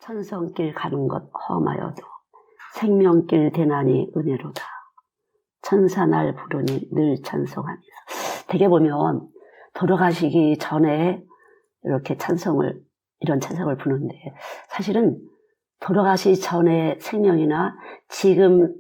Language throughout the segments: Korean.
천성길 가는 것 험하여도 생명길 대나니 은혜로다. 천사날 부르니 늘 찬송하면서. 되게 보면 돌아가시기 전에 이렇게 이런 찬송을 부르는데, 사실은 돌아가시기 전에 생명이나 지금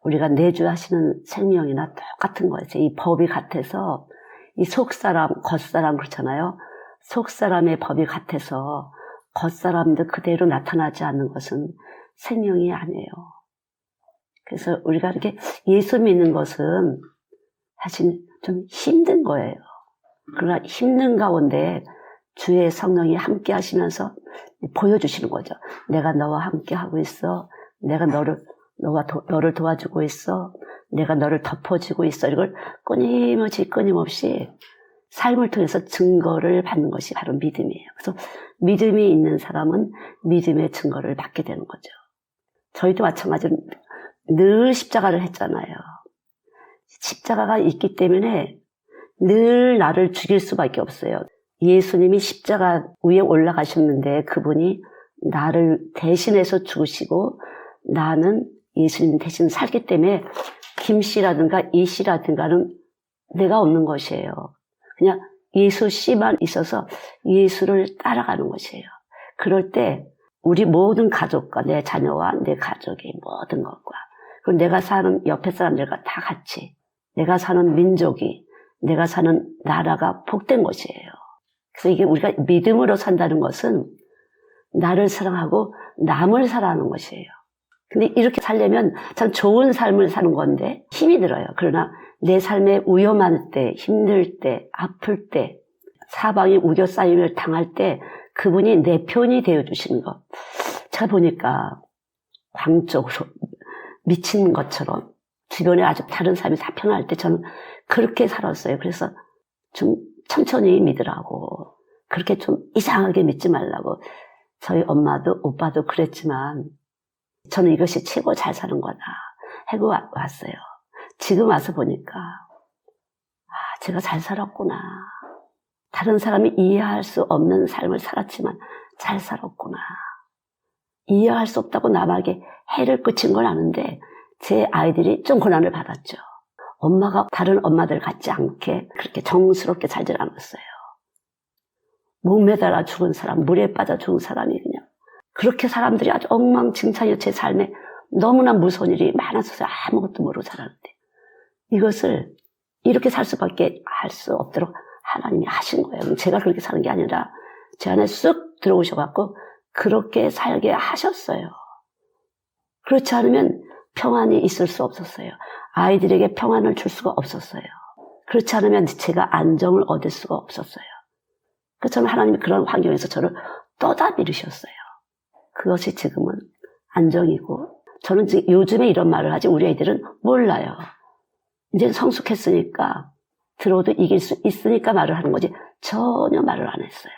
우리가 내주하시는 생명이나 똑같은 거예요. 이 법이 같아서, 이 속사람, 겉사람 그렇잖아요. 속사람의 법이 같아서 겉사람도 그대로 나타나지 않는 것은 생명이 아니에요. 그래서 우리가 이렇게 예수 믿는 것은 사실 좀 힘든 거예요. 그러나 힘든 가운데 주의 성령이 함께 하시면서 보여주시는 거죠. 내가 너와 함께 하고 있어. 내가 너를 도와주고 있어. 내가 너를 덮어주고 있어. 이걸 끊임없이 삶을 통해서 증거를 받는 것이 바로 믿음이에요. 그래서 믿음이 있는 사람은 믿음의 증거를 받게 되는 거죠. 저희도 마찬가지로 늘 십자가를 했잖아요. 십자가가 있기 때문에 늘 나를 죽일 수밖에 없어요. 예수님이 십자가 위에 올라가셨는데 그분이 나를 대신해서 죽으시고 나는 예수님 대신 살기 때문에 김 씨라든가 이 씨라든가는 내가 없는 것이에요. 그냥 예수 씨만 있어서 예수를 따라가는 것이에요. 그럴 때 우리 모든 가족과 내 자녀와 내 가족의 모든 것과 그리고 내가 사는 옆에 사람들과 다 같이 내가 사는 민족이 내가 사는 나라가 복된 것이에요. 그래서 이게 우리가 믿음으로 산다는 것은 나를 사랑하고 남을 사랑하는 것이에요. 근데 이렇게 살려면 참 좋은 삶을 사는 건데 힘이 들어요. 그러나 내 삶에 위험할 때, 힘들 때, 아플 때, 사방이 우겨싸임을 당할 때 그분이 내 편이 되어주시는 것. 제가 보니까 광적으로 미친 것처럼 주변에 아주 다른 사람이 다 편할 때 저는 그렇게 살았어요. 그래서 좀 천천히 믿으라고, 그렇게 좀 이상하게 믿지 말라고. 저희 엄마도 오빠도 그랬지만 저는 이것이 최고 잘 사는 거다 하고 왔어요. 지금 와서 보니까 제가 잘 살았구나. 다른 사람이 이해할 수 없는 삶을 살았지만 잘 살았구나. 이해할 수 없다고 남에게 해를 끼친 건 아는데 제 아이들이 좀 고난을 받았죠. 엄마가 다른 엄마들 같지 않게 그렇게 정스럽게 살질 않았어요. 목매달아 죽은 사람, 물에 빠져 죽은 사람이 그냥 그렇게 사람들이 아주 엉망진창이었죠. 제 삶에 너무나 무서운 일이 많았어요. 아무것도 모르고 살았는데 이것을 이렇게 살 수밖에 할 수 없도록 하나님이 하신 거예요. 제가 그렇게 사는 게 아니라 제 안에 쑥 들어오셔갖고 그렇게 살게 하셨어요. 그렇지 않으면 평안이 있을 수 없었어요. 아이들에게 평안을 줄 수가 없었어요. 그렇지 않으면 제가 안정을 얻을 수가 없었어요. 그래서 저는 하나님이 그런 환경에서 저를 떠다밀으셨어요. 그것이 지금은 안정이고, 저는 지금 요즘에 이런 말을 하지 우리 애들은 몰라요. 이제 성숙했으니까 들어도 이길 수 있으니까 말을 하는 거지 전혀 말을 안 했어요.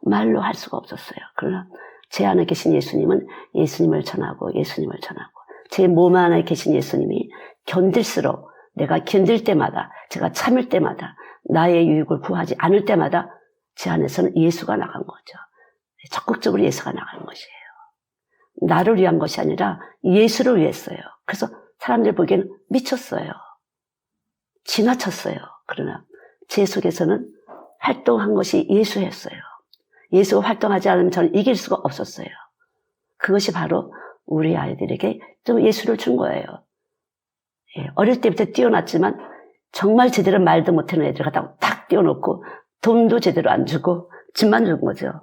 말로 할 수가 없었어요. 그러나 제 안에 계신 예수님은 예수님을 전하고 예수님을 전하고, 제 몸 안에 계신 예수님이 견딜수록 내가 견딜 때마다, 제가 참을 때마다, 나의 유익을 구하지 않을 때마다 제 안에서는 예수가 나간 거죠. 적극적으로 예수가 나가는 것이에요. 나를 위한 것이 아니라 예수를 위했어요. 그래서 사람들 보기에는 미쳤어요. 지나쳤어요. 그러나 제 속에서는 활동한 것이 예수였어요. 예수가 활동하지 않으면 저는 이길 수가 없었어요. 그것이 바로 우리 아이들에게 좀 예수를 준 거예요. 어릴 때부터 띄워놨지만 정말 제대로 말도 못하는 애들 갖다가 탁 띄워놓고 돈도 제대로 안 주고 집만 준 거죠.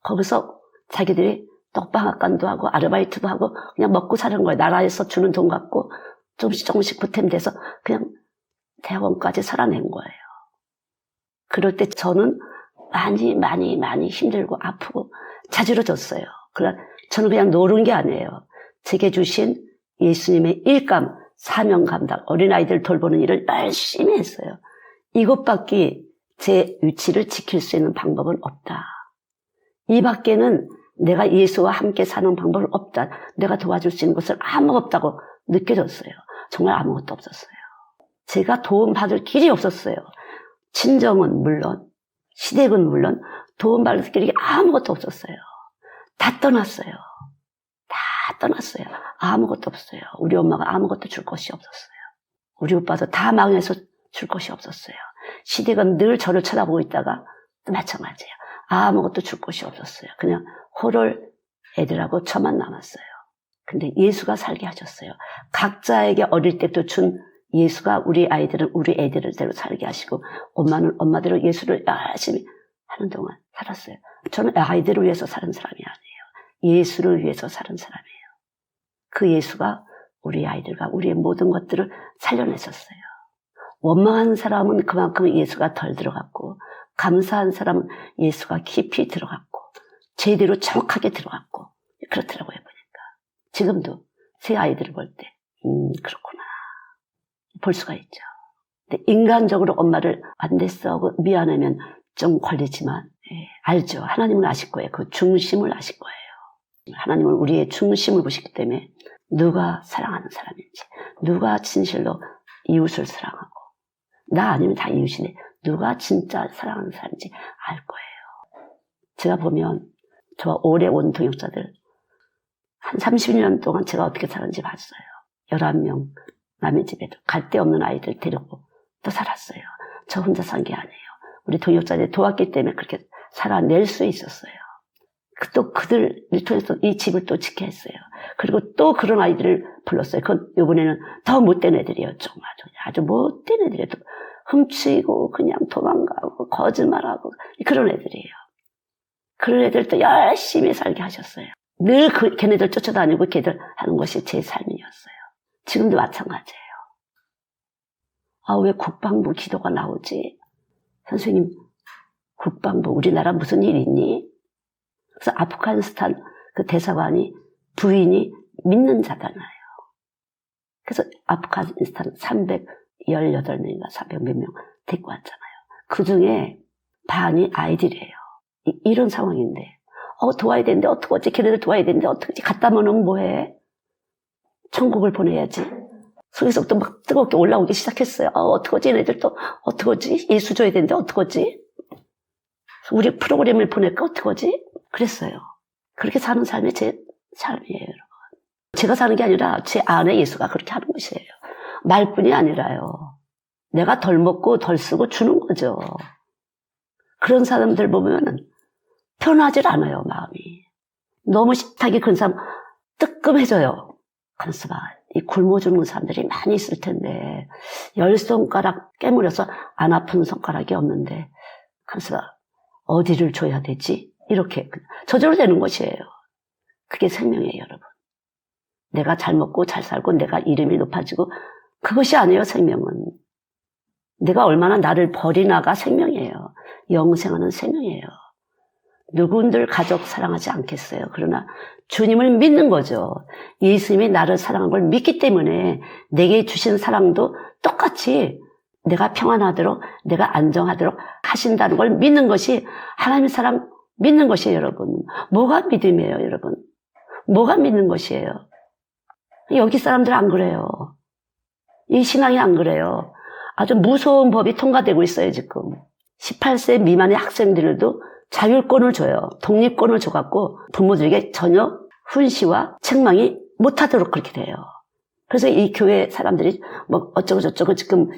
거기서 자기들이 떡방학관도 하고 아르바이트도 하고 그냥 먹고 사는 거예요. 나라에서 주는 돈 갖고 조금씩 보탬돼서 그냥 대학원까지 살아낸 거예요. 그럴 때 저는 많이 힘들고 아프고 자지러졌어요. 그러나 저는 그냥 노는 게 아니에요. 제게 주신 예수님의 일감, 사명 감당, 어린아이들 돌보는 일을 열심히 했어요. 이것밖에 제 위치를 지킬 수 있는 방법은 없다. 이 밖에는 내가 예수와 함께 사는 방법은 없다. 내가 도와줄 수 있는 것은 아무것도 없다고 느껴졌어요. 정말 아무것도 없었어요. 제가 도움받을 길이 없었어요. 친정은 물론, 시댁은 물론 도움받을 길이 아무것도 없었어요. 다 떠났어요. 다 떠났어요. 아무것도 없어요. 우리 엄마가 아무것도 줄 것이 없었어요. 우리 오빠도 다 망해서 줄 것이 없었어요. 시댁은 늘 저를 쳐다보고 있다가 또 마찬가지예요. 아무것도 줄 것이 없었어요. 그냥 호를 애들하고 저만 남았어요. 근데 예수가 살게 하셨어요. 각자에게 어릴 때부터 준 예수가 우리 아이들은 우리 애들대로 살게 하시고, 엄마는 엄마대로 예수를 열심히 하는 동안 살았어요. 저는 아이들을 위해서 사는 사람이 아니에요. 예수를 위해서 사는 사람이에요. 그 예수가 우리 아이들과 우리의 모든 것들을 살려내셨어요. 원망한 사람은 그만큼 예수가 덜 들어갔고, 감사한 사람은 예수가 깊이 들어갔고, 제대로 정확하게 들어갔고, 그렇더라고요, 보니까. 지금도 제 아이들을 볼 때, 그렇구나. 볼 수가 있죠. 근데 인간적으로 엄마를 안 됐어 하고 미안하면 좀 걸리지만, 알죠. 하나님은 아실 거예요. 그 중심을 아실 거예요. 하나님은 우리의 중심을 보시기 때문에 누가 사랑하는 사람인지, 누가 진실로 이웃을 사랑하고, 나 아니면 다 이웃이네. 누가 진짜 사랑하는 사람인지 알 거예요. 제가 보면 저와 오래 온 동역자들 한 30년 동안 제가 어떻게 살았는지 봤어요. 11명 남의 집에도 갈 데 없는 아이들 데리고 또 살았어요. 저 혼자 산 게 아니에요. 우리 동역자들이 도왔기 때문에 그렇게 살아낼 수 있었어요. 또 그들을 통해서 이 집을 또 지켜야 했어요. 그리고 또 그런 아이들을 불렀어요. 그건 이번에는 더 못된 애들이었죠. 아주 못된 애들이에요. 훔치고 그냥 도망가고 거짓말하고 그런 애들이에요. 그런 애들도 열심히 살게 하셨어요. 늘 걔네들 쫓아다니고 걔들 하는 것이 제 삶이었어요. 지금도 마찬가지예요. 왜 국방부 기도가 나오지? 선생님, 국방부 우리나라 무슨 일 있니? 그래서 아프가니스탄 그 대사관이 부인이 믿는 자잖아요. 그래서 아프가니스탄 318명인가 400 몇 명 데리고 왔잖아요. 그 중에 반이 아이들이에요. 이런 상황인데 도와야 되는데 어떡하지? 걔네들 도와야 되는데 어떡하지? 갖다 놓으면 뭐해? 천국을 보내야지. 속에서부터 막 뜨겁게 올라오기 시작했어요. 어떡하지? 얘네들 또 어떡하지? 예수 줘야 되는데 어떡하지? 우리 프로그램을 보낼까? 어떡하지? 그랬어요. 그렇게 사는 삶이 제 삶이에요, 여러분. 제가 사는 게 아니라 제 안에 예수가 그렇게 하는 것이에요. 말뿐이 아니라요. 내가 덜 먹고 덜 쓰고 주는 거죠. 그런 사람들 보면은 편하질 않아요, 마음이. 너무 식탁이 큰 사람 뜨끔해져요. 그래서 이 굶어 죽는 사람들이 많이 있을 텐데 10손가락 깨물어서 안 아픈 손가락이 없는데 그래서 어디를 줘야 되지? 이렇게 저절로 되는 것이에요. 그게 생명이에요, 여러분. 내가 잘 먹고 잘 살고 내가 이름이 높아지고 그것이 아니에요, 생명은. 내가 얼마나 나를 버리나가 생명이에요. 영생하는 생명이에요. 누군들 가족 사랑하지 않겠어요. 그러나 주님을 믿는 거죠. 예수님이 나를 사랑한 걸 믿기 때문에 내게 주신 사랑도 똑같이 내가 평안하도록 내가 안정하도록 하신다는 걸 믿는 것이 하나님의 사랑 믿는 것이에요, 여러분. 뭐가 믿음이에요, 여러분? 뭐가 믿는 것이에요? 여기 사람들 안 그래요. 이 신앙이 안 그래요. 아주 무서운 법이 통과되고 있어요, 지금. 18세 미만의 학생들도 자율권을 줘요. 독립권을 줘갖고 부모들에게 전혀 훈시와 책망이 못하도록 그렇게 돼요. 그래서 이 교회 사람들이 뭐 어쩌고저쩌고 지금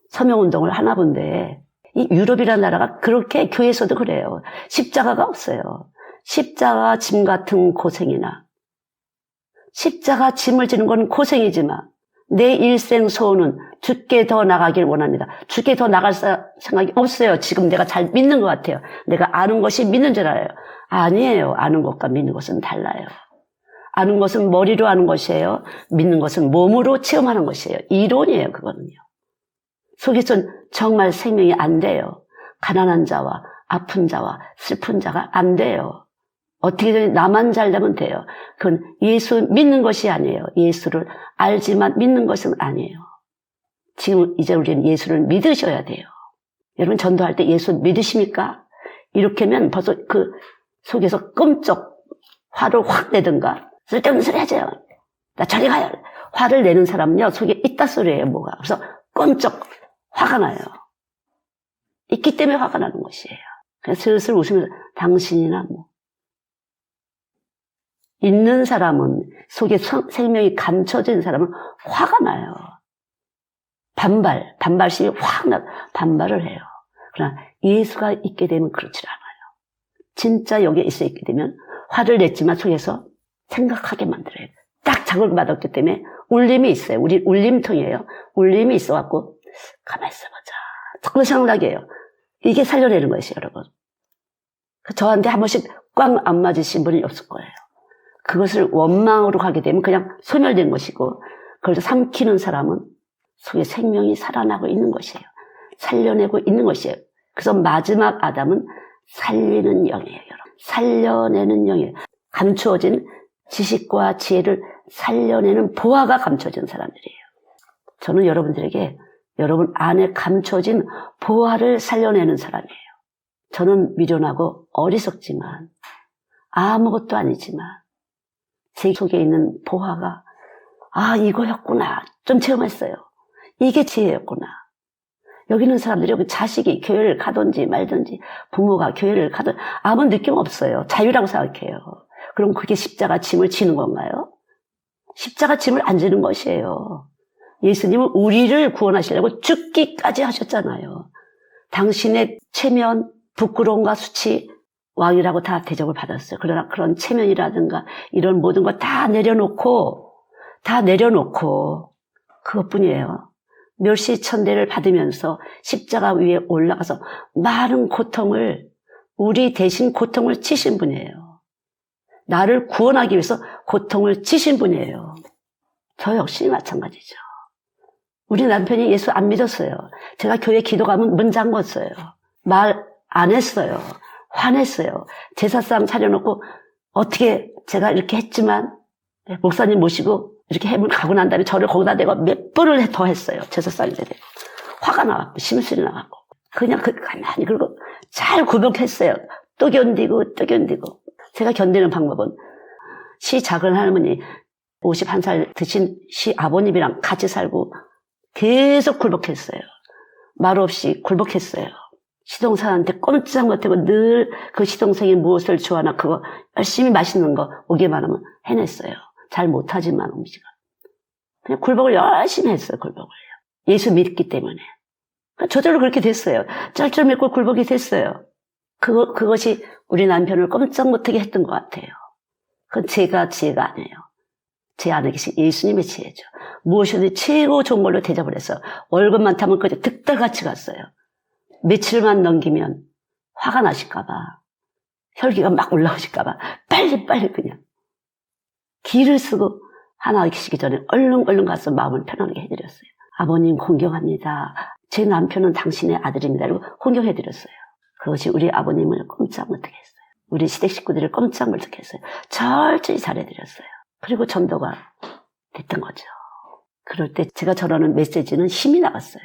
서명운동을 하나 본데 이 유럽이라는 나라가 그렇게 교회에서도 그래요. 십자가가 없어요. 십자가 짐 같은 고생이나 십자가 짐을 지는 건 고생이지만 내 일생 소원은 주께 더 나가길 원합니다. 주께 더 나갈 생각이 없어요. 지금 내가 잘 믿는 것 같아요. 내가 아는 것이 믿는 줄 알아요. 아니에요. 아는 것과 믿는 것은 달라요. 아는 것은 머리로 아는 것이에요. 믿는 것은 몸으로 체험하는 것이에요. 이론이에요, 그거는요. 속에선 정말 생명이 안 돼요. 가난한 자와 아픈 자와 슬픈 자가 안 돼요. 어떻게든 나만 잘되면 돼요. 그건 예수 믿는 것이 아니에요. 예수를 알지만 믿는 것은 아니에요. 지금 이제 우리는 예수를 믿으셔야 돼요. 여러분 전도할 때 예수 믿으십니까? 이렇게 하면 벌써 그 속에서 끔쩍 화를 확 내든가 쓸데없는 소리 하죠. 나 저리 가요. 화를 내는 사람은요 속에 있다 소리예요, 뭐가. 그래서 끔쩍 화가 나요. 있기 때문에 화가 나는 것이에요. 그래서 슬슬 웃으면서 당신이나 뭐 있는 사람은, 속에 생명이 감춰진 사람은 화가 나요. 반발심이 확 반발을 해요. 그러나 예수가 있게 되면 그렇지 않아요. 진짜 여기에 있어 있게 되면 화를 냈지만 속에서 생각하게 만들어요. 딱 자극을 받았기 때문에 울림이 있어요. 우리 울림통이에요. 울림이 있어갖고 가만히 있어보자. 자꾸 생각나게 해요. 이게 살려내는 것이에요, 여러분. 저한테 한 번씩 꽝 안 맞으신 분이 없을 거예요. 그것을 원망으로 가게 되면 그냥 소멸된 것이고, 그걸 삼키는 사람은 속에 생명이 살아나고 있는 것이에요. 살려내고 있는 것이에요. 그래서 마지막 아담은 살리는 영이에요, 여러분. 살려내는 영이에요. 감추어진 지식과 지혜를 살려내는 보화가 감춰진 사람들이에요. 저는 여러분들에게 여러분 안에 감춰진 보화를 살려내는 사람이에요. 저는 미련하고 어리석지만 아무것도 아니지만 제 속에 있는 보화가 이거였구나 좀 체험했어요. 이게 지혜였구나. 여기 있는 사람들이 여기 자식이 교회를 가든지 말든지 부모가 교회를 가든 아무 느낌 없어요. 자유라고 생각해요. 그럼 그게 십자가 짐을 지는 건가요? 십자가 짐을 안 지는 것이에요. 예수님은 우리를 구원하시려고 죽기까지 하셨잖아요. 당신의 체면, 부끄러움과 수치, 왕이라고 다 대접을 받았어요. 그러나 그런 체면이라든가 이런 모든 거 다 내려놓고 그것뿐이에요. 멸시천대를 받으면서 십자가 위에 올라가서 많은 고통을, 우리 대신 고통을 치신 분이에요. 나를 구원하기 위해서 고통을 치신 분이에요. 저 역시 마찬가지죠. 우리 남편이 예수 안 믿었어요. 제가 교회 기도 가면 문 잠궜어요. 말 안 했어요. 화냈어요. 제사상 차려놓고 어떻게 제가 이렇게 했지만 목사님 모시고 이렇게 해물 가고 난 다음에 저를 거기다 대고 몇 번을 더 했어요. 제사상에 대해. 화가 나갖고 심술이 나갖고 그냥 가만히 그리고 잘 구박했어요. 또 견디고. 제가 견디는 방법은 시 작은 할머니 51살 드신 시 아버님이랑 같이 살고 계속 굴복했어요. 말 없이 굴복했어요. 시동생한테 꼼짝 못하고 늘 그 시동생이 무엇을 좋아하나 그거 열심히 맛있는 거 오기만 하면 해냈어요. 잘 못하지만 음식을. 그냥 굴복을 열심히 했어요. 굴복을요. 예수 믿기 때문에. 저절로 그렇게 됐어요. 쩔쩔 믿고 굴복이 됐어요. 그것이 우리 남편을 꼼짝 못하게 했던 것 같아요. 그건 제가 지혜가 아니에요. 제 안에 계신 예수님의 지혜죠. 무엇이든 최고 좋은 걸로 대접을 해서 월급만 타면 그저 득달같이 갔어요. 며칠만 넘기면 화가 나실까봐, 혈기가 막 올라오실까봐 빨리 그냥 기를 쓰고 하나 계시기 전에 얼른 가서 마음을 편하게 해드렸어요. 아버님 공경합니다. 제 남편은 당신의 아들입니다. 그리고 공경해드렸어요. 그것이 우리 아버님을 꼼짝 못하게 했어요. 우리 시댁 식구들을 꼼짝 못하게 했어요. 철저히 잘해드렸어요. 그리고 전도가 됐던 거죠. 그럴 때 제가 전하는 메시지는 힘이 나갔어요.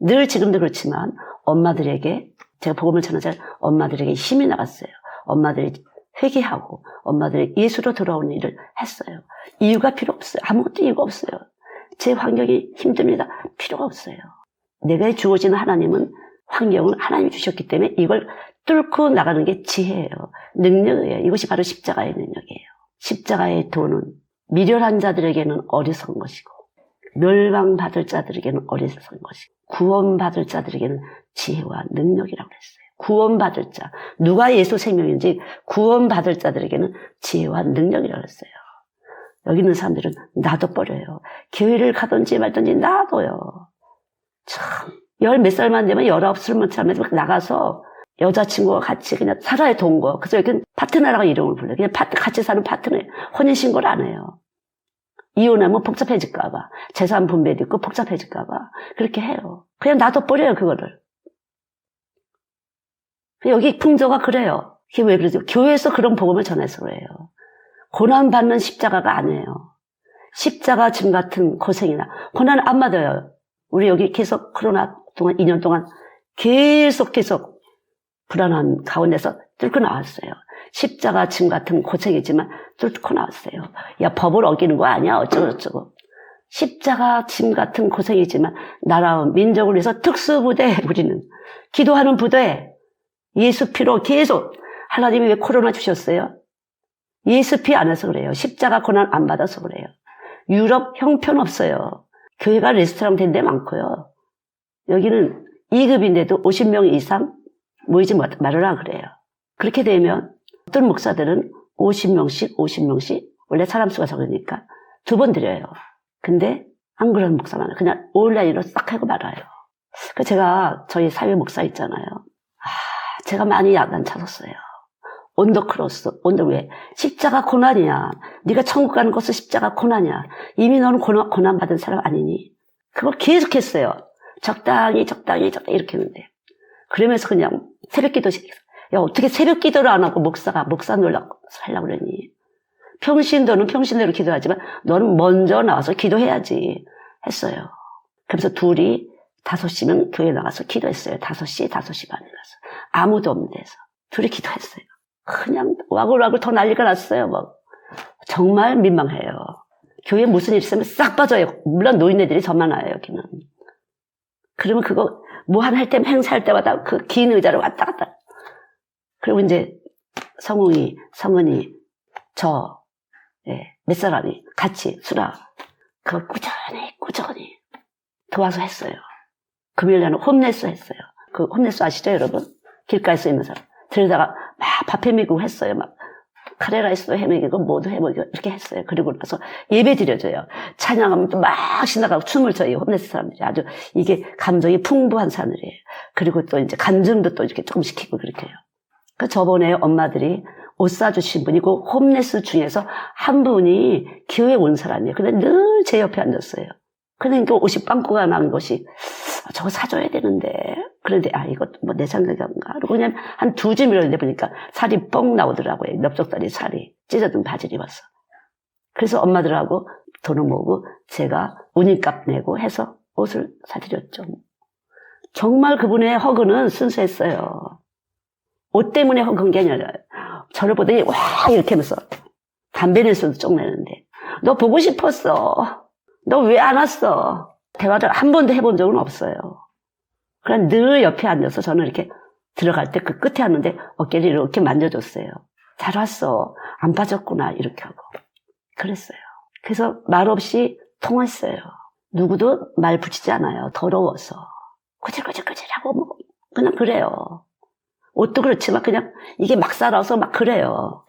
늘 지금도 그렇지만 엄마들에게, 제가 복음을 전하자 엄마들에게 힘이 나갔어요. 엄마들이 회개하고 엄마들이 예수로 돌아오는 일을 했어요. 이유가 필요 없어요. 아무것도 이유가 없어요. 제 환경이 힘듭니다. 필요가 없어요. 내가 주어진 하나님은 환경을 하나님이 주셨기 때문에 이걸 뚫고 나가는 게 지혜예요. 능력이에요. 이것이 바로 십자가의 능력이에요. 십자가의 도는 미련한 자들에게는 어리석은 것이고 멸망받을 자들에게는 어리석은 것이고 구원받을 자들에게는 지혜와 능력이라고 했어요. 구원받을 자, 누가 예수 생명인지 구원받을 자들에게는 지혜와 능력이라고 했어요. 여기 있는 사람들은 놔둬버려요. 교회를 가든지 말든지 놔둬요. 참, 몇 살만 되면 19살만 되면 나가서 여자친구와 같이 그냥 살아야 동거. 그래서 여기는 파트너라고 이름을 불러요. 그냥 같이 사는 파트너예요. 혼인신고를 안 해요. 이혼하면 복잡해질까봐. 재산 분배도 있고 복잡해질까봐. 그렇게 해요. 그냥 놔둬버려요, 그거를. 여기 풍조가 그래요. 그게 왜 그러죠? 교회에서 그런 복음을 전해서 그래요. 고난받는 십자가가 아니에요. 십자가 짐 같은 고생이나. 고난 안 받아요. 우리 여기 계속 코로나 동안, 2년 동안 계속 불안한 가운데서 뚫고 나왔어요. 십자가 짐 같은 고생이지만 뚫고 나왔어요. 야, 법을 어기는 거 아니야? 어쩌고. 십자가 짐 같은 고생이지만 나라와 민족을 위해서 특수부대, 우리는. 기도하는 부대. 예수 피로 계속. 하나님이 왜 코로나 주셨어요? ESP 안 해서 그래요. 십자가 고난 안 받아서 그래요. 유럽 형편없어요. 교회가 레스토랑 된 데 많고요. 여기는 2급인데도 50명 이상 모이지 말으라 그래요. 그렇게 되면 어떤 목사들은 50명씩 원래 사람 수가 적으니까 2번 드려요. 근데 안 그런 목사 많아요. 그냥 온라인으로 싹 하고 말아요. 그 제가 저희 사회 목사 있잖아요. 제가 많이 야단 찾았어요. 온더크로스, 왜? 십자가 고난이야. 네가 천국 가는 것은 십자가 고난이야. 이미 너는 고난 받은 사람 아니니? 그걸 계속했어요. 적당히 이렇게 했는데. 그러면서 그냥 새벽기도 야, 어떻게 새벽기도를 안 하고 목사 놀라고 하려고 그러니? 너는 평신대로 기도하지만 너는 먼저 나와서 기도해야지 했어요. 그래서 둘이 5시면 교회 나가서 기도했어요. 5시 반에 가서. 아무도 없는 데서. 둘이 기도했어요. 그냥 와글와글 더 난리가 났어요. 정말 민망해요. 교회에 무슨 일 있으면 싹 빠져요. 물론 노인네들이 더 많아요, 여기는. 그러면 그거 뭐 하나 할 때 행사할 때마다 그 긴 의자로 왔다 갔다. 그리고 이제 성은이 몇 사람이 같이 그거 꾸준히 도와서 했어요. 금요일날은 홈레스 했어요. 그 홈레스 아시죠, 여러분? 길가에서 있는 사람. 들여다가 막 밥 해먹이고 했어요. 막 카레라이스도 해먹이고 뭐도 해먹이고 이렇게 했어요. 그리고 나서 예배 드려줘요. 찬양하면 또 막 신나가고 춤을 춰요. 홈레스 사람들이 아주 이게 감정이 풍부한 사람들이에요. 그리고 또 이제 간증도 또 이렇게 조금 시키고 그렇게 해요. 그 저번에 엄마들이 옷 사주신 분이 그 홈레스 중에서 한 분이 교회에 온 사람이에요. 근데 늘 제 옆에 앉았어요. 그러니까 옷이 빵꾸가 난 것이 저거 사줘야 되는데. 그런데 이것도 뭐 내 생각인가. 그리고 그냥 한 2주 밀었는데 보니까 살이 뻥 나오더라고요. 넓적다리 살이 찢어진 바지를 입었어. 그래서 엄마들하고 돈을 모으고 제가 운임값 내고 해서 옷을 사드렸죠. 정말 그분의 허그는 순수했어요. 옷 때문에 허그한 게 아니라 저를 보더니 와 이렇게 하면서 담배 냄새도 쪽 내는데 너 보고 싶었어. 너 왜 안 왔어? 대화를 한 번도 해본 적은 없어요. 그냥 늘 옆에 앉아서 저는 이렇게 들어갈 때 그 끝에 앉는데 어깨를 이렇게 만져줬어요. 잘 왔어. 안 빠졌구나. 이렇게 하고. 그랬어요. 그래서 말 없이 통했어요. 누구도 말 붙이지 않아요. 더러워서. 꾸질꾸질하고 뭐 그냥 그래요. 옷도 그렇지만 그냥 이게 막 살아서 막 그래요.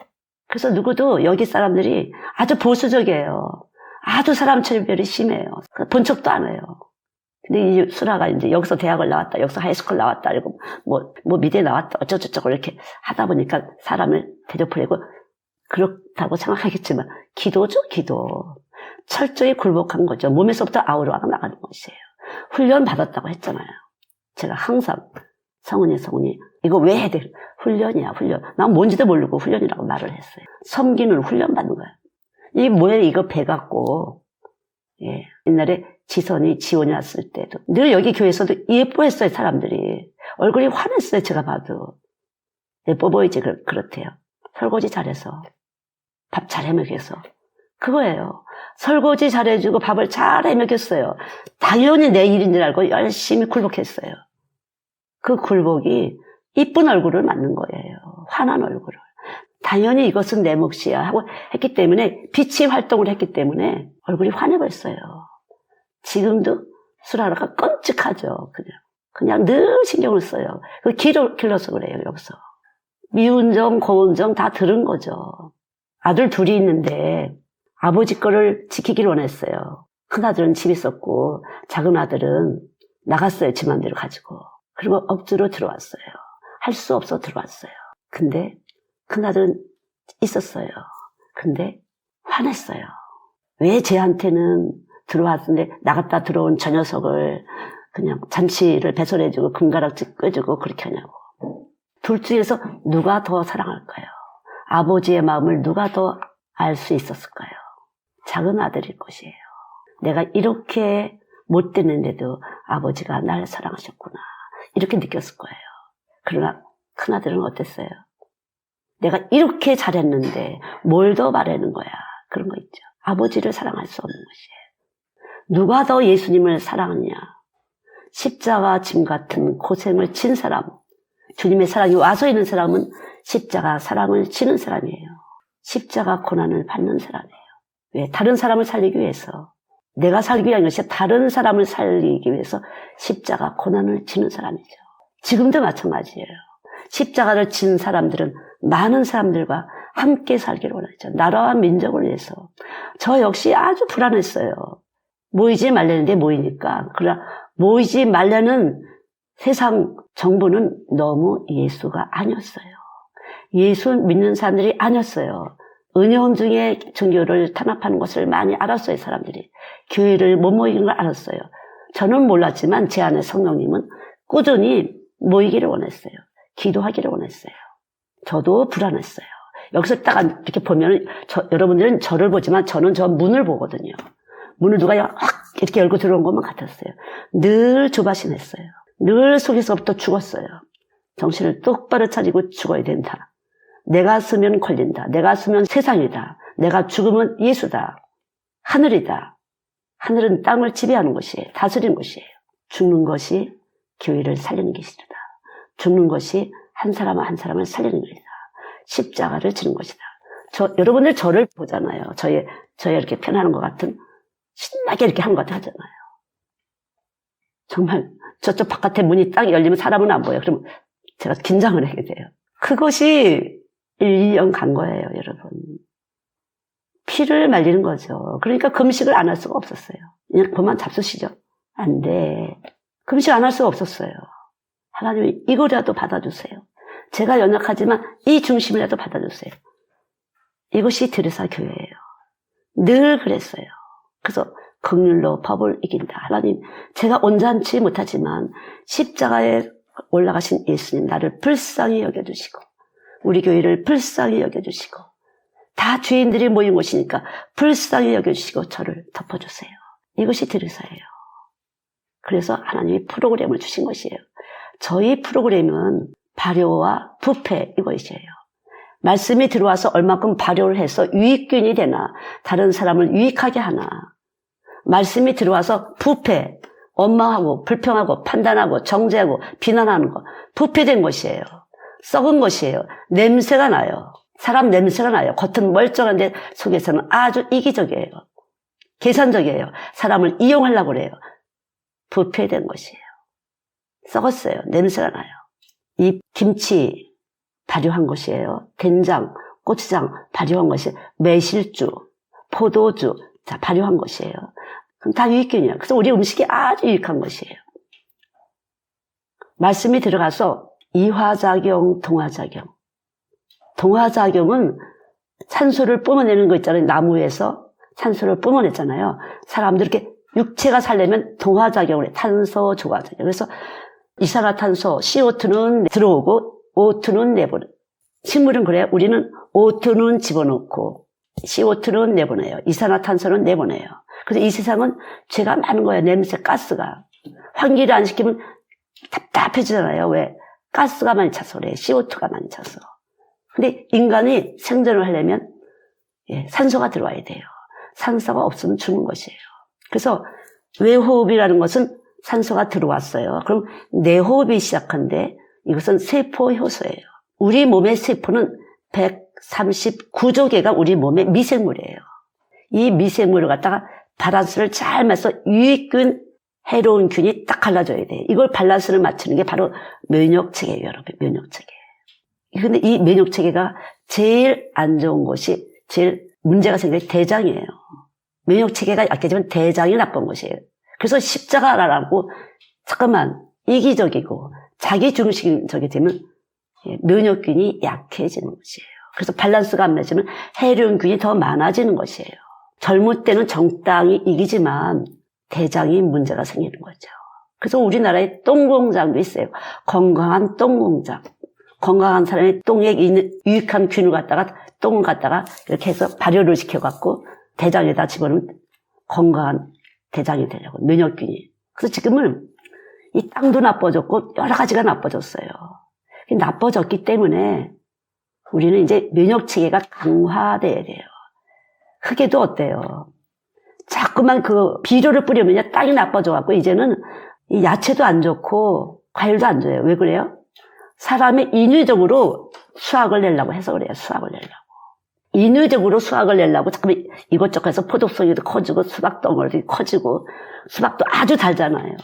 그래서 누구도 여기 사람들이 아주 보수적이에요. 아주 사람 차별이 심해요. 본 척도 안 해요. 근데 이 수라가 이제 여기서 대학을 나왔다, 여기서 하이스쿨 나왔다, 그리고 뭐 미대 나왔다, 어쩌고저쩌고 이렇게 하다 보니까 사람을 대접하려고 그렇다고 생각하겠지만, 기도죠, 기도. 철저히 굴복한 거죠. 몸에서부터 아우라가 나가는 것이에요. 훈련 받았다고 했잖아요. 제가 항상 성은이, 이거 왜 해야 돼? 훈련이야, 훈련. 난 뭔지도 모르고 훈련이라고 말을 했어요. 섬기는 훈련 받는 거야. 이 뭐야, 이거 배 갖고, 옛날에 지원이 왔을 때도 늘 여기 교회에서도 예뻐했어요. 사람들이 얼굴이 환했어요. 제가 봐도 예뻐 보이지. 그렇대요. 설거지 잘해서 밥 잘 해먹여서 그거예요. 설거지 잘해주고 밥을 잘 해먹였어요. 당연히 내 일인 줄 알고 열심히 굴복했어요. 그 굴복이 이쁜 얼굴을 만든 거예요. 환한 얼굴을. 당연히 이것은 내 몫이야 하고 했기 때문에 빛이 활동을 했기 때문에 얼굴이 환해버렸어요. 지금도 수라라가 끔찍하죠. 그냥 늘 신경을 써요. 그 길러서 그래요. 여기서 미운 정, 고운 정 다 들은 거죠. 아들 둘이 있는데 아버지 거를 지키길 원했어요. 큰아들은 집에 있었고 작은 아들은 나갔어요. 지 맘대로 가지고. 그리고 억지로 들어왔어요. 할 수 없어 들어왔어요. 근데 큰아들은 있었어요. 근데 화냈어요. 왜 쟤한테는 들어왔는데 나갔다 들어온 저 녀석을 그냥 잔치를 배설해주고 금가락지 끄주고 그렇게 하냐고. 둘 중에서 누가 더 사랑할까요? 아버지의 마음을 누가 더 알 수 있었을까요? 작은 아들일 것이에요. 내가 이렇게 못됐는데도 아버지가 날 사랑하셨구나. 이렇게 느꼈을 거예요. 그러나 큰아들은 어땠어요? 내가 이렇게 잘했는데 뭘 더 바라는 거야. 그런 거 있죠. 아버지를 사랑할 수 없는 것이에요. 누가 더 예수님을 사랑하냐. 십자가 짐 같은 고생을 친 사람, 주님의 사랑이 와서 있는 사람은 십자가 사랑을 치는 사람이에요. 십자가 고난을 받는 사람이에요. 왜? 다른 사람을 살리기 위해서. 내가 살기 위한 것이 다른 사람을 살리기 위해서 십자가 고난을 지는 사람이죠. 지금도 마찬가지예요. 십자가를 진 사람들은 많은 사람들과 함께 살기를 원하죠. 나라와 민족을 위해서. 저 역시 아주 불안했어요. 모이지 말라는데 모이니까. 그러나 모이지 말라는 세상 정부는 너무 예수가 아니었어요. 예수 믿는 사람들이 아니었어요. 은영 중에 종교를 탄압하는 것을 많이 알았어요, 사람들이. 교회를 못 모이는 걸 알았어요. 저는 몰랐지만 제 안에 성령님은 꾸준히 모이기를 원했어요. 기도하기를 원했어요. 저도 불안했어요. 여기서 딱 이렇게 보면 여러분들은 저를 보지만 저는 저 문을 보거든요. 문을 누가 확 이렇게 열고 들어온 것만 같았어요. 늘 조바심했어요. 늘 속에서부터 죽었어요. 정신을 똑바로 차리고 죽어야 된다. 내가 쓰면 걸린다. 내가 쓰면 세상이다. 내가 죽으면 예수다. 하늘이다. 하늘은 땅을 지배하는 것이에요. 다스리는 것이에요. 죽는 것이 교회를 살리는 것이다. 죽는 것이 한 사람 한 사람을 살리는 것이다. 십자가를 지는 것이다. 여러분들 저를 보잖아요. 저의 이렇게 편하는 것 같은 신나게 이렇게 하는 것 같아 하잖아요. 정말 저쪽 바깥에 문이 딱 열리면 사람은 안 보여요. 그럼 제가 긴장을 하게 돼요. 그것이 1년 간 거예요, 여러분. 피를 말리는 거죠. 그러니까 금식을 안 할 수가 없었어요. 그냥 그만 잡수시죠. 안 돼. 금식 안 할 수가 없었어요. 하나님이 이거라도 받아주세요. 제가 연약하지만 이 중심이라도 받아주세요. 이것이 드레사 교회예요. 늘 그랬어요. 그래서 긍휼로 법을 이긴다. 하나님, 제가 온전치 못하지만 십자가에 올라가신 예수님 나를 불쌍히 여겨주시고 우리 교회를 불쌍히 여겨주시고 다 죄인들이 모인 곳이니까 불쌍히 여겨주시고 저를 덮어주세요. 이것이 드레사예요. 그래서 하나님이 프로그램을 주신 것이에요. 저희 프로그램은 발효와 부패 이것이에요. 말씀이 들어와서 얼마큼 발효를 해서 유익균이 되나 다른 사람을 유익하게 하나 말씀이 들어와서 부패 원망하고 불평하고 판단하고 정죄하고 비난하는 거 부패된 것이에요. 썩은 것이에요. 냄새가 나요. 사람 냄새가 나요. 겉은 멀쩡한데 속에서는 아주 이기적이에요. 계산적이에요. 사람을 이용하려고 그래요. 부패된 것이에요. 썩었어요. 냄새가 나요. 이 김치 발효한 것이에요. 된장, 고추장 발효한 것이 매실주, 포도주 자 발효한 것이에요. 그럼 다 유익균이에요. 그래서 우리 음식이 아주 유익한 것이에요. 말씀이 들어가서 이화작용, 동화작용. 동화작용은 산소를 뿜어내는 거 있잖아요. 나무에서 산소를 뿜어냈잖아요. 사람들 이렇게 육체가 살려면 동화작용을 해. 탄소, 조화작용. 그래서 이산화탄소, CO2는 들어오고 O2는 내보내. 식물은 그래요. 우리는 O2는 집어넣고 CO2는 내보내요. 이산화탄소는 내보내요. 그래서 이 세상은 죄가 많은 거예요. 냄새, 가스가. 환기를 안 시키면 답답해지잖아요. 왜? 가스가 많이 차서 그래요. CO2가 많이 차서. 근데 인간이 생존을 하려면 산소가 들어와야 돼요. 산소가 없으면 죽는 것이에요. 그래서 외호흡이라는 것은 산소가 들어왔어요. 그럼 내호흡이 시작한데 이것은 세포 효소예요. 우리 몸의 세포는 139조 개가 우리 몸의 미생물이에요. 이 미생물을 갖다가 밸런스를 잘 맞춰서 유익균, 해로운 균이 딱 갈라져야 돼요. 이걸 밸런스를 맞추는 게 바로 면역체계예요, 여러분. 면역체계. 근데 이 면역체계가 제일 안 좋은 것이 제일 문제가 생길 때 대장이에요. 면역체계가 약해지면 대장이 나쁜 것이에요. 그래서 십자가라고 잠깐만 이기적이고 자기 중심적이 되면 면역균이 약해지는 것이에요. 그래서 밸런스가 안 맞으면 해로운균이 더 많아지는 것이에요. 젊을 때는 정당히 이기지만 대장이 문제가 생기는 거죠. 그래서 우리나라에 똥공장도 있어요. 건강한 똥공장. 건강한 사람이 똥에 있는 유익한 균을 갖다가 똥을 갖다가 이렇게 해서 발효를 시켜갖고 대장에다 집어넣으면 건강한 대장이 되려고 면역균이. 그래서 지금은 이 땅도 나빠졌고 여러 가지가 나빠졌어요. 나빠졌기 때문에 우리는 이제 면역체계가 강화돼야 돼요. 흙에도 어때요? 자꾸만 그 비료를 뿌리면 땅이 나빠져갖고 이제는 이 야채도 안 좋고 과일도 안 좋아요. 왜 그래요? 사람의 인위적으로 수확을 내려고 해서 그래요. 수확을 내려고. 인위적으로 수확을 내려고 잠깐 이것저것 해서 포도송이도 커지고 수박 덩어리 커지고 수박도 아주 달잖아요.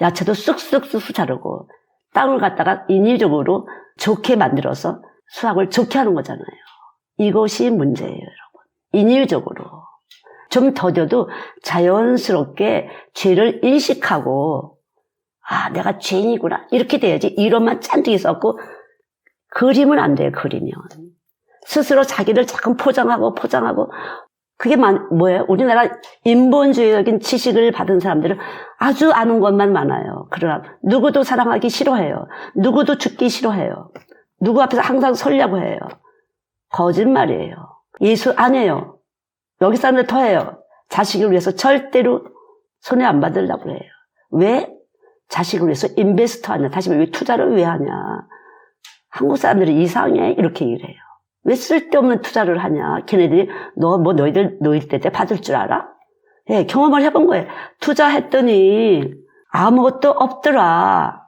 야채도 쑥쑥쑥 자르고 땅을 갖다가 인위적으로 좋게 만들어서 수확을 좋게 하는 거잖아요. 이것이 문제예요, 여러분. 인위적으로. 좀 더뎌도 자연스럽게 죄를 인식하고 내가 죄인이구나 이렇게 돼야지. 이론만 짠득이 썼고 그림은 안 돼요. 그리면 스스로 자기를 자꾸 포장하고 그게 뭐예요? 우리나라 인본주의적인 지식을 받은 사람들은 아주 아는 것만 많아요. 그러나 누구도 사랑하기 싫어해요. 누구도 죽기 싫어해요. 누구 앞에서 항상 서려고 해요. 거짓말이에요. 예수 안 해요. 여기 사람들 더 해요. 자식을 위해서 절대로 손해 안 받으려고 해요. 왜? 자식을 위해서 인베스트 하냐. 다시 말해 왜 투자를 왜 하냐. 한국 사람들이 이상해. 이렇게 얘기를 해요. 왜 쓸데없는 투자를 하냐. 걔네들이 너희들 노일 때 받을 줄 알아? 예, 경험을 해본 거예요. 투자했더니 아무것도 없더라.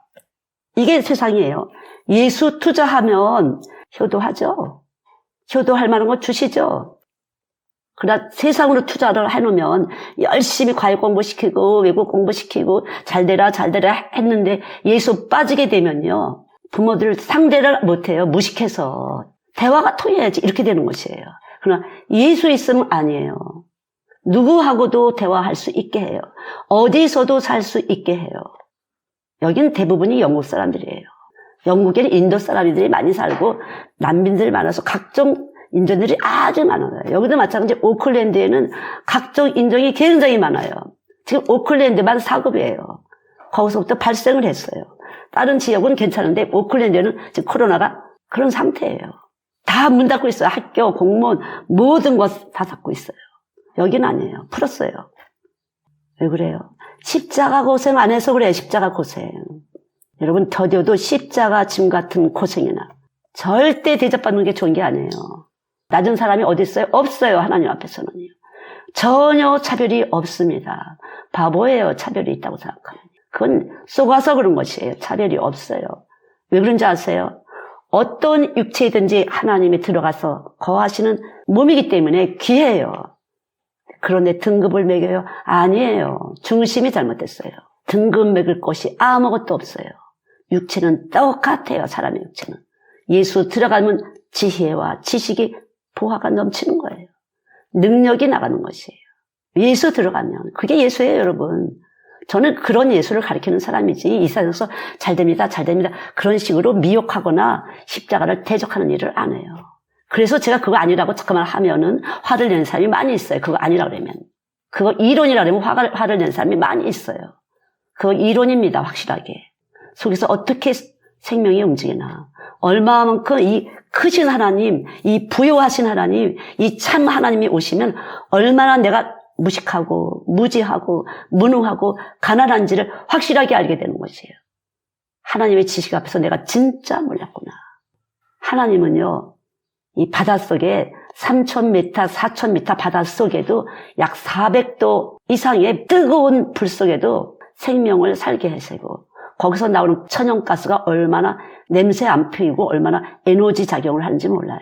이게 세상이에요. 예수 투자하면 효도하죠. 효도할 만한 거 주시죠. 그러나 세상으로 투자를 해놓으면 열심히 과외 공부시키고 외국 공부시키고 잘되라 했는데 예수 빠지게 되면요. 부모들 상대를 못해요. 무식해서. 대화가 통해야지 이렇게 되는 것이에요. 그러나 예수 있으면 아니에요. 누구하고도 대화할 수 있게 해요. 어디서도 살 수 있게 해요. 여기는 대부분이 영국 사람들이에요. 영국에는 인도 사람들이 많이 살고 난민들이 많아서 각종 인종들이 아주 많아요. 여기도 마찬가지 오클랜드에는 각종 인종이 굉장히 많아요. 지금 오클랜드만 4급이에요. 거기서부터 발생을 했어요. 다른 지역은 괜찮은데 오클랜드는 지금 코로나가 그런 상태예요. 다 문 닫고 있어요. 학교, 공무원, 모든 것 다 닫고 있어요. 여기는 아니에요. 풀었어요. 왜 그래요? 십자가 고생 안 해서 그래요. 십자가 고생. 여러분 더뎌도 십자가 짐 같은 고생이나 절대 대접받는 게 좋은 게 아니에요. 낮은 사람이 어디 있어요? 없어요. 하나님 앞에서는요. 전혀 차별이 없습니다. 바보예요. 차별이 있다고 생각하면. 그건 속아서 그런 것이에요. 차별이 없어요. 왜 그런지 아세요? 어떤 육체이든지 하나님이 들어가서 거하시는 몸이기 때문에 귀해요. 그런데 등급을 매겨요? 아니에요. 중심이 잘못됐어요. 등급 매길 것이 아무것도 없어요. 육체는 똑같아요. 사람의 육체는. 예수 들어가면 지혜와 지식이 보화가 넘치는 거예요. 능력이 나가는 것이에요. 예수 들어가면 그게 예수예요, 여러분. 저는 그런 예수를 가르치는 사람이지 이 세상에서 잘됩니다 그런 식으로 미혹하거나 십자가를 대적하는 일을 안 해요. 그래서 제가 그거 아니라고 잠깐만 하면은 화를 내는 사람이 많이 있어요. 그거 아니라 그러면. 그거 이론이라 그러면 화를 내는 사람이 많이 있어요. 그거 이론입니다. 확실하게. 속에서 어떻게 생명이 움직이나. 얼마만큼 이 크신 하나님, 이 부요하신 하나님, 이 참 하나님이 오시면 얼마나 내가 무식하고 무지하고 무능하고 가난한지를 확실하게 알게 되는 것이에요. 하나님의 지식 앞에서 내가 진짜 몰랐구나. 하나님은요. 이 바닷속에 3,000m, 4,000m 바닷속에도 약 400도 이상의 뜨거운 불 속에도 생명을 살게 하시고 거기서 나오는 천연가스가 얼마나 냄새 안 피우고 얼마나 에너지 작용을 하는지 몰라요.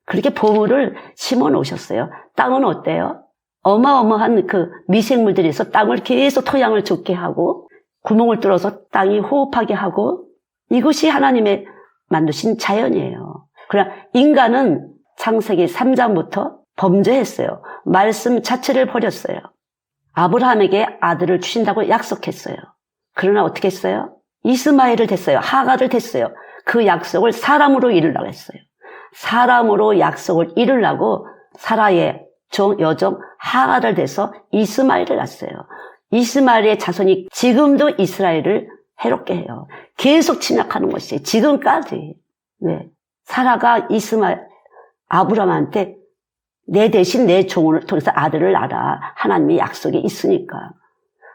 그렇게 보물을 심어 놓으셨어요. 땅은 어때요? 어마어마한 그 미생물들이 있어 땅을 계속 토양을 좋게 하고 구멍을 뚫어서 땅이 호흡하게 하고 이것이 하나님의 만드신 자연이에요. 그러나 인간은 창세기 3장부터 범죄했어요. 말씀 자체를 버렸어요. 아브라함에게 아들을 주신다고 약속했어요. 그러나 어떻게 했어요? 이스마엘을 댔어요. 하가를 댔어요. 그 약속을 사람으로 이루려고 했어요. 사람으로 약속을 이루려고 사라의 여종 하가를 대서 이스마엘을 낳았어요. 이스마엘의 자손이 지금도 이스라엘을 해롭게 해요. 계속 침략하는 것이에요. 지금까지. 왜? 사라가 아브라함한테 내 대신 내 종을 통해서 아들을 낳아라. 하나님의 약속이 있으니까.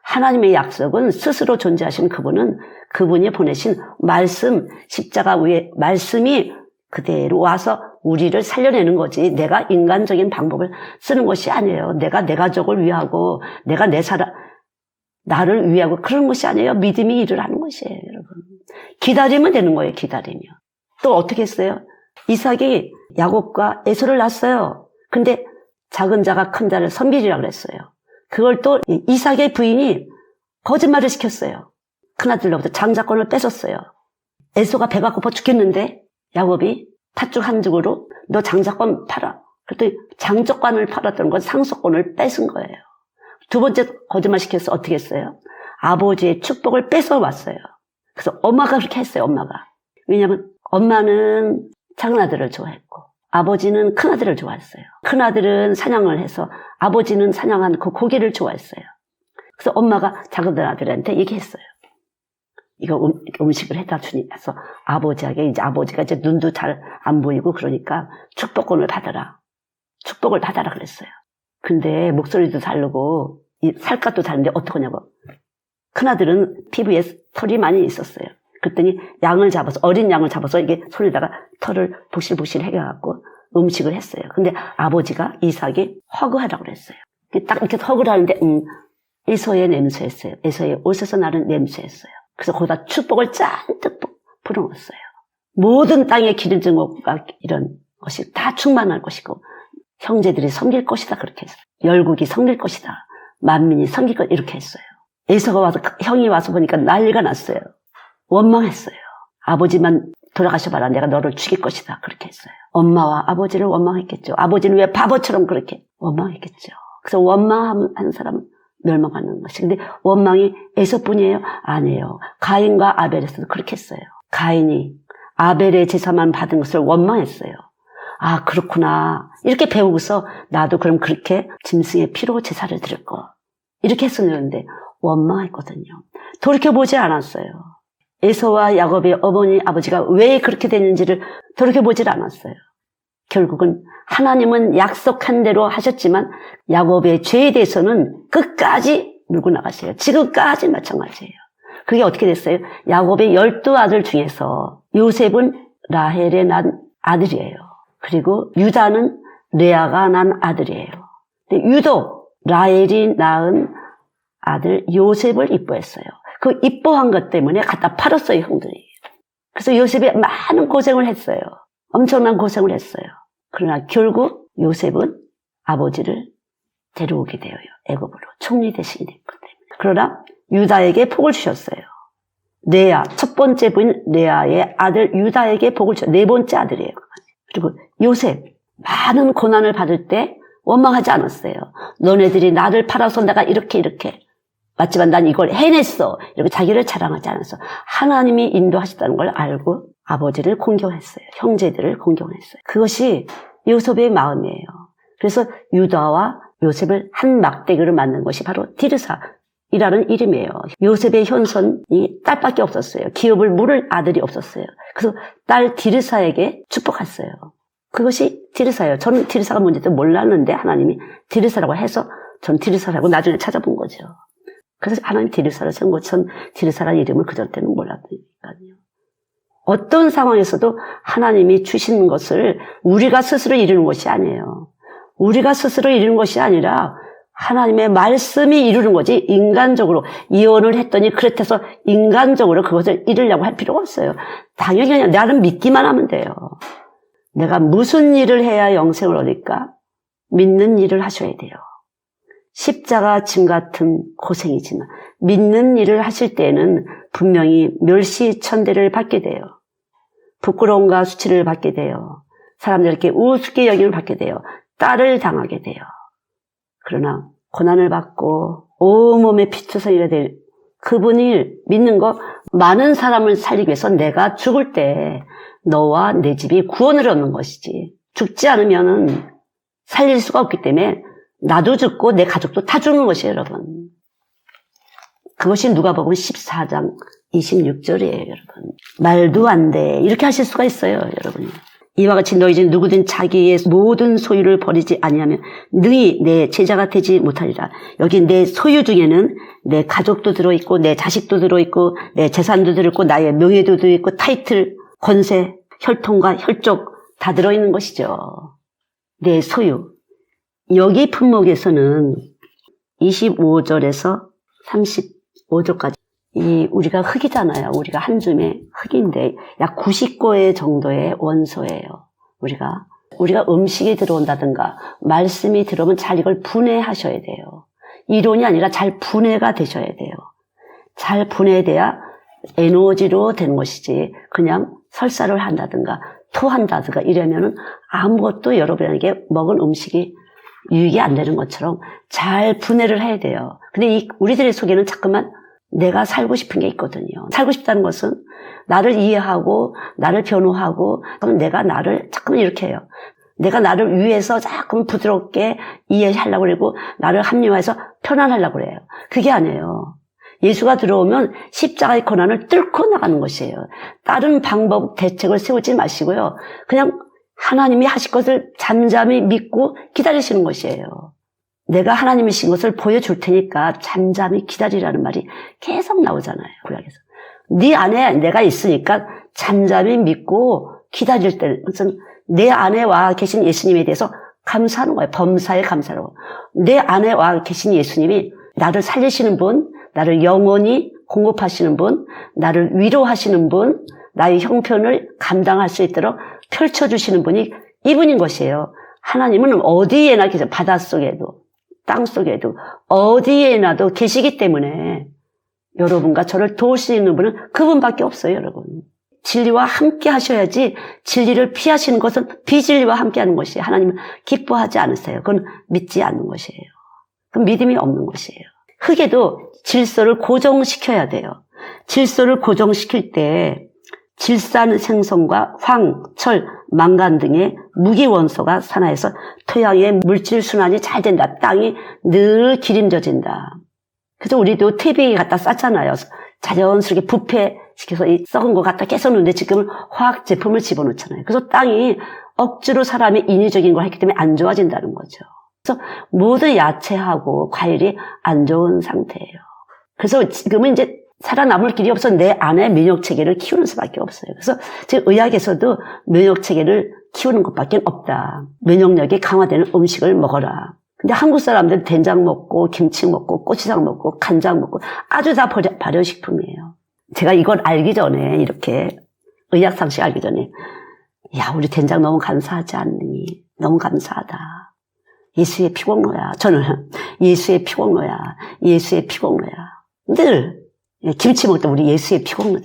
하나님의 약속은 스스로 존재하신 그분이 보내신 말씀, 십자가 위에 말씀이 그대로 와서 우리를 살려내는 거지. 내가 인간적인 방법을 쓰는 것이 아니에요. 내가 내 가족을 위하고 내가 나를 위하고 그런 것이 아니에요. 믿음이 일을 하는 것이에요, 여러분. 기다리면 되는 거예요, 기다리면. 또 어떻게 했어요? 이삭이 야곱과 에서를 낳았어요. 근데 작은 자가 큰 자를 선비리라고 그랬어요. 그걸 또 이삭의 부인이 거짓말을 시켰어요. 큰아들로부터 장자권을 뺏었어요. 에서가 배가 고파 죽겠는데 야곱이 팥죽 한 죽으로 너 장자권 팔아. 그랬더니 장자권을 팔았던 건 상속권을 뺏은 거예요. 두 번째 거짓말 시켜서 어떻게 했어요? 아버지의 축복을 뺏어왔어요. 그래서 엄마가 그렇게 했어요. 엄마가. 왜냐하면 엄마는 작은 아들을 좋아했고 아버지는 큰 아들을 좋아했어요. 큰 아들은 사냥을 해서 아버지는 사냥한 그 고기를 좋아했어요. 그래서 엄마가 작은 아들한테 얘기했어요. 이거 음식을 해다 주니 해서 아버지가 이제 눈도 잘 안 보이고 그러니까 축복권을 받아라. 축복을 받아라 그랬어요. 근데 목소리도 다르고 살갗도 다른데 어떡하냐고. 큰아들은 피부에 털이 많이 있었어요. 그랬더니 어린 양을 잡아서 이게 손에다가 털을 부실부실 해갖고 음식을 했어요. 근데 아버지가 이삭이 허그하라고 그랬어요. 딱 이렇게 허그를 하는데 에서의 냄새였어요. 에서의 옷에서 나는 냄새였어요. 그래서 거기다 축복을 잔뜩 풀어놓았어요. 모든 땅에 기름진 것과 이런 것이 다 충만할 것이고 형제들이 섬길 것이다 그렇게 했어요. 열국이 섬길 것이다. 만민이 섬길 것 이렇게 했어요. 에서가 와서 형이 와서 보니까 난리가 났어요. 원망했어요. 아버지만 돌아가셔봐라. 내가 너를 죽일 것이다. 그렇게 했어요. 엄마와 아버지를 원망했겠죠. 아버지는 왜 바보처럼 그렇게 원망했겠죠. 그래서 원망하는 사람은 멸망하는 것이. 근데 원망이 에서뿐이에요? 아니에요. 가인과 아벨에서도 그렇게 했어요. 가인이 아벨의 제사만 받은 것을 원망했어요. 아, 그렇구나. 이렇게 배우고서 나도 그럼 그렇게 짐승의 피로 제사를 드릴 거. 이렇게 했었는데 원망했거든요. 돌이켜보지 않았어요. 에서와 야곱의 어머니, 아버지가 왜 그렇게 됐는지를 돌이켜보질 않았어요. 결국은 하나님은 약속한 대로 하셨지만 야곱의 죄에 대해서는 끝까지 물고 나가세요. 지금까지 마찬가지예요. 그게 어떻게 됐어요? 야곱의 12아들 중에서 요셉은 라헬의 난 아들이에요. 그리고 유다는 레아가 난 아들이에요. 근데 유독 라헬이 낳은 아들 요셉을 이뻐했어요. 그 이뻐한 것 때문에 갖다 팔았어요, 형들이. 그래서 요셉이 많은 고생을 했어요. 엄청난 고생을 했어요. 그러나 결국 요셉은 아버지를 데려오게 되어요. 애굽으로 총리 대신이 됐기 때문에. 그러나 유다에게 복을 주셨어요. 레아, 첫 번째 부인 레아의 아들 유다에게 복을 주셨어요. 네 번째 아들이에요. 그리고 요셉, 많은 고난을 받을 때 원망하지 않았어요. 너네들이 나를 팔아서 내가 이렇게 맞지만 난 이걸 해냈어. 이렇게 자기를 자랑하지 않았어. 하나님이 인도하셨다는 걸 알고 아버지를 공경했어요. 형제들을 공경했어요. 그것이 요셉의 마음이에요. 그래서 유다와 요셉을 한 막대기로 만든 것이 바로 디르사이라는 이름이에요. 요셉의 현손이 딸밖에 없었어요. 기업을 물을 아들이 없었어요. 그래서 딸 디르사에게 축복했어요. 그것이 디르사예요. 저는 디르사가 뭔지도 몰랐는데 하나님이 디르사라고 해서 전 디르사라고 나중에 찾아본 거죠. 그래서 하나님 디르사를 세운 거죠. 전 디르사라는 이름을 그전 때는 몰랐으니까요. 어떤 상황에서도 하나님이 주시는 것을 우리가 스스로 이루는 것이 아니에요. 우리가 스스로 이루는 것이 아니라 하나님의 말씀이 이루는 거지 인간적으로 예언을 했더니 그렇다해서 인간적으로 그것을 이루려고 할 필요가 없어요. 당연히 그냥 나는 믿기만 하면 돼요. 내가 무슨 일을 해야 영생을 얻을까? 믿는 일을 하셔야 돼요. 십자가 짐 같은 고생이지만 믿는 일을 하실 때에는 분명히 멸시천대를 받게 돼요. 부끄러움과 수치를 받게 돼요. 사람들에게 우습게 여김을 받게 돼요. 딸을 당하게 돼요. 그러나 고난을 받고 온몸에 피투성이가 될 그분을 믿는 거, 많은 사람을 살리기 위해서 내가 죽을 때 너와 내 집이 구원을 얻는 것이지, 죽지 않으면 살릴 수가 없기 때문에 나도 죽고 내 가족도 다 죽는 것이에요, 여러분. 그것이 누가복음 14장 26절이에요, 여러분. 말도 안 돼. 이렇게 하실 수가 있어요, 여러분. 이와 같이 너희 중 누구든 자기의 모든 소유를 버리지 아니하면 능히 내 제자가 되지 못하리라. 여기 내 소유 중에는 내 가족도 들어있고 내 자식도 들어있고 내 재산도 들어있고 나의 명예도 들어있고 타이틀, 권세, 혈통과 혈족 다 들어있는 것이죠. 내 소유. 여기 품목에서는 25절에서 35절까지 우리가 흙이잖아요. 우리가 한 줌의 흙인데 약 90고의 정도의 원소예요. 우리가 우리가 음식이 들어온다든가 말씀이 들어오면 잘 이걸 분해하셔야 돼요. 이론이 아니라 잘 분해가 되셔야 돼요. 잘 분해돼야 에너지로 되는 것이지 그냥 설사를 한다든가 토한다든가 이러면은 아무것도 여러분에게 먹은 음식이 유익이 안 되는 것처럼 잘 분해를 해야 돼요. 근데 우리들의 속에는 자꾸만 내가 살고 싶은 게 있거든요. 살고 싶다는 것은 나를 이해하고 나를 변호하고 그럼 내가 나를 자꾸만 이렇게 해요. 내가 나를 위해서 자꾸만 부드럽게 이해하려고 그러고 나를 합리화해서 편안하려고 그래요. 그게 아니에요. 예수가 들어오면 십자가의 고난을 뚫고 나가는 것이에요. 다른 방법, 대책을 세우지 마시고요. 그냥 하나님이 하실 것을 잠잠히 믿고 기다리시는 것이에요. 내가 하나님이신 것을 보여줄 테니까 잠잠히 기다리라는 말이 계속 나오잖아요. 구약에서. 네 안에 내가 있으니까 잠잠히 믿고 기다릴 때는 내 안에 와 계신 예수님에 대해서 감사하는 거예요. 범사에 감사하고. 내 안에 와 계신 예수님이 나를 살리시는 분, 나를 영원히 공급하시는 분, 나를 위로하시는 분, 나의 형편을 감당할 수 있도록 펼쳐주시는 분이 이분인 것이에요. 하나님은 어디에나 계세요. 바닷속에도 땅속에도 어디에나도 계시기 때문에 여러분과 저를 도울 수 있는 분은 그분밖에 없어요. 여러분. 진리와 함께 하셔야지 진리를 피하시는 것은 비진리와 함께 하는 것이에요. 하나님은 기뻐하지 않으세요. 그건 믿지 않는 것이에요. 그건 믿음이 없는 것이에요. 흙에도 질소를 고정시켜야 돼요. 질소를 고정시킬 때 질산 생성과 황, 철, 망간 등의 무기원소가 산화해서 토양의 물질 순환이 잘 된다. 땅이 늘 기름져진다. 그래서 우리도 TV 갖다 쌌잖아요. 자연스럽게 부패시켜서 이 썩은 거 갖다 계속 넣는데 지금은 화학 제품을 집어넣잖아요. 그래서 땅이 억지로 사람이 인위적인 걸 했기 때문에 안 좋아진다는 거죠. 그래서 모든 야채하고 과일이 안 좋은 상태예요. 그래서 지금은 이제 살아남을 길이 없어 내 안에 면역체계를 키우는 수밖에 없어요. 그래서 지금 의학에서도 면역체계를 키우는 것밖에 없다. 면역력이 강화되는 음식을 먹어라. 근데 한국 사람들은 된장 먹고 김치 먹고 고추장 먹고 간장 먹고 아주 다 발효식품이에요. 제가 이걸 알기 전에 이렇게 의학 상식 알기 전에 야 우리 된장 너무 감사하지 않니? 너무 감사하다. 예수의 피공로야. 저는 예수의 피공로야. 예수의 피공로야. 늘 김치 먹을 때 우리 예수의 피공로다.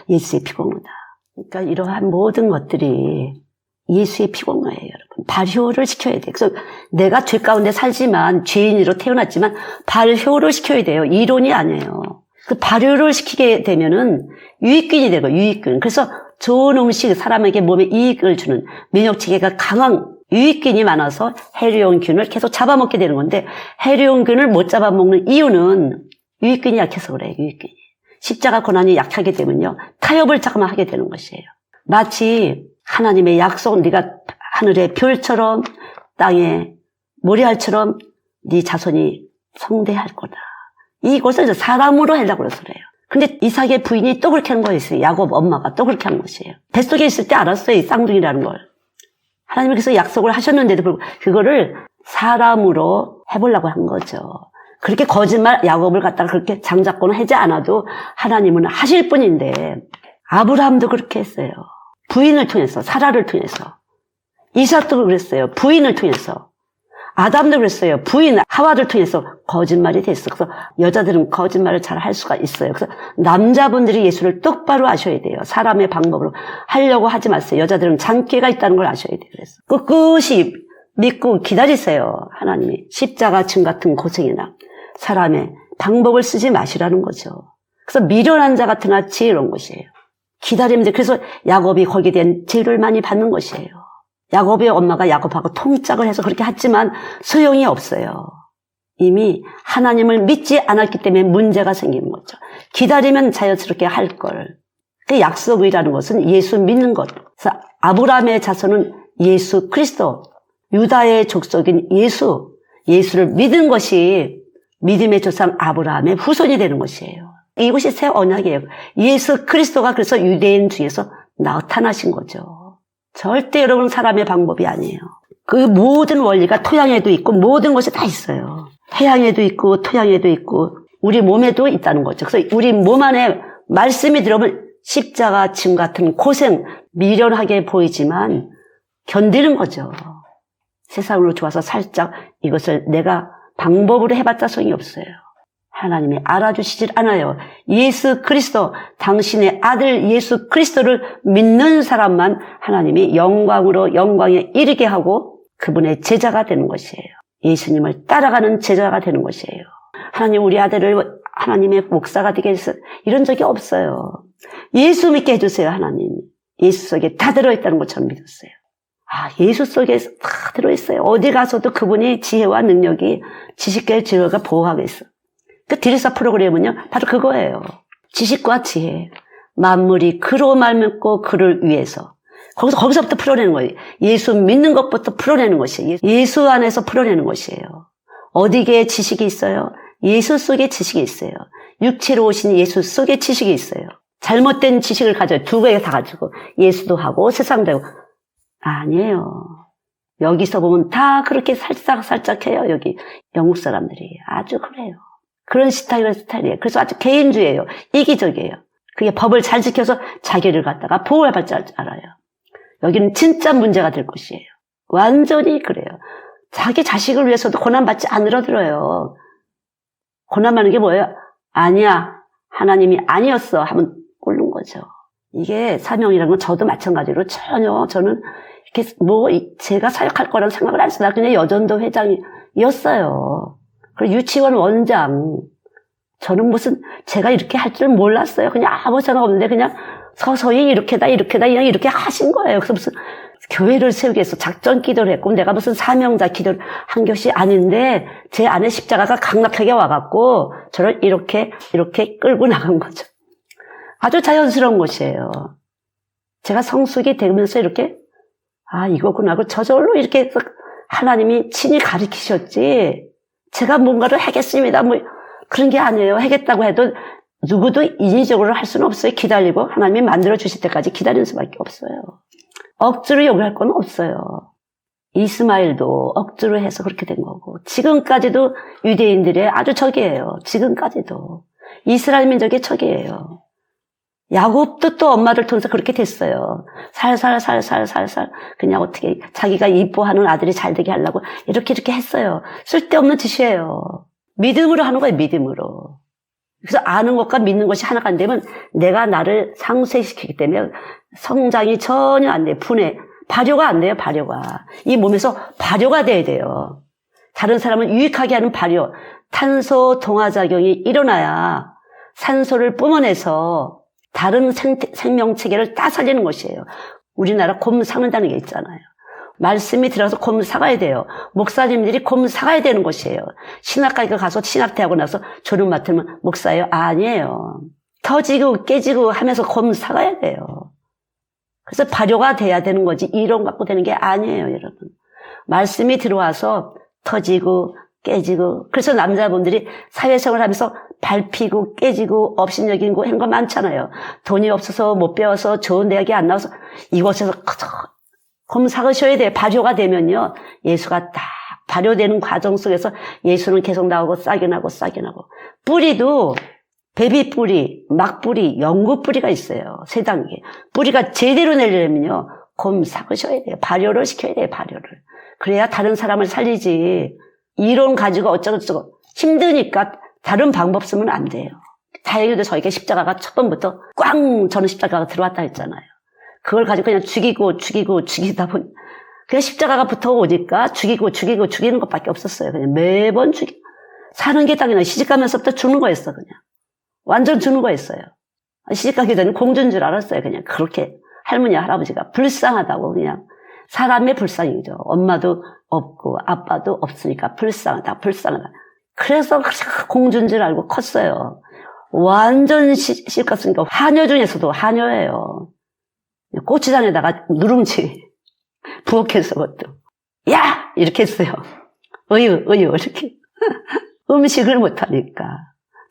예수의 피공로다. 그러니까 이러한 모든 것들이 예수의 피공로예요, 여러분. 발효를 시켜야 돼요. 그래서 내가 죄 가운데 살지만 죄인으로 태어났지만 발효를 시켜야 돼요. 이론이 아니에요. 그 발효를 시키게 되면은 유익균이 되고 유익균. 그래서 좋은 음식 사람에게 몸에 이익을 주는 면역체계가 강한 유익균이 많아서 해로운균을 계속 잡아먹게 되는 건데 해로운균을 못 잡아먹는 이유는 유익균이 약해서 그래요. 유익균이. 십자가 고난이 약하게 되면요. 타협을 잠깐만 하게 되는 것이에요. 마치 하나님의 약속, 네가 하늘의 별처럼 땅의 모래알처럼 네 자손이 성대할 거다. 이것을 사람으로 하려고 그래서 그래요. 근데 이삭의 부인이 또 그렇게 한 거였어요. 야곱 엄마가 또 그렇게 한 것이에요. 뱃속에 있을 때 알았어요. 이 쌍둥이라는 걸. 하나님께서 약속을 하셨는데도 불구하고 그거를 사람으로 해보려고 한 거죠. 그렇게 거짓말 야곱을 갖다가 그렇게 장자권을 하지 않아도 하나님은 하실 분인데 아브라함도 그렇게 했어요. 부인을 통해서, 사라를 통해서. 이삭도 그랬어요. 부인을 통해서. 아담도 그랬어요. 부인 하와를 통해서 거짓말이 됐어. 그래서 여자들은 거짓말을 잘 할 수가 있어요. 그래서 남자분들이 예수를 똑바로 아셔야 돼요. 사람의 방법으로 하려고 하지 마세요. 여자들은 장기가 있다는 걸 아셔야 돼요. 그래서 꿋꿋이 믿고 기다리세요. 하나님이 십자가 진 같은 고생이나 사람의 방법을 쓰지 마시라는 거죠. 그래서 미련한 자 같은 아치 이런 것이에요. 기다리면 돼. 그래서 야곱이 거기에 대한 죄를 많이 받는 것이에요. 야곱의 엄마가 야곱하고 통짝을 해서 그렇게 했지만 소용이 없어요. 이미 하나님을 믿지 않았기 때문에 문제가 생기는 거죠. 기다리면 자연스럽게 할 걸. 그 약속이라는 것은 예수 믿는 것. 그래서 아브라함의 자손은 예수 그리스도, 유다의 족속인 예수를 믿은 것이 믿음의 조상 아브라함의 후손이 되는 것이에요. 이것이 새 언약이에요. 예수 그리스도가 그래서 유대인 중에서 나타나신 거죠. 절대 여러분 사람의 방법이 아니에요. 그 모든 원리가 토양에도 있고 모든 것이 다 있어요. 해양에도 있고 토양에도 있고 우리 몸에도 있다는 거죠. 그래서 우리 몸 안에 말씀이 들어오면 십자가 짐 같은 고생 미련하게 보이지만 견디는 거죠. 세상으로 좋아서 살짝 이것을 내가 방법으로 해봤자 소용이 없어요. 하나님이 알아주시질 않아요. 예수 그리스도, 당신의 아들 예수 그리스도를 믿는 사람만 하나님이 영광으로 영광에 이르게 하고 그분의 제자가 되는 것이에요. 예수님을 따라가는 제자가 되는 것이에요. 하나님 우리 아들을 하나님의 목사가 되게 해서 이런 적이 없어요. 예수 믿게 해주세요. 하나님. 예수 속에 다 들어있다는 걸 저는 믿었어요. 예수 속에 다 들어있어요. 어디 가서도 그분이 지혜와 능력이 지식과 지혜가 보호하고 있어. 그 디리사 프로그램은요, 바로 그거예요. 지식과 지혜. 만물이 그로 말미암고 그를 위해서. 거기서부터 풀어내는 거예요. 예수 믿는 것부터 풀어내는 것이에요. 예수 안에서 풀어내는 것이에요. 어디에 지식이 있어요? 예수 속에 지식이 있어요. 육체로 오신 예수 속에 지식이 있어요. 잘못된 지식을 가져요. 두 개 다 가지고. 예수도 하고 세상도 하고. 아니에요. 여기서 보면 다 그렇게 살짝 해요. 여기 영국 사람들이. 아주 그래요. 그런 스타일이에요. 그래서 아주 개인주의예요. 이기적이에요. 그게 법을 잘 지켜서 자기를 갖다가 보호받을 줄 알아요. 여기는 진짜 문제가 될 것이에요. 완전히 그래요. 자기 자식을 위해서도 고난받지 않으려들어요. 고난받는 게 뭐예요? 아니야. 하나님이 아니었어. 하면 꼴른 거죠. 이게 사명이라는 건 저도 마찬가지로 전혀 저는 이렇게 제가 사역할 거라는 생각을 안 했어요. 나 그냥 여전도 회장이었어요. 그리고 유치원 원장. 저는 무슨 제가 이렇게 할 줄 몰랐어요. 그냥 아무 생각 없는데 그냥 서서히 이렇게다 그냥 이렇게 하신 거예요. 그래서 무슨 교회를 세우기 위해서 작전 기도를 했고 내가 무슨 사명자 기도를 한 것이 아닌데 제 안에 십자가가 강력하게 와갖고 저를 이렇게 끌고 나간 거죠. 아주 자연스러운 것이에요. 제가 성숙이 되면서 이렇게 이거구나 하고 저절로 이렇게 해서 하나님이 친히 가르치셨지 제가 뭔가를 하겠습니다. 그런 게 아니에요. 하겠다고 해도 누구도 인위적으로 할 수는 없어요. 기다리고 하나님이 만들어 주실 때까지 기다리는 수밖에 없어요. 억지로 요구할 건 없어요. 이스마엘도 억지로 해서 그렇게 된 거고 지금까지도 유대인들의 아주 적이에요. 지금까지도 이스라엘 민족의 적이에요. 야곱도 또 엄마를 통해서 그렇게 됐어요. 살살 그냥 어떻게 자기가 이뻐하는 아들이 잘 되게 하려고 이렇게 했어요. 쓸데없는 짓이에요. 믿음으로 하는 거예요. 믿음으로. 그래서 아는 것과 믿는 것이 하나가 안 되면 내가 나를 상쇄시키기 때문에 성장이 전혀 안 돼요. 분해. 발효가 안 돼요. 발효가. 이 몸에서 발효가 돼야 돼요. 다른 사람을 유익하게 하는 발효. 탄소 동화작용이 일어나야 산소를 뿜어내서 다른 생명체계를 따살리는 것이에요. 우리나라 곰 삭는다는 게 있잖아요. 말씀이 들어서 곰 사가야 돼요. 목사님들이 곰 사가야 되는 것이에요. 신학과에 가서 신학대하고 나서 졸업 맡으면 목사예요? 아니에요. 터지고 깨지고 하면서 곰 사가야 돼요. 그래서 발효가 돼야 되는 거지 이론 갖고 되는 게 아니에요, 여러분. 말씀이 들어와서 터지고 깨지고 그래서 남자분들이 사회생활 하면서 밟히고 깨지고 업신여기고 하는 거 많잖아요. 돈이 없어서 못 배워서 좋은 대학이 안 나와서 이곳에서 곰 삭으셔야 돼요. 발효가 되면요. 예수가 딱 발효되는 과정 속에서 예수는 계속 나오고 싹이 나고 뿌리도 베비뿌리, 막뿌리, 연구뿌리가 있어요. 세 단계. 뿌리가 제대로 내려면요. 곰 삭으셔야 돼요. 발효를 시켜야 돼요. 발효를. 그래야 다른 사람을 살리지. 이론 가지고 어쩌고저쩌고 힘드니까 다른 방법 쓰면 안 돼요. 다행히도 저에게 십자가가 첫 번부터 꽝 저는 십자가가 들어왔다 했잖아요. 그걸 가지고 그냥 죽이다 보니 그냥 십자가가 붙어오니까 죽이는 것밖에 없었어요. 그냥 매번 사는 게 당연히 시집가면서부터 죽는 거였어. 그냥 완전 죽는 거였어요. 시집가기 전에 공주인 줄 알았어요. 그냥 그렇게 할머니 할아버지가 불쌍하다고 그냥 사람의 불쌍이죠. 엄마도 없고 아빠도 없으니까 불쌍하다. 그래서 공주인 줄 알고 컸어요. 완전 시집 갔으니까 하녀 중에서도 하녀예요. 고추장에다가 누룽지 부엌에서 그것도 야! 이렇게 했어요. 어유 이렇게 음식을 못하니까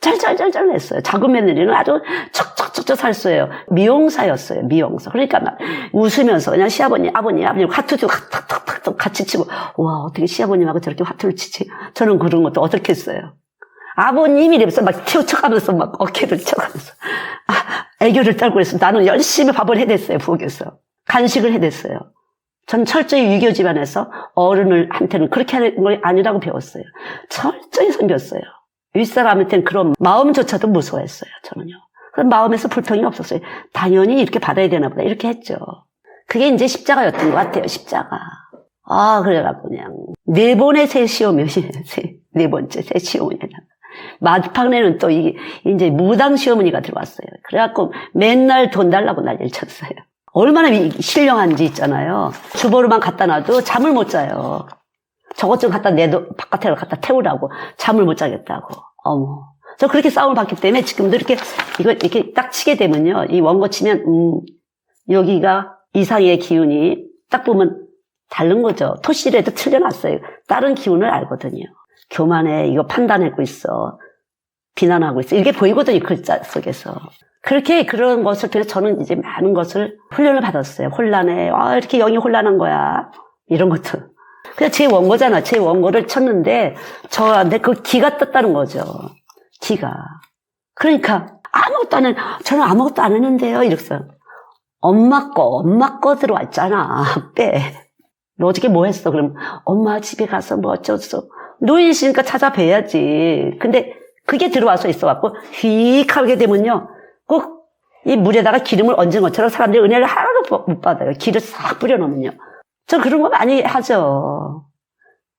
짤짤 했어요. 작은 며느리는 아주 척척 살수예요. 미용사였어요. 미용사. 그러니까 막 웃으면서 그냥 시아버님, 아버님 화투도 탁탁탁 같이 치고 와 어떻게 시아버님하고 저렇게 화투를 치지? 저는 그런 것도 어떻게 했어요. 아버님이 이러면서 막 튀어쳐가면서 막 어깨를 쳐가면서 애교를 떨고 그래서 나는 열심히 밥을 해댔어요. 부엌에서 간식을 해댔어요. 전 철저히 유교 집안에서 어른한테는 그렇게 하는 건 아니라고 배웠어요. 철저히 섬겼어요. 윗사람한테는 그런 마음조차도 무서워했어요. 저는요. 그런 마음에서 불평이 없었어요. 당연히 이렇게 받아야 되나 보다 이렇게 했죠. 그게 이제 십자가였던 것 같아요. 십자가. 그래갖고 그냥 네 번의 새 시험이 네 번째 새 시험이다. 마지막에는 또 이제 무당 시어머니가 들어왔어요. 그래갖고 맨날 돈 달라고 난리를 쳤어요. 얼마나 신령한지 있잖아요. 주보로만 갖다 놔도 잠을 못 자요. 저것 좀 바깥에 갖다 태우라고. 잠을 못 자겠다고. 어머. 저 그렇게 싸움을 받기 때문에 지금도 이렇게 딱 치게 되면요. 이 원고 치면, 여기가 이상의 기운이 딱 보면 다른 거죠. 토실에도 틀려놨어요. 다른 기운을 알거든요. 교만해. 이거 판단하고 있어. 비난하고 있어. 이게 보이거든요. 글자 속에서. 그렇게 그런 것을 통해서 저는 이제 많은 것을 훈련을 받았어요. 혼란해. 이렇게 영이 혼란한 거야. 이런 것들. 그냥 제 원고잖아. 제 원고를 쳤는데 저한테 그 기가 떴다는 거죠. 기가. 그러니까 저는 아무것도 안 했는데요. 이랬어요. 엄마 거 들어왔잖아. 빼. 너 어저께 뭐 했어? 그럼 엄마 집에 가서 뭐 어쩌고 노인이시니까 찾아뵈야지. 근데 그게 들어와서 있어갖고 휙 하게 되면요. 꼭 이 물에다가 기름을 얹은 것처럼 사람들이 은혜를 하나도 못 받아요. 기를 싹 뿌려놓으면요. 저 그런 거 많이 하죠.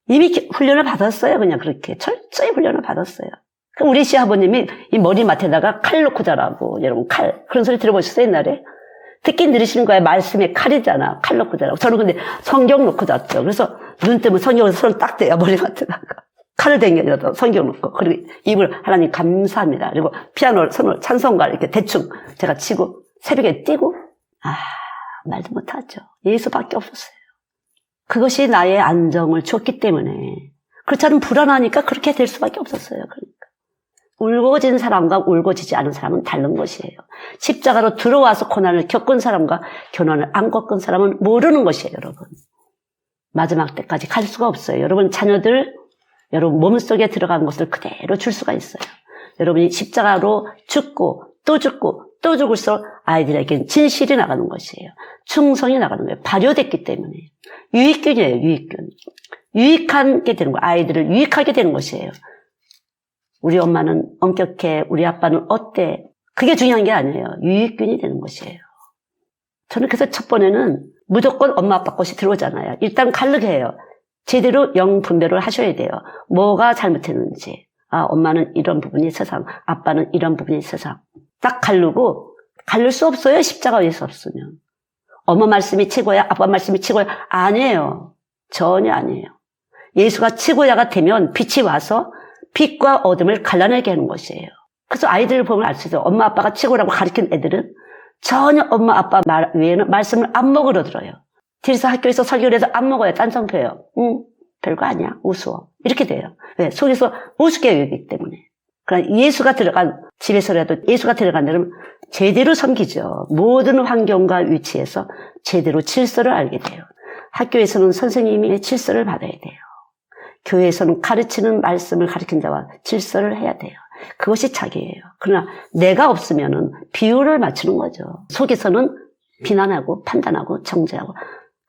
이미 훈련을 받았어요. 그냥 그렇게 철저히 훈련을 받았어요. 그럼 우리 시아버님이 이 머리맡에다가 칼 놓고 자라고. 여러분 칼. 그런 소리 들어보셨어요 옛날에? 듣긴 들으시는 거예요. 말씀에 칼이잖아. 칼 놓고 자라고. 저는 근데 성경 놓고 잤죠. 그래서 눈 뜨면 성경에서 손을 딱 대요. 머리맡에다가. 칼을 댕겨서 성경 놓고. 그리고 입을 하나님 감사합니다. 그리고 피아노 손을 찬송가 이렇게 대충 제가 치고 새벽에 뛰고. 말도 못하죠. 예수밖에 없었어요. 그것이 나의 안정을 줬기 때문에. 그렇지 않으면 불안하니까 그렇게 될 수밖에 없었어요. 그러니까. 울고진 사람과 울고지지 않은 사람은 다른 것이에요. 십자가로 들어와서 고난을 겪은 사람과 고난을 안 겪은 사람은 모르는 것이에요, 여러분. 마지막 때까지 갈 수가 없어요. 여러분 자녀들, 여러분 몸속에 들어간 것을 그대로 줄 수가 있어요. 여러분이 십자가로 죽고 또 죽고 또 죽을수록 아이들에게는 진실이 나가는 것이에요. 충성이 나가는 거예요. 발효됐기 때문에. 유익균이에요, 유익균. 유익하게 되는 거예요. 아이들을 유익하게 되는 것이에요. 우리 엄마는 엄격해, 우리 아빠는 어때? 그게 중요한 게 아니에요. 유익균이 되는 것이에요. 저는 그래서 첫 번에는 무조건 엄마 아빠 것이 들어오잖아요. 일단 갈르게해요. 제대로 영 분별을 하셔야 돼요. 뭐가 잘못했는지. 엄마는 이런 부분이 세상, 아빠는 이런 부분이 세상. 딱 갈르고, 갈를 수 없어요. 십자가 위에서 없으면. 엄마 말씀이 최고야, 아빠 말씀이 최고야. 아니에요. 전혀 아니에요. 예수가 최고야가 되면 빛이 와서 빛과 어둠을 갈라내게 하는 것이에요. 그래서 아이들을 보면 알 수 있어요. 엄마 아빠가 최고라고 가르친 애들은 전혀 엄마 아빠 말 외에는 말씀을 안 먹으러 들어요. 뒤에서 학교에서 설교를 해서 안 먹어요. 딴성표예요. 별거 아니야. 우스워. 이렇게 돼요. 왜? 속에서 우습게 여기기 때문에. 그러니까 예수가 들어간 집에서라도 예수가 들어간 데는 제대로 섬기죠. 모든 환경과 위치에서 제대로 질서를 알게 돼요. 학교에서는 선생님의 질서를 받아야 돼요. 교회에서는 가르치는 말씀을 가르친 자와 질서를 해야 돼요. 그것이 자기예요. 그러나 내가 없으면은 비율을 맞추는 거죠. 속에서는 비난하고 판단하고 정죄하고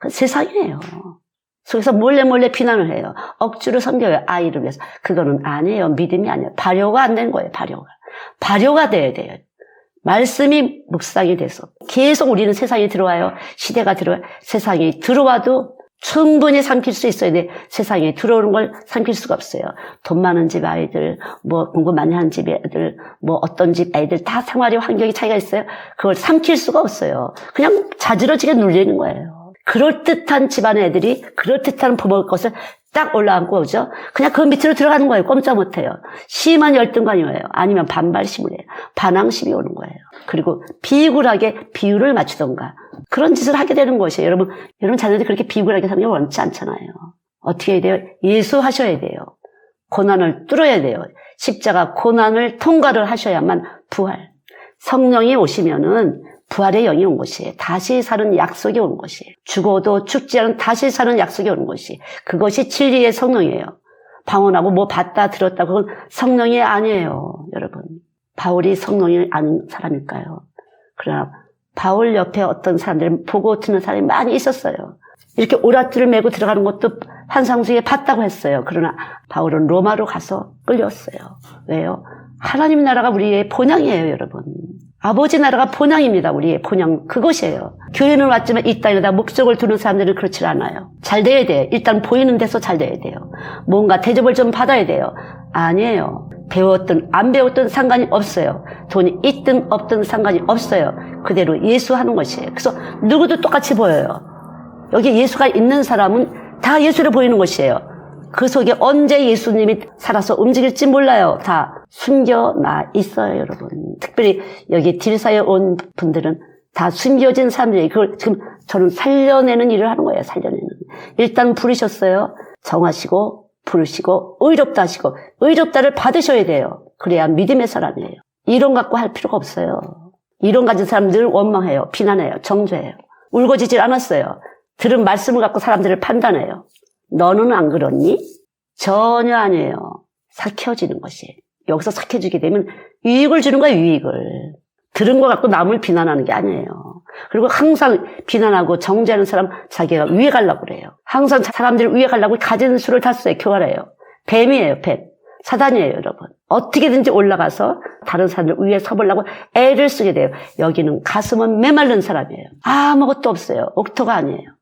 그 세상이에요. 속에서 몰래 비난을 해요. 억지로 섬겨요. 아이를 위해서. 그거는 아니에요. 믿음이 아니에요. 발효가 안 된 거예요. 발효가 돼야 돼요. 말씀이 묵상이 돼서 계속 우리는 세상에 들어와요. 시대가 들어와요. 세상이 들어와도 충분히 삼킬 수 있어야 돼. 세상에 들어오는 걸 삼킬 수가 없어요. 돈 많은 집 아이들, 뭐 공부 많이 하는 집 애들, 뭐 어떤 집 애들 다 생활의 환경이 차이가 있어요. 그걸 삼킬 수가 없어요. 그냥 자지러지게 눌리는 거예요. 그럴듯한 집안의 애들이 그럴듯한 부모의 것을 딱 올라앉고 오죠. 그냥 그 밑으로 들어가는 거예요. 꼼짝 못해요. 심한 열등감이 와요. 아니면 반발심을 해요. 반항심이 오는 거예요. 그리고 비굴하게 비율을 맞추던가 그런 짓을 하게 되는 것이에요. 여러분 자녀들이 그렇게 비굴하게 사는 게 원치 않잖아요. 어떻게 해야 돼요? 예수하셔야 돼요. 고난을 뚫어야 돼요. 십자가 고난을 통과를 하셔야만 부활. 성령이 오시면은 부활의 영이 온 것이에요. 다시 사는 약속이 온 것이에요. 죽어도 죽지 않은 다시 사는 약속이 오는 것이. 그것이 진리의 성령이에요. 방언하고 뭐 봤다 들었다 그건 성령이 아니에요. 여러분. 바울이 성령이 아닌 사람일까요? 그러나 바울 옆에 어떤 사람들 보고 듣는 사람이 많이 있었어요. 이렇게 오랏줄을 메고 들어가는 것도 환상 중에 봤다고 했어요. 그러나 바울은 로마로 가서 끌렸어요. 왜요? 하나님 나라가 우리의 본향이에요, 여러분. 아버지 나라가 본향입니다. 우리의 본향 그것이에요. 교회는 왔지만 이 땅에다 목적을 두는 사람들은 그렇지 않아요. 잘 돼야 돼요. 일단 보이는 데서 잘 돼야 돼요. 뭔가 대접을 좀 받아야 돼요. 아니에요. 배웠든 안 배웠든 상관이 없어요. 돈이 있든 없든 상관이 없어요. 그대로 예수 하는 것이에요. 그래서 누구도 똑같이 보여요. 여기 예수가 있는 사람은 다 예수를 보이는 것이에요. 그 속에 언제 예수님이 살아서 움직일지 몰라요. 다 숨겨나 있어요, 여러분. 특별히 여기 딜사에 온 분들은 다 숨겨진 사람들이에요. 그걸 지금 저는 살려내는 일을 하는 거예요, 살려내는. 일단 부르셨어요. 정하시고, 부르시고, 의롭다 하시고, 의롭다를 받으셔야 돼요. 그래야 믿음의 사람이에요. 이론 갖고 할 필요가 없어요. 이론 가진 사람들 원망해요, 비난해요, 정죄해요. 울고지질 않았어요. 들은 말씀을 갖고 사람들을 판단해요. 너는 안 그렇니? 전혀 아니에요. 삭혀지는 것이. 여기서 삭혀지게 되면 유익을 주는 거예요, 유익을. 들은 거 갖고 남을 비난하는 게 아니에요. 그리고 항상 비난하고 정죄하는 사람 자기가 위에 가려고 그래요. 항상 사람들 위에 가려고 가진 수를 다 써요, 교활해요. 뱀이에요, 뱀. 사단이에요, 여러분. 어떻게든지 올라가서 다른 사람들 위에 서보려고 애를 쓰게 돼요. 여기는 가슴은 메마른 사람이에요. 아무것도 없어요. 옥토가 아니에요.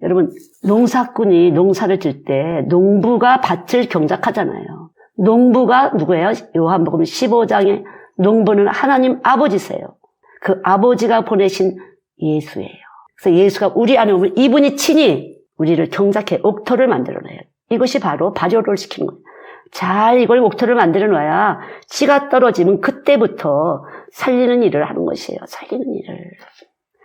여러분, 농사꾼이 농사를 질 때 농부가 밭을 경작하잖아요. 농부가 누구예요? 요한복음 15장에 농부는 하나님 아버지세요. 그 아버지가 보내신 예수예요. 그래서 예수가 우리 안에 오면 이분이 친히 우리를 경작해 옥토를 만들어내요. 이것이 바로 발효를 시키는 거예요. 잘 이걸 옥토를 만들어 놔야 씨가 떨어지면 그때부터 살리는 일을 하는 것이에요. 살리는 일을.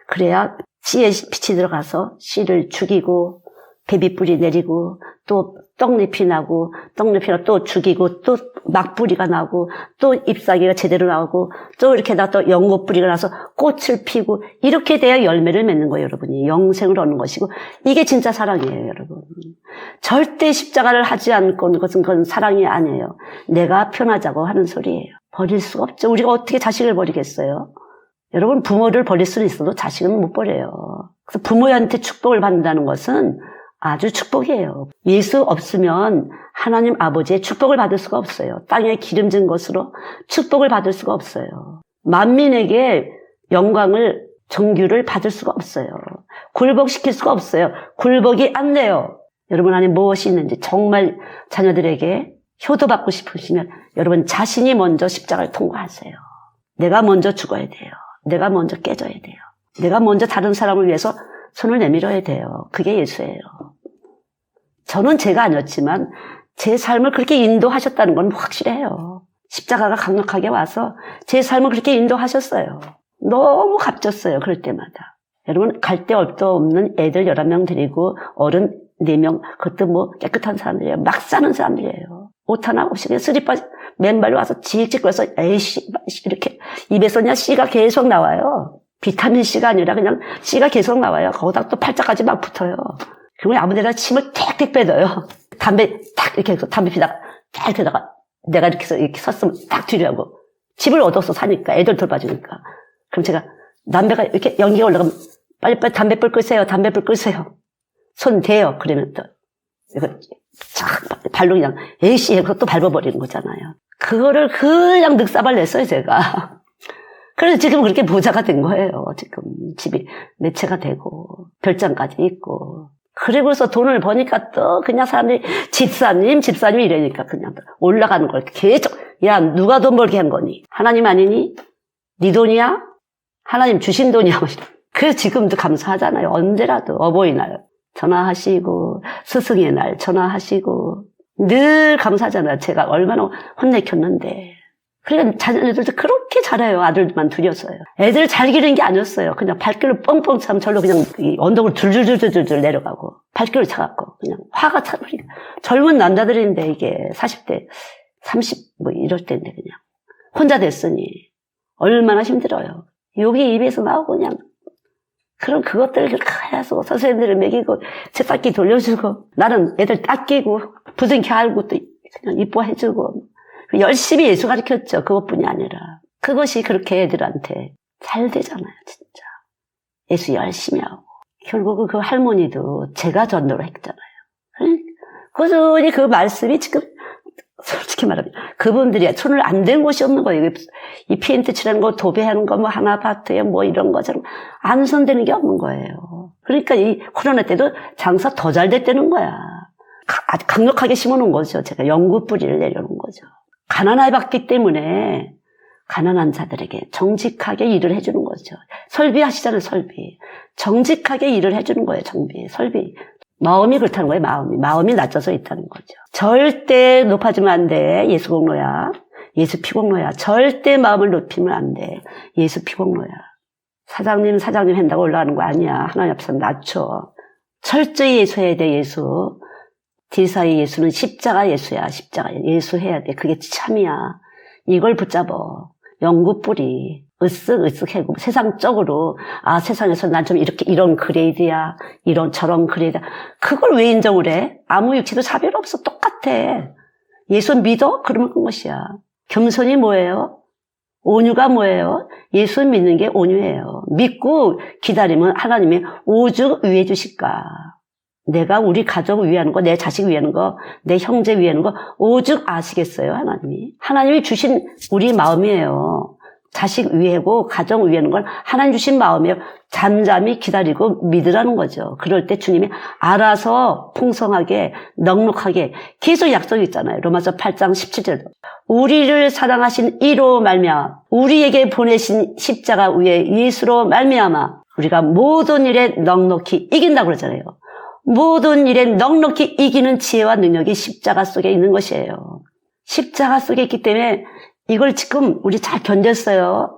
그래야 씨에 빛이 들어가서 씨를 죽이고 베비뿌리 내리고 또 떡잎이 나고 떡잎이 나고 또 죽이고 또 막뿌리가 나고 또 잎사귀가 제대로 나오고 또 이렇게 또 연꽃뿌리가 나서 꽃을 피고 이렇게 돼야 열매를 맺는 거예요, 여러분이. 영생을 얻는 것이고 이게 진짜 사랑이에요, 여러분. 절대 십자가를 하지 않고 그건 사랑이 아니에요. 내가 편하자고 하는 소리예요. 버릴 수가 없죠. 우리가 어떻게 자식을 버리겠어요? 여러분, 부모를 버릴 수는 있어도 자식은 못 버려요. 그래서 부모한테 축복을 받는다는 것은 아주 축복이에요. 예수 없으면 하나님 아버지의 축복을 받을 수가 없어요. 땅에 기름진 것으로 축복을 받을 수가 없어요. 만민에게 영광을, 정규를 받을 수가 없어요. 굴복시킬 수가 없어요. 굴복이 안 돼요. 여러분 안에 무엇이 있는지 정말 자녀들에게 효도받고 싶으시면 여러분 자신이 먼저 십자가를 통과하세요. 내가 먼저 죽어야 돼요. 내가 먼저 깨져야 돼요. 내가 먼저 다른 사람을 위해서 손을 내밀어야 돼요. 그게 예수예요. 저는 제가 아니었지만 제 삶을 그렇게 인도하셨다는 건 확실해요. 십자가가 강력하게 와서 제 삶을 그렇게 인도하셨어요. 너무 값졌어요. 그럴 때마다. 여러분 갈 데 없도 없는 애들 11명 데리고 어른 4명 그것도 뭐 깨끗한 사람들이에요. 막 사는 사람들이에요. 옷 하나 없이 그냥 쓰리빠 맨발로 와서 지익찍 그래서 에이씨 이렇게 입에서 그냥 씨가 계속 나와요. 비타민 C가 아니라 그냥 씨가 계속 나와요. 거기다 또 팔자까지 막 붙어요. 그리고 아무데나 침을 택택 빼둬요. 담배 탁 이렇게 해서 담배 피다가 딱 되다가 내가 이렇게 해서 이렇게 섰으면 딱 뒤려고 집을 얻어서 사니까 애들 돌봐주니까. 그럼 제가 담배가 이렇게 연기가 올라가면 빨리빨리 담배불 끄세요. 담배불 끄세요. 손 대요. 그러면 또 이거 촥 발로 그냥 에이씨 해서 또 밟아버리는 거잖아요. 그거를 그냥 늑사발 냈어요, 제가. 그래서 지금 그렇게 부자가 된 거예요. 지금 집이 네 채가 되고 별장까지 있고. 그리고서 돈을 버니까 또 그냥 사람들이 집사님 이러니까 그냥 올라가는 걸 계속. 야, 누가 돈 벌게 한 거니? 하나님 아니니? 네 돈이야? 하나님 주신 돈이야? 그래서 지금도 감사하잖아요. 언제라도 어버이날 전화하시고 스승의 날 전화하시고 늘 감사하잖아요. 제가 얼마나 혼내켰는데. 그러니까 자녀들도 그렇게 잘해요. 아들만 둘이었어요. 애들 잘 기르는 게 아니었어요. 그냥 발길을 뻥뻥 차면 절로 그냥 언덕을 줄줄줄줄줄 내려가고 발길을 차갖고 그냥 화가 차버리고. 젊은 남자들인데 이게 40대 30 뭐 이럴 때인데 그냥 혼자 됐으니 얼마나 힘들어요. 욕이 입에서 나오고 그냥 그럼 그것들을 해서 선생님들을 먹이고 세탁기 돌려주고 나는 애들 닦이고 부둥켜 알고 또 그냥 이뻐해주고 열심히 예수 가르쳤죠. 그것뿐이 아니라 그것이 그렇게 애들한테 잘 되잖아요. 진짜 예수 열심히 하고 결국은 그 할머니도 제가 전도를 했잖아요. 꾸준히 그 말씀이 지금 솔직히 말하면 그분들이 손을 안 댄 곳이 없는 거예요. 이 페인트 칠하는 거, 도배하는 거, 뭐 하나파트에 뭐 이런 거처럼 안 손대는 게 없는 거예요. 그러니까 이 코로나 때도 장사 더 잘 됐다는 거야. 아주 강력하게 심어놓은 거죠. 제가 연구 뿌리를 내려놓은 거죠. 가난하게 봤기 때문에 가난한 자들에게 정직하게 일을 해주는 거죠. 설비하시잖아요, 설비. 정직하게 일을 해주는 거예요, 설비. 마음이 그렇다는 거예요, 마음이 낮춰서 있다는 거죠. 절대 높아지면 안 돼. 예수 공로야. 예수 피공로야. 절대 마음을 높이면 안 돼. 예수 피공로야. 사장님 한다고 올라가는 거 아니야. 하나님 앞에서 낮춰. 철저히 예수해야 돼, 예수. 딜사의 예수는 십자가 예수야, 십자가. 예수 해야 돼. 그게 참이야. 이걸 붙잡어. 연구 뿌리. 으쓱 해고 세상적으로 세상에서 난 좀 이런 그레이드야, 저런 그레이드야. 그걸 왜 인정을 해? 아무 육체도 차별 없어. 똑같아. 예수 믿어? 그러면 그것이야. 겸손이 뭐예요? 온유가 뭐예요? 예수 믿는 게 온유예요. 믿고 기다리면 하나님이 오죽 위해 주실까. 내가 우리 가족 위하는 거, 내 자식 위하는 거, 내 형제 위하는 거 오죽 아시겠어요, 하나님이. 하나님이 주신 우리 마음이에요. 자식 위하고 가정 위하는 건 하나님 주신 마음이에요. 잠잠히 기다리고 믿으라는 거죠. 그럴 때 주님이 알아서 풍성하게 넉넉하게 계속 약속이 있잖아요. 로마서 8장 17절도 우리를 사랑하신 이로 말미암아 우리에게 보내신 십자가 위에 예수로 말미암아 우리가 모든 일에 넉넉히 이긴다고 그러잖아요. 모든 일에 넉넉히 이기는 지혜와 능력이 십자가 속에 있는 것이에요. 십자가 속에 있기 때문에 이걸 지금 우리 잘 견뎠어요.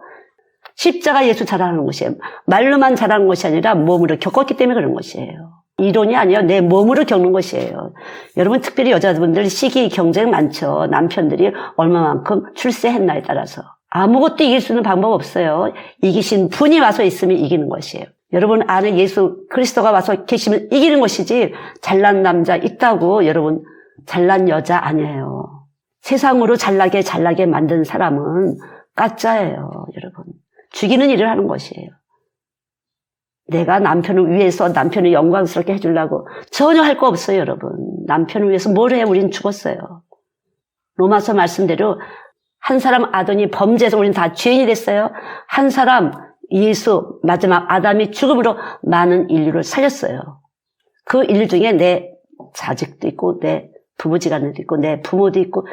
십자가 예수 자랑하는 것이에요. 말로만 자랑하는 것이 아니라 몸으로 겪었기 때문에 그런 것이에요. 이론이 아니에요. 내 몸으로 겪는 것이에요. 여러분 특별히 여자분들 시기 경쟁 많죠. 남편들이 얼마만큼 출세했나에 따라서. 아무것도 이길 수 있는 방법 없어요. 이기신 분이 와서 있으면 이기는 것이에요. 여러분 안에 예수 그리스도가 와서 계시면 이기는 것이지 잘난 남자 있다고 여러분 잘난 여자 아니에요. 세상으로 잘나게 만든 사람은 가짜예요, 여러분. 죽이는 일을 하는 것이에요. 내가 남편을 위해서 남편을 영광스럽게 해주려고 전혀 할 거 없어요, 여러분. 남편을 위해서 뭘 해? 우린 죽었어요. 로마서 말씀대로 한 사람 아돈이 범죄해서 우린 다 죄인이 됐어요. 한 사람 예수 마지막 아담이 죽음으로 많은 인류를 살렸어요. 그 인류 중에 내 자식도 있고 내 부부지간도 있고 내 부모도 있고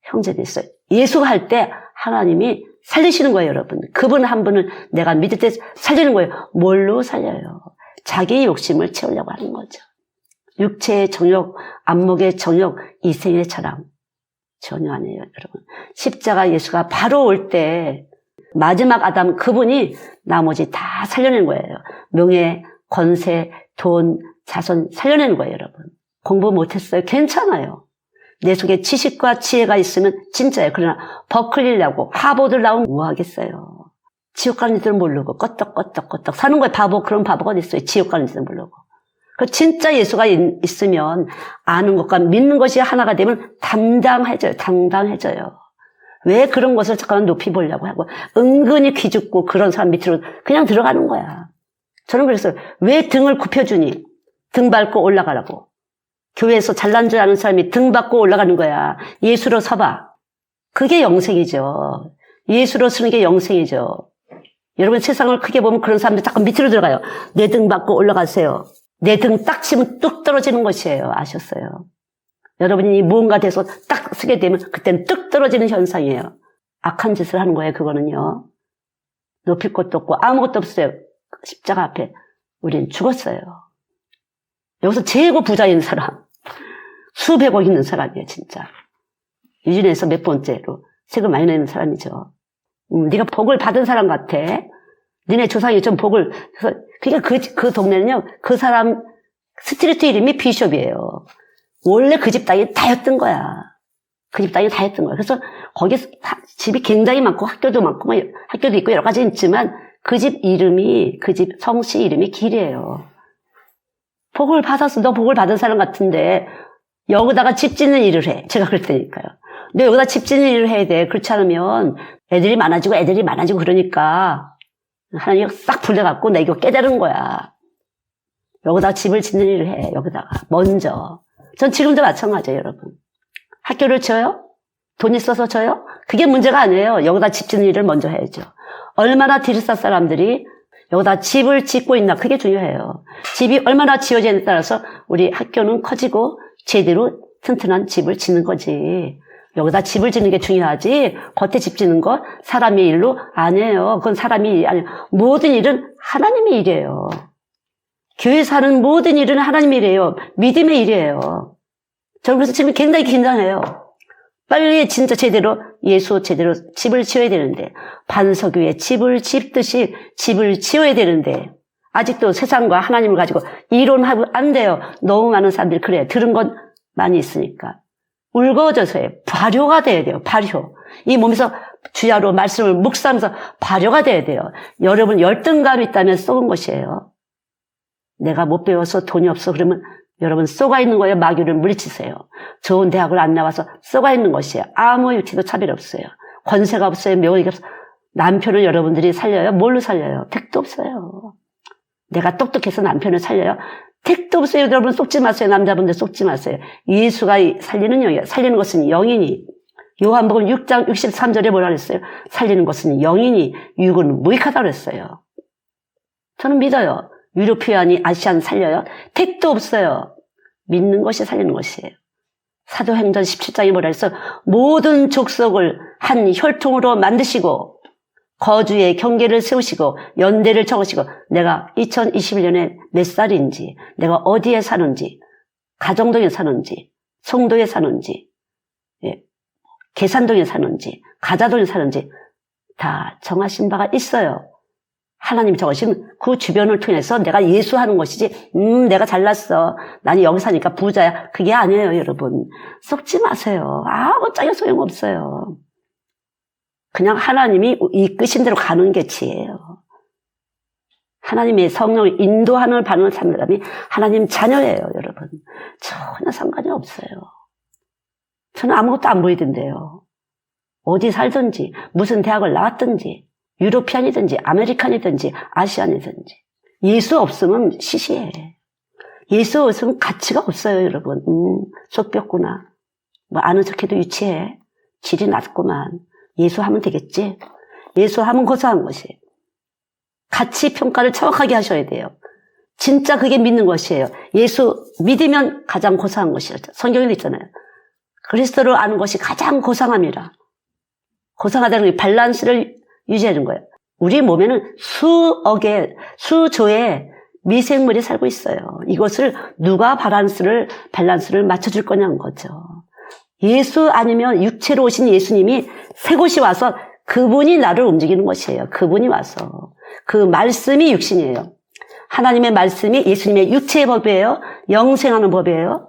형제도 있어요. 예수가 할 때 하나님이 살리시는 거예요, 여러분. 그분 한 분을 내가 믿을 때 살리는 거예요. 뭘로 살려요? 자기의 욕심을 채우려고 하는 거죠. 육체의 정욕, 안목의 정욕, 이생의 자랑. 전혀 아니에요, 여러분. 십자가 예수가 바로 올 때 마지막 아담 그분이 나머지 다 살려낸 거예요. 명예, 권세, 돈, 자손 살려내는 거예요, 여러분. 공부 못했어요? 괜찮아요. 내 속에 지식과 지혜가 있으면 진짜예요. 그러나 버클리라고 하버드를 나오면 뭐 하겠어요. 지옥 가는 줄은 모르고 껐떡 사는 거예요. 그런 바보가 어디 있어요. 지옥 가는 줄은 모르고. 그 진짜 예수가 있으면 아는 것과 믿는 것이 하나가 되면 당당해져요. 왜 그런 것을 잠깐 높이 보려고 하고 은근히 기죽고 그런 사람 밑으로 그냥 들어가는 거야. 저는 그랬어요. 왜 등을 굽혀주니? 등 밟고 올라가라고. 교회에서 잘난 줄 아는 사람이 등 밟고 올라가는 거야. 예수로 서봐. 그게 영생이죠. 예수로 서는 게 영생이죠. 여러분 세상을 크게 보면 그런 사람들 자꾸 밑으로 들어가요. 내 등 밟고 올라가세요. 내 등 딱 치면 뚝 떨어지는 것이에요. 아셨어요? 여러분이 무언가 돼서 딱 쓰게 되면 그때는 뚝 떨어지는 현상이에요. 악한 짓을 하는 거예요. 그거는요. 높일 것도 없고 아무것도 없어요. 십자가 앞에 우린 죽었어요. 여기서 최고 부자인 사람, 수백억 있는 사람이에요, 진짜. 유진에서 몇 번째로 세금 많이 내는 사람이죠. 네가 복을 받은 사람 같아. 니네 조상이 좀 복을, 그러니까 그 동네는요, 그 사람 스트리트 이름이 비숍이에요. 원래 그 집 땅이 다였던 거야. 그 집 땅이 다였던 거야. 그래서 거기 집이 굉장히 많고 학교도 많고, 학교도 있고 여러 가지 있지만 그 집 성씨 이름이 길이에요. 복을 받았어. 너 복을 받은 사람 같은데 여기다가 집 짓는 일을 해. 제가 그럴 테니까요. 너 여기다 집 짓는 일을 해야 돼. 그렇지 않으면 애들이 많아지고 그러니까 하나님 싹 불려갖고 나 이거 깨달은 거야. 여기다 집을 짓는 일을 해. 여기다가 먼저. 전 지금도 마찬가지예요, 여러분. 학교를 지어요? 돈 있어서 지어요? 그게 문제가 아니에요. 여기다 집 짓는 일을 먼저 해야죠. 얼마나 디르사 사람들이 여기다 집을 짓고 있나, 그게 중요해요. 집이 얼마나 지어지느냐에 따라서 우리 학교는 커지고 제대로 튼튼한 집을 짓는 거지. 여기다 집을 짓는 게 중요하지, 겉에 집 짓는 거 사람의 일로 아니에요. 그건 사람이 일이 아니에요. 모든 일은 하나님의 일이에요. 교회 사는 모든 일은 하나님의 일이에요. 믿음의 일이에요. 저는 그래서 지금 굉장히 긴장해요. 빨리 진짜 제대로 제대로 집을 지어야 되는데, 반석 위에 집을 짓듯이 집을 지어야 되는데, 아직도 세상과 하나님을 가지고 이론하면 안 돼요. 너무 많은 사람들이 그래요. 들은 건 많이 있으니까. 울거져서 해요. 발효가 돼야 돼요. 발효. 이 몸에서 주야로 말씀을 묵상하면서 발효가 돼야 돼요. 여러분 열등감이 있다면 썩은 것이에요. 내가 못 배워서 돈이 없어 그러면 여러분 쏘가 있는 거예요. 마귀를 물리치세요. 좋은 대학을 안 나와서 쏘가 있는 것이에요. 아무 유치도 차별 없어요. 권세가 없어요. 명예가 없어요. 남편을 여러분들이 살려요? 뭘로 살려요? 택도 없어요. 내가 똑똑해서 남편을 살려요? 택도 없어요. 여러분 속지 마세요. 남자분들 속지 마세요. 예수가 살리는 영이에요. 살리는 것은 영이니. 요한복음 6장 63절에 뭐라 그랬어요? 살리는 것은 영이니 육은 무익하다고 그랬어요. 저는 믿어요. 유로피안이 아시안 살려요? 택도 없어요. 믿는 것이 살리는 것이에요. 사도행전 17장에 뭐라 했어? 모든 족속을 한 혈통으로 만드시고 거주의 경계를 세우시고 연대를 적으시고 내가 2021년에 몇 살인지, 내가 어디에 사는지, 가정동에 사는지, 송도에 사는지, 계산동에 사는지, 가자동에 사는지 다 정하신 바가 있어요. 하나님이 적으신 그 주변을 통해서 내가 예수하는 것이지, 내가 잘났어, 나는 여기 사니까 부자야, 그게 아니에요. 여러분 속지 마세요. 어쩌면 소용없어요. 그냥 하나님이 이끄신 대로 가는 게 지혜예요. 하나님의 성령을 인도하는 받는 사람이 하나님 자녀예요. 여러분 전혀 상관이 없어요. 저는 아무것도 안 보이던데요. 어디 살든지 무슨 대학을 나왔든지 유로피안이든지 아메리칸이든지 아시안이든지 예수 없으면 시시해. 예수 없으면 가치가 없어요. 여러분 속 뼈구나, 뭐 아는 척해도 유치해, 질이 낮구만. 예수하면 되겠지. 예수하면 고사한 것이에요. 가치 평가를 정확하게 하셔야 돼요. 진짜 그게 믿는 것이에요. 예수 믿으면 가장 고상한 것이에요. 성경에도 있잖아요. 그리스도를 아는 것이 가장 고상함이라. 고상하다는 게 밸런스를 유지하는 거예요. 우리 몸에는 수조의 미생물이 살고 있어요. 이것을 누가 밸런스를 맞춰줄 거냐는 거죠. 예수 아니면 육체로 오신 예수님이 새 곳이 와서 그분이 나를 움직이는 것이에요. 그분이 와서. 그 말씀이 육신이에요. 하나님의 말씀이 예수님의 육체의 법이에요. 영생하는 법이에요.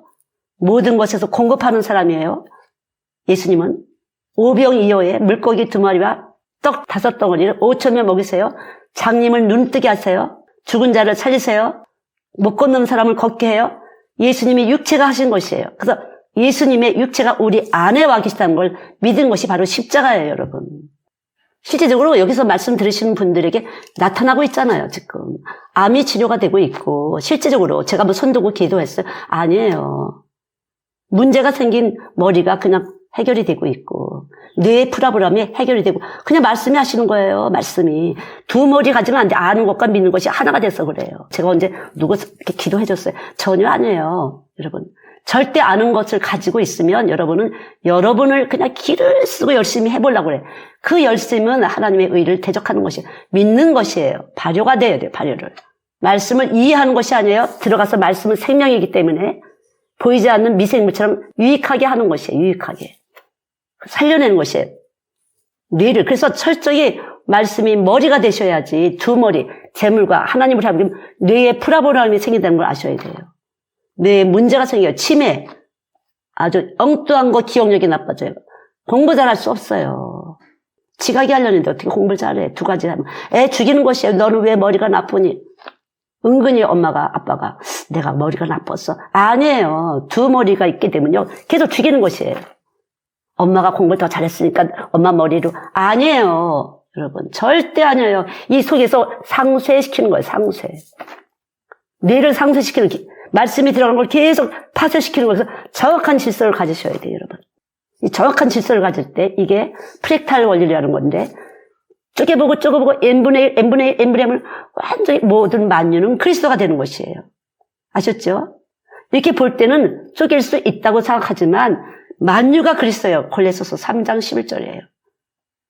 모든 것에서 공급하는 사람이에요. 예수님은 오병이어에 물고기 2마리와 떡 5덩어리를 5,000명 먹이세요. 장님을 눈뜨게 하세요. 죽은 자를 살리세요. 못 걷는 사람을 걷게 해요. 예수님이 육체가 하신 것이에요. 그래서 예수님의 육체가 우리 안에 와 계시다는 걸 믿은 것이 바로 십자가예요. 여러분 실제적으로 여기서 말씀 들으시는 분들에게 나타나고 있잖아요. 지금 암이 치료가 되고 있고, 실제적으로 제가 뭐 손 두고 기도했어요? 아니에요. 문제가 생긴 머리가 그냥 해결이 되고 있고, 뇌의 프라브람이 해결이 되고, 그냥 말씀이 하시는 거예요. 말씀이 두 머리 가지면 안 돼. 아는 것과 믿는 것이 하나가 돼서 그래요. 제가 언제 누구 이렇게 기도해 줬어요? 전혀 아니에요. 여러분 절대 아는 것을 가지고 있으면 여러분은 여러분을 그냥 기를 쓰고 열심히 해보려고 그래요. 그 열심은 하나님의 의를 대적하는 것이에요. 믿는 것이에요. 발효가 돼야 돼요. 발효를. 말씀을 이해하는 것이 아니에요. 들어가서 말씀은 생명이기 때문에 보이지 않는 미생물처럼 유익하게 하는 것이에요. 유익하게. 살려내는 것이에요. 뇌를. 그래서 철저히 말씀이 머리가 되셔야지. 두 머리, 재물과 하나님을 하면 뇌에 프라보람이 생긴다는 걸 아셔야 돼요. 뇌에 문제가 생겨요. 치매. 아주 엉뚱한 거 기억력이 나빠져요. 공부 잘할 수 없어요. 지각이 하려는데 어떻게 공부를 잘해. 두 가지 하면. 애 죽이는 것이에요. 너는 왜 머리가 나쁘니? 은근히 엄마가, 아빠가 내가 머리가 나빴어. 아니에요. 두 머리가 있기 때문에요. 계속 죽이는 것이에요. 엄마가 공부를 더 잘했으니까 엄마 머리로. 아니에요. 여러분 절대 아니에요. 이 속에서 상쇄시키는 거예요. 상쇄. 뇌를 상쇄시키는 말씀이 들어가는 걸 계속 파쇄시키는 거에서 정확한 질서를 가지셔야 돼요, 여러분. 이 정확한 질서를 가질 때 이게 프랙탈 원리라는 건데 쪼개보고 n분의 1, n분의 1을 완전히 모든 만유는 그리스도가 되는 것이에요. 아셨죠? 이렇게 볼 때는 쪼갤 수 있다고 생각하지만 만유가 그리스도예요. 골로새서 3장 11절이에요.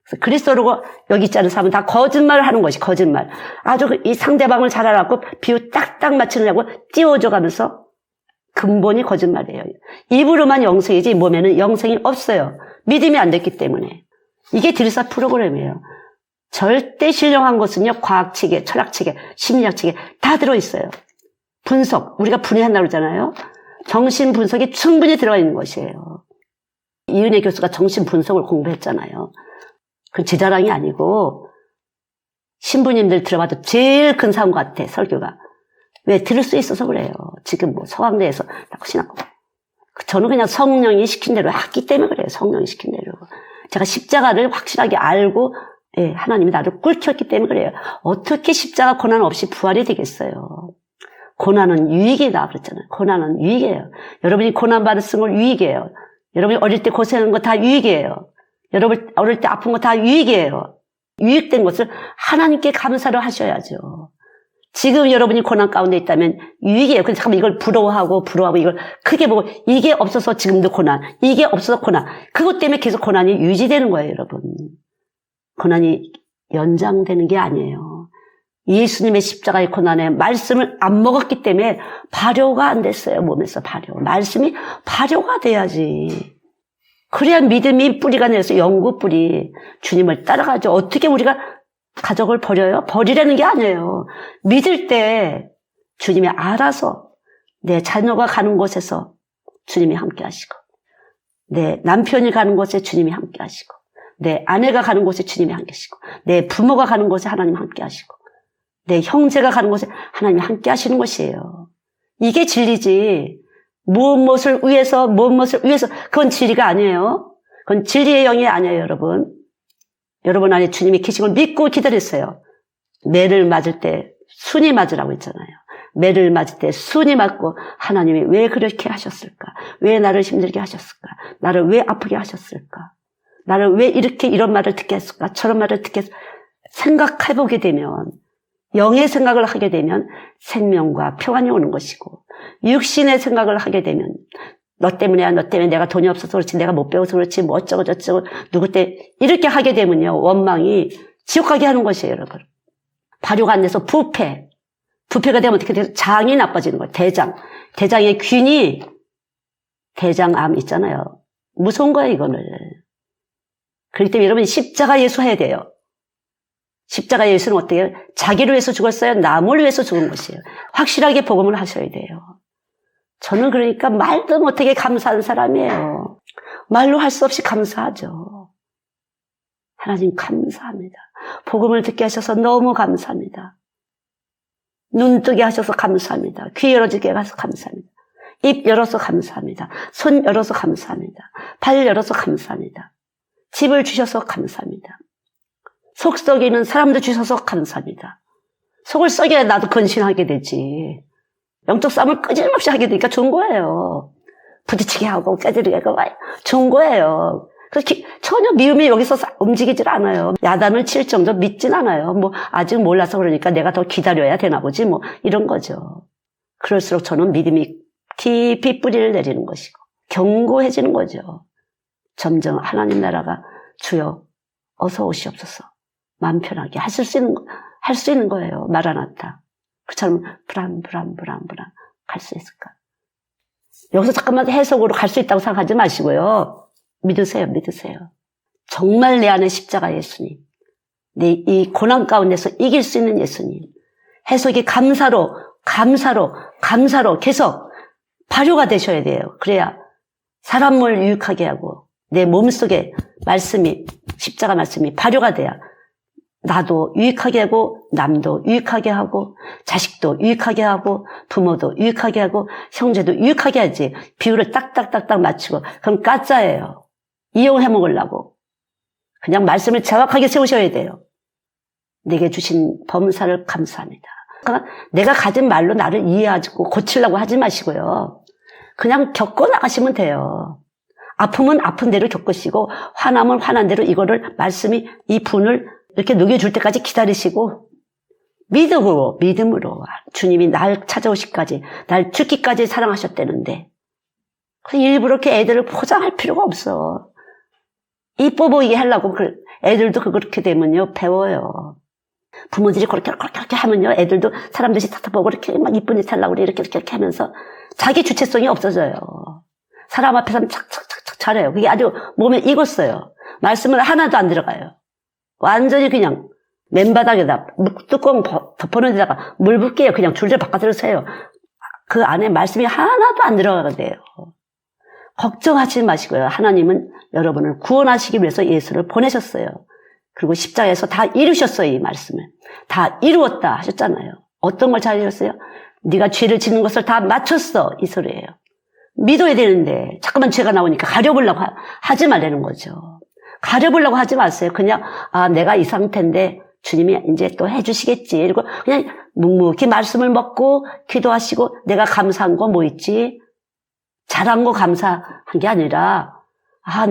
그래서 그리스도로 여기 있지 않은 사람은 다 거짓말을 하는 것이 거짓말. 아주 이 상대방을 잘 알아갖고 비유 딱딱 맞추느냐고 띄워줘 가면서 근본이 거짓말이에요. 입으로만 영생이지 몸에는 영생이 없어요. 믿음이 안 됐기 때문에. 이게 드리사 프로그램이에요. 절대 신령한 것은요, 과학체계, 철학체계, 심리학체계 다 들어있어요. 분석, 우리가 분해한다고 그러잖아요. 정신 분석이 충분히 들어가 있는 것이에요. 이은혜 교수가 정신 분석을 공부했잖아요. 그건 제 자랑이 아니고 신부님들 들어봐도 제일 근사한 것 같아, 설교가. 왜? 들을 수 있어서 그래요. 지금 뭐 서강대에서 신하고. 저는 그냥 성령이 시킨 대로 했기 때문에 그래요. 성령이 시킨 대로. 제가 십자가를 확실하게 알고 하나님이 나를 꿇혔기 때문에 그래요. 어떻게 십자가 고난 없이 부활이 되겠어요. 고난은 유익이다 그랬잖아요. 고난은 유익이에요. 여러분이 고난 받았은 걸 유익이에요. 여러분이 어릴 때 고생한 거 다 유익이에요. 여러분 어릴 때 아픈 거 다 유익이에요. 유익된 것을 하나님께 감사를 하셔야죠. 지금 여러분이 고난 가운데 있다면 유익이에요. 그래서 잠깐만 이걸 부러워하고 이걸 크게 보고 이게 없어서 지금도 고난, 이게 없어서 고난. 그것 때문에 계속 고난이 유지되는 거예요, 여러분. 고난이 연장되는 게 아니에요. 예수님의 십자가의 고난에 말씀을 안 먹었기 때문에 발효가 안 됐어요. 몸에서 발효. 말씀이 발효가 돼야지. 그래야 믿음이 뿌리가 내려서 영구 뿌리. 주님을 따라가죠. 어떻게 우리가 가족을 버려요? 버리라는 게 아니에요. 믿을 때 주님이 알아서 내 자녀가 가는 곳에서 주님이 함께 하시고, 내 남편이 가는 곳에 주님이 함께 하시고, 내 아내가 가는 곳에 주님이 함께 하시고, 내 부모가 가는 곳에 하나님 함께 하시고, 내 형제가 가는 곳에 하나님 함께 하시는 것이에요. 이게 진리지. 무엇을 위해서, 그건 진리가 아니에요. 그건 진리의 영이 아니에요, 여러분. 여러분 안에 주님이 계신 걸 믿고 기다렸어요. 매를 맞을 때 순이 맞으라고 했잖아요. 매를 맞을 때 순이 맞고 하나님이 왜 그렇게 하셨을까? 왜 나를 힘들게 하셨을까? 나를 왜 아프게 하셨을까? 나를 왜 이런 말을 듣게 했을까? 저런 말을 듣게 했을까? 생각해보게 되면, 영의 생각을 하게 되면 생명과 평안이 오는 것이고, 육신의 생각을 하게 되면 너 때문에 내가 돈이 없어서 그렇지, 내가 못 배워서 그렇지, 뭐 어쩌고 저쩌고 누구 때 이렇게 하게 되면요, 원망이 지옥 가게 하는 것이에요, 여러분. 발효가 안 돼서 부패가 되면 어떻게 돼요? 장이 나빠지는 거예요. 대장의 균이, 대장암 있잖아요. 무서운 거예요, 이거는. 그렇기 때문에 여러분 십자가 예수 해야 돼요. 십자가 예수는 어때요? 자기를 위해서 죽었어요? 남을 위해서 죽은 것이에요. 확실하게 복음을 하셔야 돼요. 저는 그러니까 말도 못하게 감사한 사람이에요. 말로 할 수 없이 감사하죠. 하나님 감사합니다. 복음을 듣게 하셔서 너무 감사합니다. 눈 뜨게 하셔서 감사합니다. 귀 열어지게 하셔서 감사합니다. 입 열어서 감사합니다. 손 열어서 감사합니다. 발 열어서 감사합니다. 집을 주셔서 감사합니다. 속 썩이는 사람도 주셔서 감사합니다. 속을 썩여야 나도 건신하게 되지. 영적 싸움을 끊임없이 하게 되니까 좋은 거예요. 부딪히게 하고 깨지게 하고 좋은 거예요. 그래서 전혀 미움이 여기서 움직이질 않아요. 야단을 칠 정도 믿진 않아요. 뭐 아직 몰라서 그러니까 내가 더 기다려야 되나 보지 뭐 이런 거죠. 그럴수록 저는 믿음이 깊이 뿌리를 내리는 것이고 견고해지는 거죠. 점점 하나님 나라가 주여 어서 오시옵소서. 마음 편하게 할 수 있는 거예요. 마라나타. 그처럼 불안 갈 수 있을까? 여기서 잠깐만 해석으로 갈 수 있다고 생각하지 마시고요. 믿으세요. 정말 내 안에 십자가 예수님. 이 고난 가운데서 이길 수 있는 예수님. 해석이 감사로 계속 발효가 되셔야 돼요. 그래야 사람을 유익하게 하고 내 몸속에 십자가 말씀이 발효가 돼야 나도 유익하게 하고 남도 유익하게 하고 자식도 유익하게 하고 부모도 유익하게 하고 형제도 유익하게 하지. 비율을 딱딱딱딱 맞추고 그럼 가짜예요. 이용해 먹으려고. 그냥 말씀을 정확하게 세우셔야 돼요. 내게 주신 범사를 감사합니다. 내가 가진 말로 나를 이해하고 고치려고 하지 마시고요. 그냥 겪어 나가시면 돼요. 아픔은 아픈 대로 겪으시고 화나면 화난 대로 이거를 말씀이 이 분을 이렇게 녹여줄 때까지 기다리시고 믿음으로 주님이 날 찾아오시기까지 날 죽기까지 사랑하셨다는데 일부러 이렇게 애들을 포장할 필요가 없어. 이뻐 보이게 하려고 애들도 그렇게 되면요 배워요. 부모들이 그렇게 하면요 애들도 사람들이 탁탁보고 이렇게 막 이쁜 짓 하려고 이렇게 하면서 자기 주체성이 없어져요. 사람 앞에서는 착착착착 잘해요. 그게 아주 몸에 익었어요. 말씀은 하나도 안 들어가요. 완전히 그냥 맨바닥에다 뚜껑 덮어놓은 데다가 물 붓게요. 그냥 줄줄 바깥으로 세요. 그 안에 말씀이 하나도 안 들어가게 돼요. 걱정하지 마시고요. 하나님은 여러분을 구원하시기 위해서 예수를 보내셨어요. 그리고 십자가에서 다 이루셨어요. 이 말씀을. 다 이루었다 하셨잖아요. 어떤 걸 잘 이뤘어요? 네가 죄를 짓는 것을 다 마쳤어. 이 소리예요. 믿어야 되는데 자꾸만 죄가 나오니까 가려보려고 하지 말라는 거죠. 가려보려고 하지 마세요. 그냥 내가 이 상태인데 주님이 이제 또 해주시겠지. 그리고 그냥 묵묵히 말씀을 먹고 기도하시고 내가 감사한 거 뭐 있지? 잘한 거 감사한 게 아니라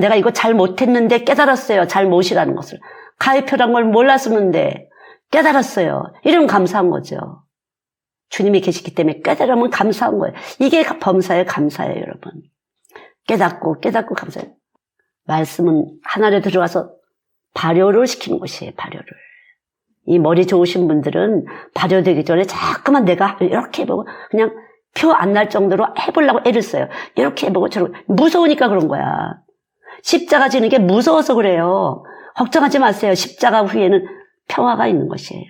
내가 이거 잘 못했는데 깨달았어요. 잘못이라는 것을. 가해표란 걸 몰랐었는데 깨달았어요. 이러면 감사한 거죠. 주님이 계시기 때문에 깨달으면 감사한 거예요. 이게 범사의 감사예요, 여러분. 깨닫고 감사해요. 말씀은 하늘에 들어가서 발효를 시키는 것이에요, 발효를. 이 머리 좋으신 분들은 발효되기 전에 자꾸만 내가 이렇게 해보고 그냥 표 안 날 정도로 해보려고 애를 써요. 이렇게 해보고 저렇게. 무서우니까 그런 거야. 십자가 지는 게 무서워서 그래요. 걱정하지 마세요. 십자가 후에는 평화가 있는 것이에요.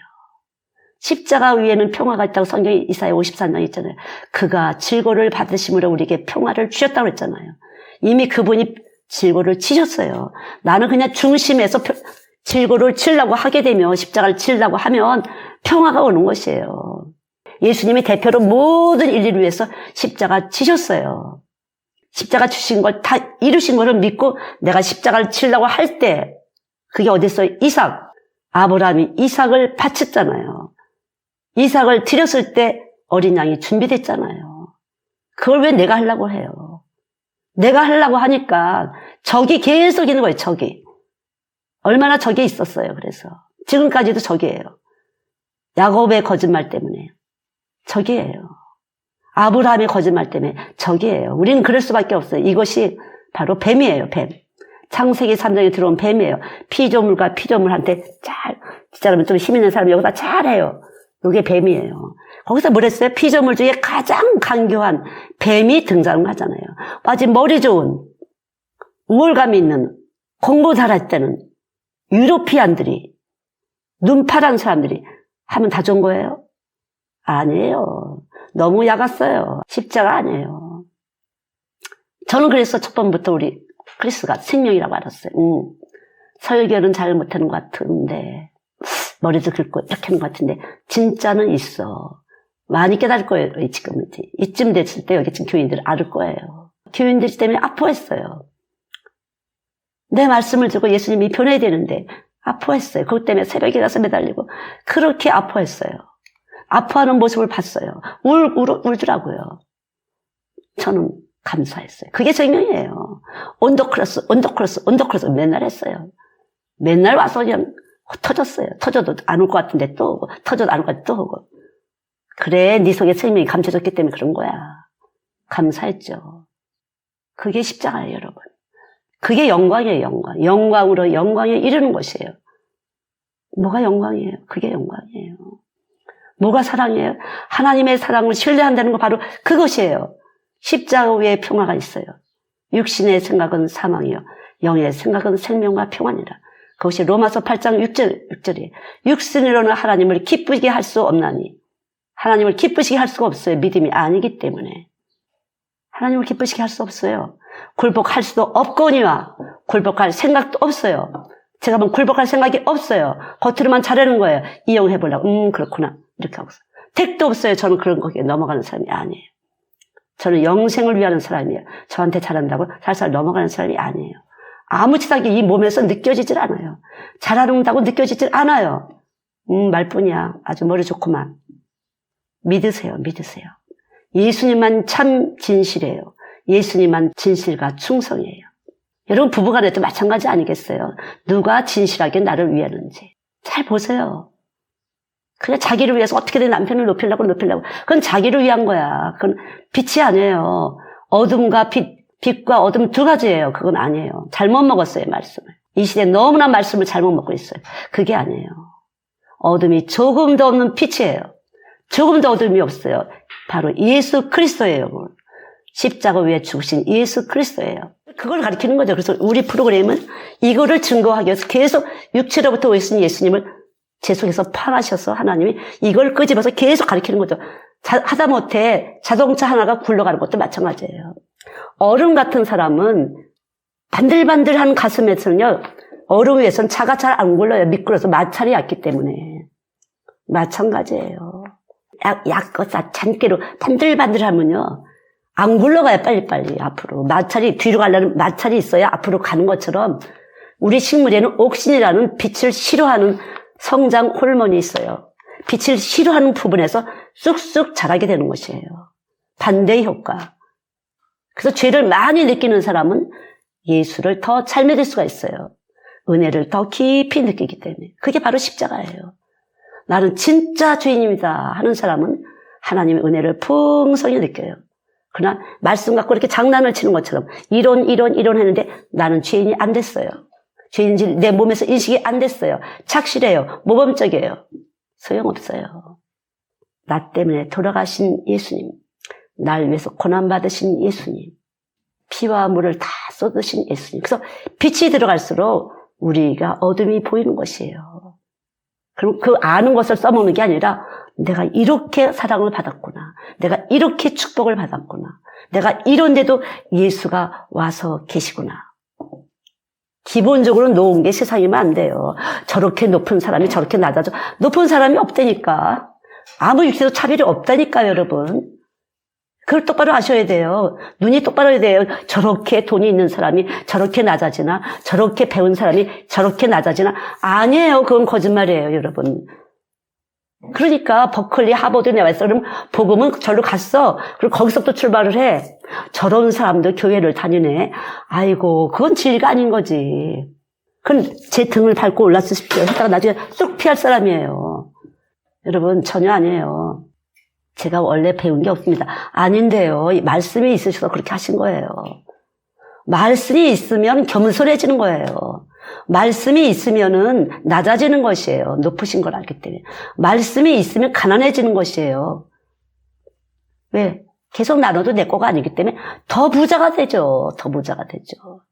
십자가 위에는 평화가 있다고 성경이 이사야 54장 있잖아요. 그가 질고를 받으심으로 우리에게 평화를 주셨다고 했잖아요. 이미 그분이 질고를 치셨어요. 나는 그냥 중심에서 질고를 치려고 하게 되면 십자가를 치려고 하면 평화가 오는 것이에요. 예수님이 대표로 모든 인류를 위해서 십자가 치셨어요. 십자가 주신 걸 다 이루신 것을 믿고 내가 십자가를 치려고 할 때 그게 어딨어요? 아브라함이 이삭을 바쳤잖아요. 이삭을 드렸을 때 어린 양이 준비됐잖아요. 그걸 왜 내가 하려고 해요? 내가 하려고 하니까 적이 계속 있는 거예요. 적이. 얼마나 적이 있었어요. 그래서 지금까지도 적이에요. 야곱의 거짓말 때문에 적이에요. 아브라함의 거짓말 때문에 적이에요. 우리는 그럴 수밖에 없어요. 이것이 바로 뱀이에요. 뱀. 창세기 3장에 들어온 뱀이에요. 피조물과 피조물한테 진짜로 좀 힘 있는 사람이 여기다 잘해요. 이게 뱀이에요. 거기서 뭐랬어요? 피조물 중에 가장 강교한 뱀이 등장하잖아요. 아주 머리 좋은, 우월감 있는, 공부 잘할 때는 유로피안들이, 눈 파란 사람들이 하면 다 좋은 거예요? 아니에요. 너무 약았어요. 십자가 아니에요. 저는 그래서 첫 번부터 우리 크리스가 생명이라고 알았어요. 설교는 잘 못하는 것 같은데 머리도 긁고 이렇게 하는 것 같은데 진짜는 있어. 많이 깨달을 거예요. 지금은 이쯤 됐을 때 여기 지금 교인들을 알 거예요. 교인들 때문에 아파했어요. 내 말씀을 듣고 예수님이 변해야 되는데 아파했어요. 그것 때문에 새벽에 가서 매달리고 그렇게 아파했어요. 아파하는 모습을 봤어요. 울더라고요. 저는 감사했어요. 그게 생명이에요. 언더클래스 맨날 했어요. 맨날 와서 그냥 터졌어요. 터져도 안 올 것 같은데 또 오고, 터져도 안 올 것 같은데 또 오고. 그래, 네 속에 생명이 감춰졌기 때문에 그런 거야. 감사했죠. 그게 십자가예요, 여러분. 그게 영광이에요, 영광. 영광으로 영광에 이르는 것이에요. 뭐가 영광이에요? 그게 영광이에요. 뭐가 사랑이에요? 하나님의 사랑을 신뢰한다는 거 바로 그것이에요. 십자가 위에 평화가 있어요. 육신의 생각은 사망이요 영의 생각은 생명과 평안이라. 그것이 로마서 8장 6절이에요. 육신으로는 하나님을 기쁘게 할 수 없나니. 하나님을 기쁘시게 할 수가 없어요. 믿음이 아니기 때문에. 하나님을 기쁘시게 할 수 없어요. 굴복할 수도 없거니와 굴복할 생각도 없어요. 제가 뭐 굴복할 생각이 없어요. 겉으로만 잘하는 거예요. 이용해보려고. 그렇구나. 이렇게 하고 있어요. 택도 없어요. 저는 그런 거기에 넘어가는 사람이 아니에요. 저는 영생을 위하는 사람이에요. 저한테 잘한다고 살살 넘어가는 사람이 아니에요. 아무 치사하게 이 몸에서 느껴지질 않아요. 잘한다고 느껴지질 않아요. 말뿐이야. 아주 머리 좋구만. 믿으세요. 믿으세요. 예수님만 참 진실이에요. 예수님만 진실과 충성이에요. 여러분 부부간에도 마찬가지 아니겠어요? 누가 진실하게 나를 위하는지 잘 보세요. 그냥 자기를 위해서 어떻게든 남편을 높이려고. 그건 자기를 위한 거야. 그건 빛이 아니에요. 어둠과 빛과 어둠 두 가지예요. 그건 아니에요. 잘못 먹었어요, 말씀을. 이 시대에 너무나 말씀을 잘못 먹고 있어요. 그게 아니에요. 어둠이 조금도 없는 빛이에요. 조금도 어둠이 없어요. 바로 예수 그리스도예요. 십자가 위에 죽으신 예수 그리스도예요. 그걸 가리키는 거죠. 그래서 우리 프로그램은 이거를 증거하기 위해서 계속 육체로부터 오신 예수님을 제 속에서 파하셔서 하나님이 이걸 끄집어서 계속 가리키는 거죠. 하다못해 자동차 하나가 굴러가는 것도 마찬가지예요. 얼음 같은 사람은 반들반들한 가슴에서는요, 얼음 위에서는 차가 잘 안 굴러요. 미끄러서 마찰이 얕기 때문에. 마찬가지예요. 잔깨로 반들반들하면요, 안 굴러가요, 빨리빨리, 앞으로. 마찰이, 뒤로 가려는 마찰이 있어야 앞으로 가는 것처럼, 우리 식물에는 옥신이라는 빛을 싫어하는 성장 호르몬이 있어요. 빛을 싫어하는 부분에서 쑥쑥 자라게 되는 것이에요. 반대의 효과. 그래서 죄를 많이 느끼는 사람은 예수를 더 잘 믿을 수가 있어요. 은혜를 더 깊이 느끼기 때문에. 그게 바로 십자가예요. 나는 진짜 죄인입니다 하는 사람은 하나님의 은혜를 풍성히 느껴요. 그러나 말씀 갖고 이렇게 장난을 치는 것처럼 이런 했는데 나는 죄인이 안 됐어요. 죄인인지 내 몸에서 인식이 안 됐어요. 착실해요. 모범적이에요. 소용없어요. 나 때문에 돌아가신 예수님, 날 위해서 고난받으신 예수님, 피와 물을 다 쏟으신 예수님. 그래서 빛이 들어갈수록 우리가 어둠이 보이는 것이에요. 그럼 그 아는 것을 써먹는 게 아니라 내가 이렇게 사랑을 받았구나. 내가 이렇게 축복을 받았구나. 내가 이런데도 예수가 와서 계시구나. 기본적으로 놓은 게 세상이면 안 돼요. 저렇게 높은 사람이 저렇게 낮아져. 높은 사람이 없다니까. 아무 육체도 차별이 없다니까요, 여러분. 그걸 똑바로 아셔야 돼요. 눈이 똑바로 해야 돼요. 저렇게 돈이 있는 사람이 저렇게 낮아지나, 저렇게 배운 사람이 저렇게 낮아지나. 아니에요. 그건 거짓말이에요, 여러분. 그러니까 버클리 하버드에 나와 있어. 그럼 복음은 절로 갔어. 그리고 거기서부터 출발을 해. 저런 사람도 교회를 다니네. 아이고, 그건 진리가 아닌 거지. 그건 제 등을 밟고 올라서십시오. 했다가 나중에 쑥 피할 사람이에요. 여러분, 전혀 아니에요. 제가 원래 배운 게 없습니다. 아닌데요. 말씀이 있으셔서 그렇게 하신 거예요. 말씀이 있으면 겸손해지는 거예요. 말씀이 있으면은 낮아지는 것이에요. 높으신 걸 알기 때문에. 말씀이 있으면 가난해지는 것이에요. 왜? 계속 나눠도 내 거가 아니기 때문에 더 부자가 되죠. 더 부자가 되죠.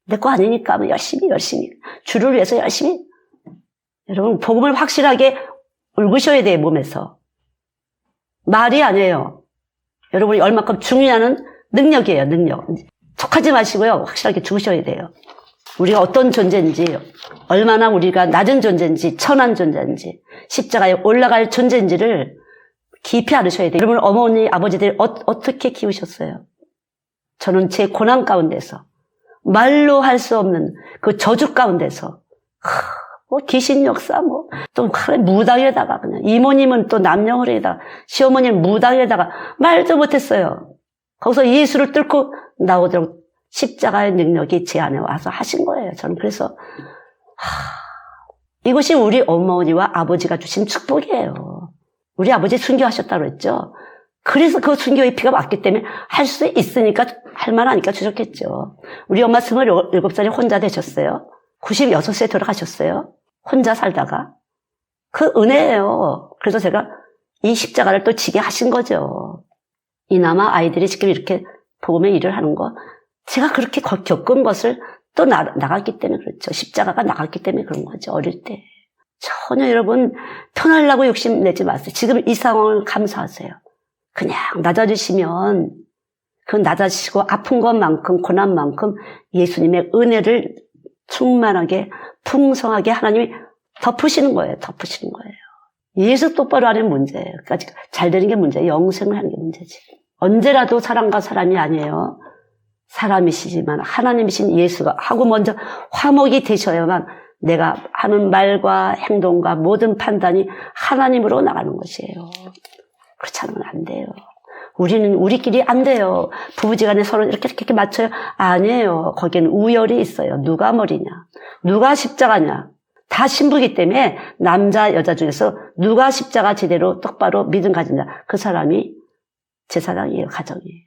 내 거 아니니까 열심히 주를 위해서 열심히. 여러분 복음을 확실하게 읊으셔야 돼요. 몸에서. 말이 아니에요. 여러분이 얼마큼 중요한 능력이에요. 능력. 척하지 마시고요. 확실하게 죽으셔야 돼요. 우리가 어떤 존재인지, 얼마나 우리가 낮은 존재인지, 천한 존재인지, 십자가에 올라갈 존재인지를 깊이 알으셔야 돼요. 여러분 어머니, 아버지들이 어떻게 키우셨어요? 저는 제 고난 가운데서, 말로 할 수 없는 그 저주 가운데서, 귀신 역사, 또 무당에다가 그냥, 이모님은 또 남녀홀에다가, 시어머니는 무당에다가 말도 못했어요. 거기서 예수를 뚫고 나오도록 십자가의 능력이 제 안에 와서 하신 거예요. 저는 그래서 이것이 우리 어머니와 아버지가 주신 축복이에요. 우리 아버지 순교하셨다고 했죠. 그래서 그 순교의 피가 왔기 때문에 할 수 있으니까 할 만하니까 주셨겠죠. 우리 엄마 27살에 혼자 되셨어요. 96세에 돌아가셨어요. 혼자 살다가. 그 은혜예요. 그래서 제가 이 십자가를 또 지게 하신 거죠. 이나마 아이들이 지금 이렇게 복음의 일을 하는 거 제가 그렇게 겪은 것을 또 나갔기 때문에 그렇죠. 십자가가 나갔기 때문에 그런 거죠. 어릴 때. 전혀 여러분 편하려고 욕심내지 마세요. 지금 이 상황을 감사하세요. 그냥 낮아지시면 그 낮아지시고 아픈 것만큼 고난만큼 예수님의 은혜를 충만하게 풍성하게 하나님이 덮으시는 거예요. 덮으시는 거예요. 예수 똑바로 하는 문제예요. 그러니까 잘 되는 게 문제예요. 영생을 하는 게 문제지. 언제라도 사람과 사람이 아니에요. 사람이시지만 하나님이신 예수가 하고 먼저 화목이 되셔야만 내가 하는 말과 행동과 모든 판단이 하나님으로 나가는 것이에요. 그렇지 않으면 안 돼요. 우리는 우리끼리 안 돼요. 부부지간에 서로 이렇게 맞춰요. 아니에요. 거기는 우열이 있어요. 누가 머리냐, 누가 십자가냐. 다 신부기 때문에 남자 여자 중에서 누가 십자가 제대로 똑바로 믿음 가진다, 그 사람이 제사장이에요. 가정이에요.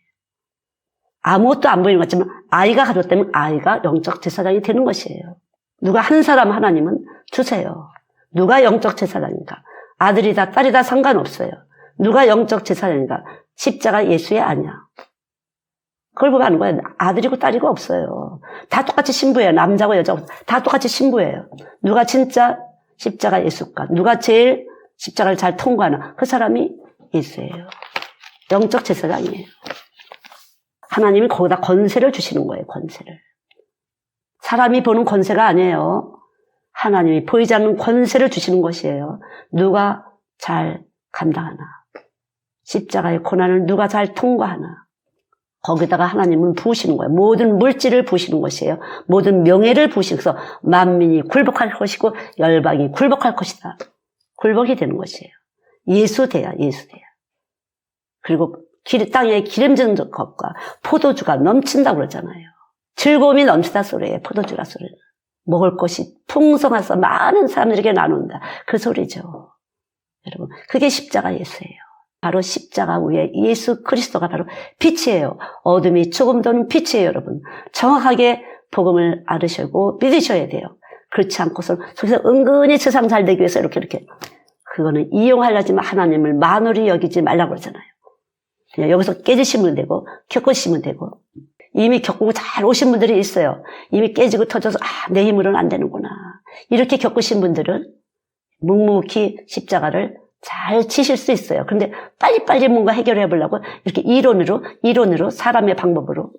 아무것도 안 보이는 것 같지만 아이가 가졌다면 아이가 영적 제사장이 되는 것이에요. 누가 한 사람 하나님은 주세요. 누가 영적 제사장인가? 아들이다 딸이다 상관없어요. 누가 영적 제사장인가? 십자가 예수의 아니야. 그걸 보고 하는 거예요. 아들이고 딸이고 없어요. 다 똑같이 신부예요. 남자고 여자고 다 똑같이 신부예요. 누가 진짜 십자가 예수가, 누가 제일 십자가를 잘 통과하나, 그 사람이 예수예요. 영적 제사장이에요. 하나님이 거기다 권세를 주시는 거예요. 권세를. 사람이 보는 권세가 아니에요. 하나님이 보이지 않는 권세를 주시는 것이에요. 누가 잘 감당하나, 십자가의 고난을 누가 잘 통과하나, 거기다가 하나님은 부으시는 거예요. 모든 물질을 부으시는 것이에요. 모든 명예를 부으셔서 만민이 굴복할 것이고 열방이 굴복할 것이다. 굴복이 되는 것이에요. 예수돼야, 예수돼야. 그리고 땅에 기름진 것과 포도주가 넘친다고 그러잖아요. 즐거움이 넘치다 소리예요. 포도주라 소리는. 먹을 것이 풍성해서 많은 사람들에게 나눈다, 그 소리죠. 여러분, 그게 십자가 예수예요. 바로 십자가 위에 예수 그리스도가 바로 빛이에요. 어둠이 조금 도는 빛이에요. 여러분, 정확하게 복음을 알으시고 믿으셔야 돼요. 그렇지 않고서 속에서 은근히 세상 잘 되기 위해서 이렇게 그거는 이용하려지만 하나님을 만홀히 여기지 말라고 그러잖아요. 그냥 여기서 깨지시면 되고 겪으시면 되고, 이미 겪고 잘 오신 분들이 있어요. 이미 깨지고 터져서 내 힘으로는 안 되는구나, 이렇게 겪으신 분들은 묵묵히 십자가를 잘 치실 수 있어요. 그런데 빨리빨리 뭔가 해결해 보려고 이렇게 이론으로 사람의 방법으로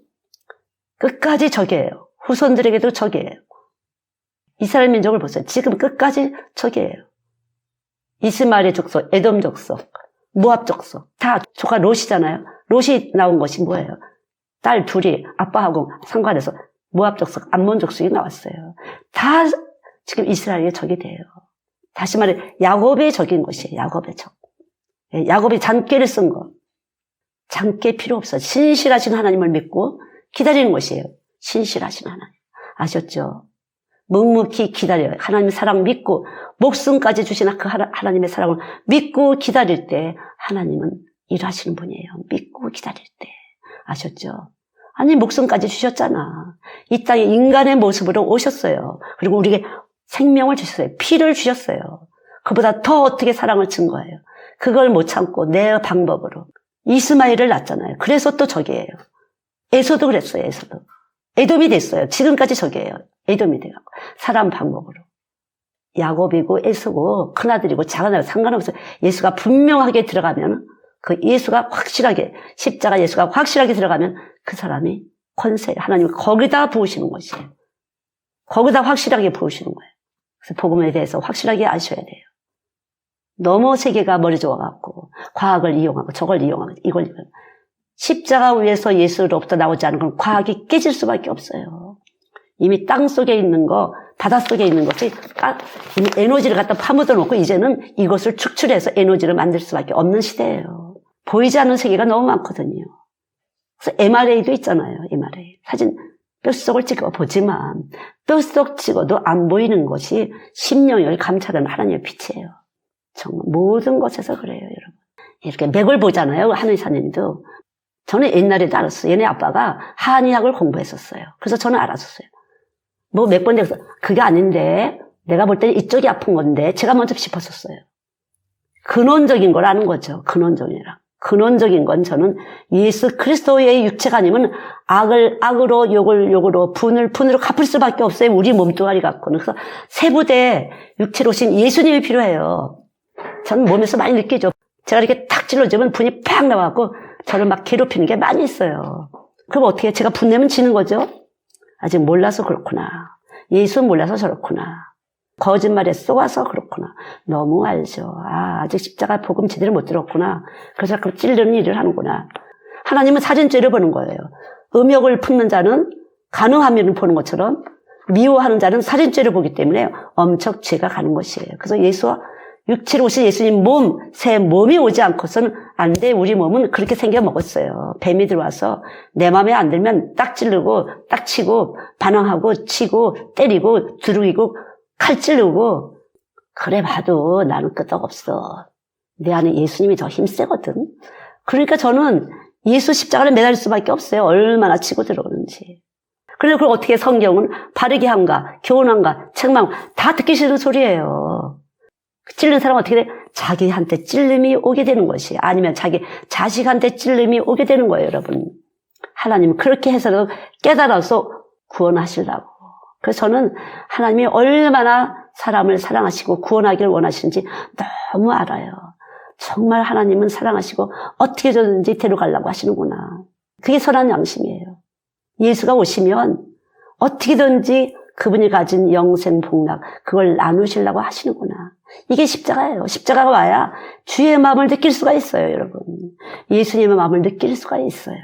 끝까지 적이에요. 후손들에게도 적이에요. 이스라엘 민족을 보세요. 지금 끝까지 적이에요. 이스마엘의 족속, 에돔 족속, 모압 족속, 다 조카 롯이잖아요. 롯이 나온 것이 뭐예요? 딸 둘이 아빠하고 상관해서 모압 족속, 암몬 족속이 나왔어요. 다 지금 이스라엘의 적이 돼요. 다시 말해 야곱의 적인 것이에요. 야곱의 적. 야곱이 잔꾀를 쓴 거. 잔꾀 필요 없어요. 신실하신 하나님을 믿고 기다리는 것이에요. 신실하신 하나님. 아셨죠? 묵묵히 기다려요. 하나님의 사랑 믿고 목숨까지 주신 그 하나님의 사랑을 믿고 기다릴 때 하나님은 일하시는 분이에요. 믿고 기다릴 때. 아셨죠? 아니, 목숨까지 주셨잖아. 이 땅에 인간의 모습으로 오셨어요. 그리고 우리에게 생명을 주셨어요. 피를 주셨어요. 그보다 더 어떻게 사랑을 준 거예요. 그걸 못 참고 내 방법으로 이스마엘을 낳았잖아요. 그래서 또 적이에요. 에서도 그랬어요. 에서도. 에돔이 됐어요. 지금까지 적이에요. 에돔이 돼갖고 사람 방법으로. 야곱이고 에서고 큰아들이고 작은아들 상관없어요. 예수가 분명하게 들어가면, 그 예수가 확실하게, 십자가 예수가 확실하게 들어가면 그 사람이 권세, 하나님이 거기다 부으시는 것이에요. 거기다 확실하게 부으시는 거예요. 그래서 복음에 대해서 확실하게 아셔야 돼요. 너무 세계가 머리 좋아갖고 과학을 이용하고 저걸 이용하고 이걸 이용하고, 십자가 위에서 예수로부터 나오지 않은 건 과학이 깨질 수밖에 없어요. 이미 땅 속에 있는 거, 바다 속에 있는 것이 이미 에너지를 갖다 파묻어 놓고 이제는 이것을 축출해서 에너지를 만들 수밖에 없는 시대예요. 보이지 않는 세계가 너무 많거든요. 그래서 MRA도 있잖아요. MRA. 사진 뼛속을 찍어보지만 뼛속 찍어도 안 보이는 것이 심령을 감찰하는 하나님의 빛이에요. 정말 모든 것에서 그래요, 여러분. 이렇게 맥을 보잖아요, 한의사님도. 저는 옛날에도 알았어요. 얘네 아빠가 한의학을 공부했었어요. 그래서 저는 알았었어요. 뭐 몇 번 돼서 그게 아닌데 내가 볼 때는 이쪽이 아픈 건데 제가 먼저 짚었었어요. 근원적인 걸 아는 거죠. 근원적이라. 근원적인 건 저는 예수 그리스도의 육체가 아니면 악을 악으로 욕을 욕으로 분으로 갚을 수밖에 없어요. 우리 몸뚱아리 갖고는. 그래서 세부대 육체로 오신 예수님이 필요해요. 저는 몸에서 많이 느끼죠. 제가 이렇게 탁 찔러주면 분이 팍 나와갖고 저를 막 괴롭히는 게 많이 있어요. 그럼 어떻게 제가 분내면 지는 거죠? 아직 몰라서 그렇구나. 예수 몰라서 저렇구나. 거짓말에 쏘아서 그렇구나. 너무 알죠. 아직 십자가 복음 제대로 못 들었구나. 그래서 그 찔르는 일을 하는구나. 하나님은 사진죄를 보는 거예요. 음욕을 품는 자는 간음하면 보는 것처럼 미워하는 자는 사진죄를 보기 때문에 엄청 죄가 가는 것이에요. 그래서 예수와 육체로 오신 예수님 몸, 새 몸이 오지 않고서는 안 돼. 우리 몸은 그렇게 생겨 먹었어요. 뱀이 들어와서 내 마음에 안 들면 딱 찌르고, 딱 치고, 반항하고, 치고, 때리고, 두르기고, 칼 찌르고. 그래 봐도 나는 끄떡없어. 내 안에 예수님이 더 힘세거든. 그러니까 저는 예수 십자가를 매달릴 수밖에 없어요. 얼마나 치고 들어오는지. 그런데 그걸 어떻게 성경은 바르게 함과, 교훈함과, 책망 다 듣기 싫은 소리예요. 찔른 사람은 어떻게 돼? 자기한테 찔림이 오게 되는 것이, 아니면 자기 자식한테 찔림이 오게 되는 거예요, 여러분. 하나님은 그렇게 해서라도 깨달아서 구원하시려고. 그래서 저는 하나님이 얼마나 사람을 사랑하시고 구원하기를 원하시는지 너무 알아요. 정말 하나님은 사랑하시고 어떻게든지 데려가려고 하시는구나. 그게 선한 양심이에요. 예수가 오시면 어떻게든지 그분이 가진 영생 복락, 그걸 나누시려고 하시는구나. 이게 십자가예요. 십자가가 와야 주의 마음을 느낄 수가 있어요, 여러분. 예수님의 마음을 느낄 수가 있어요.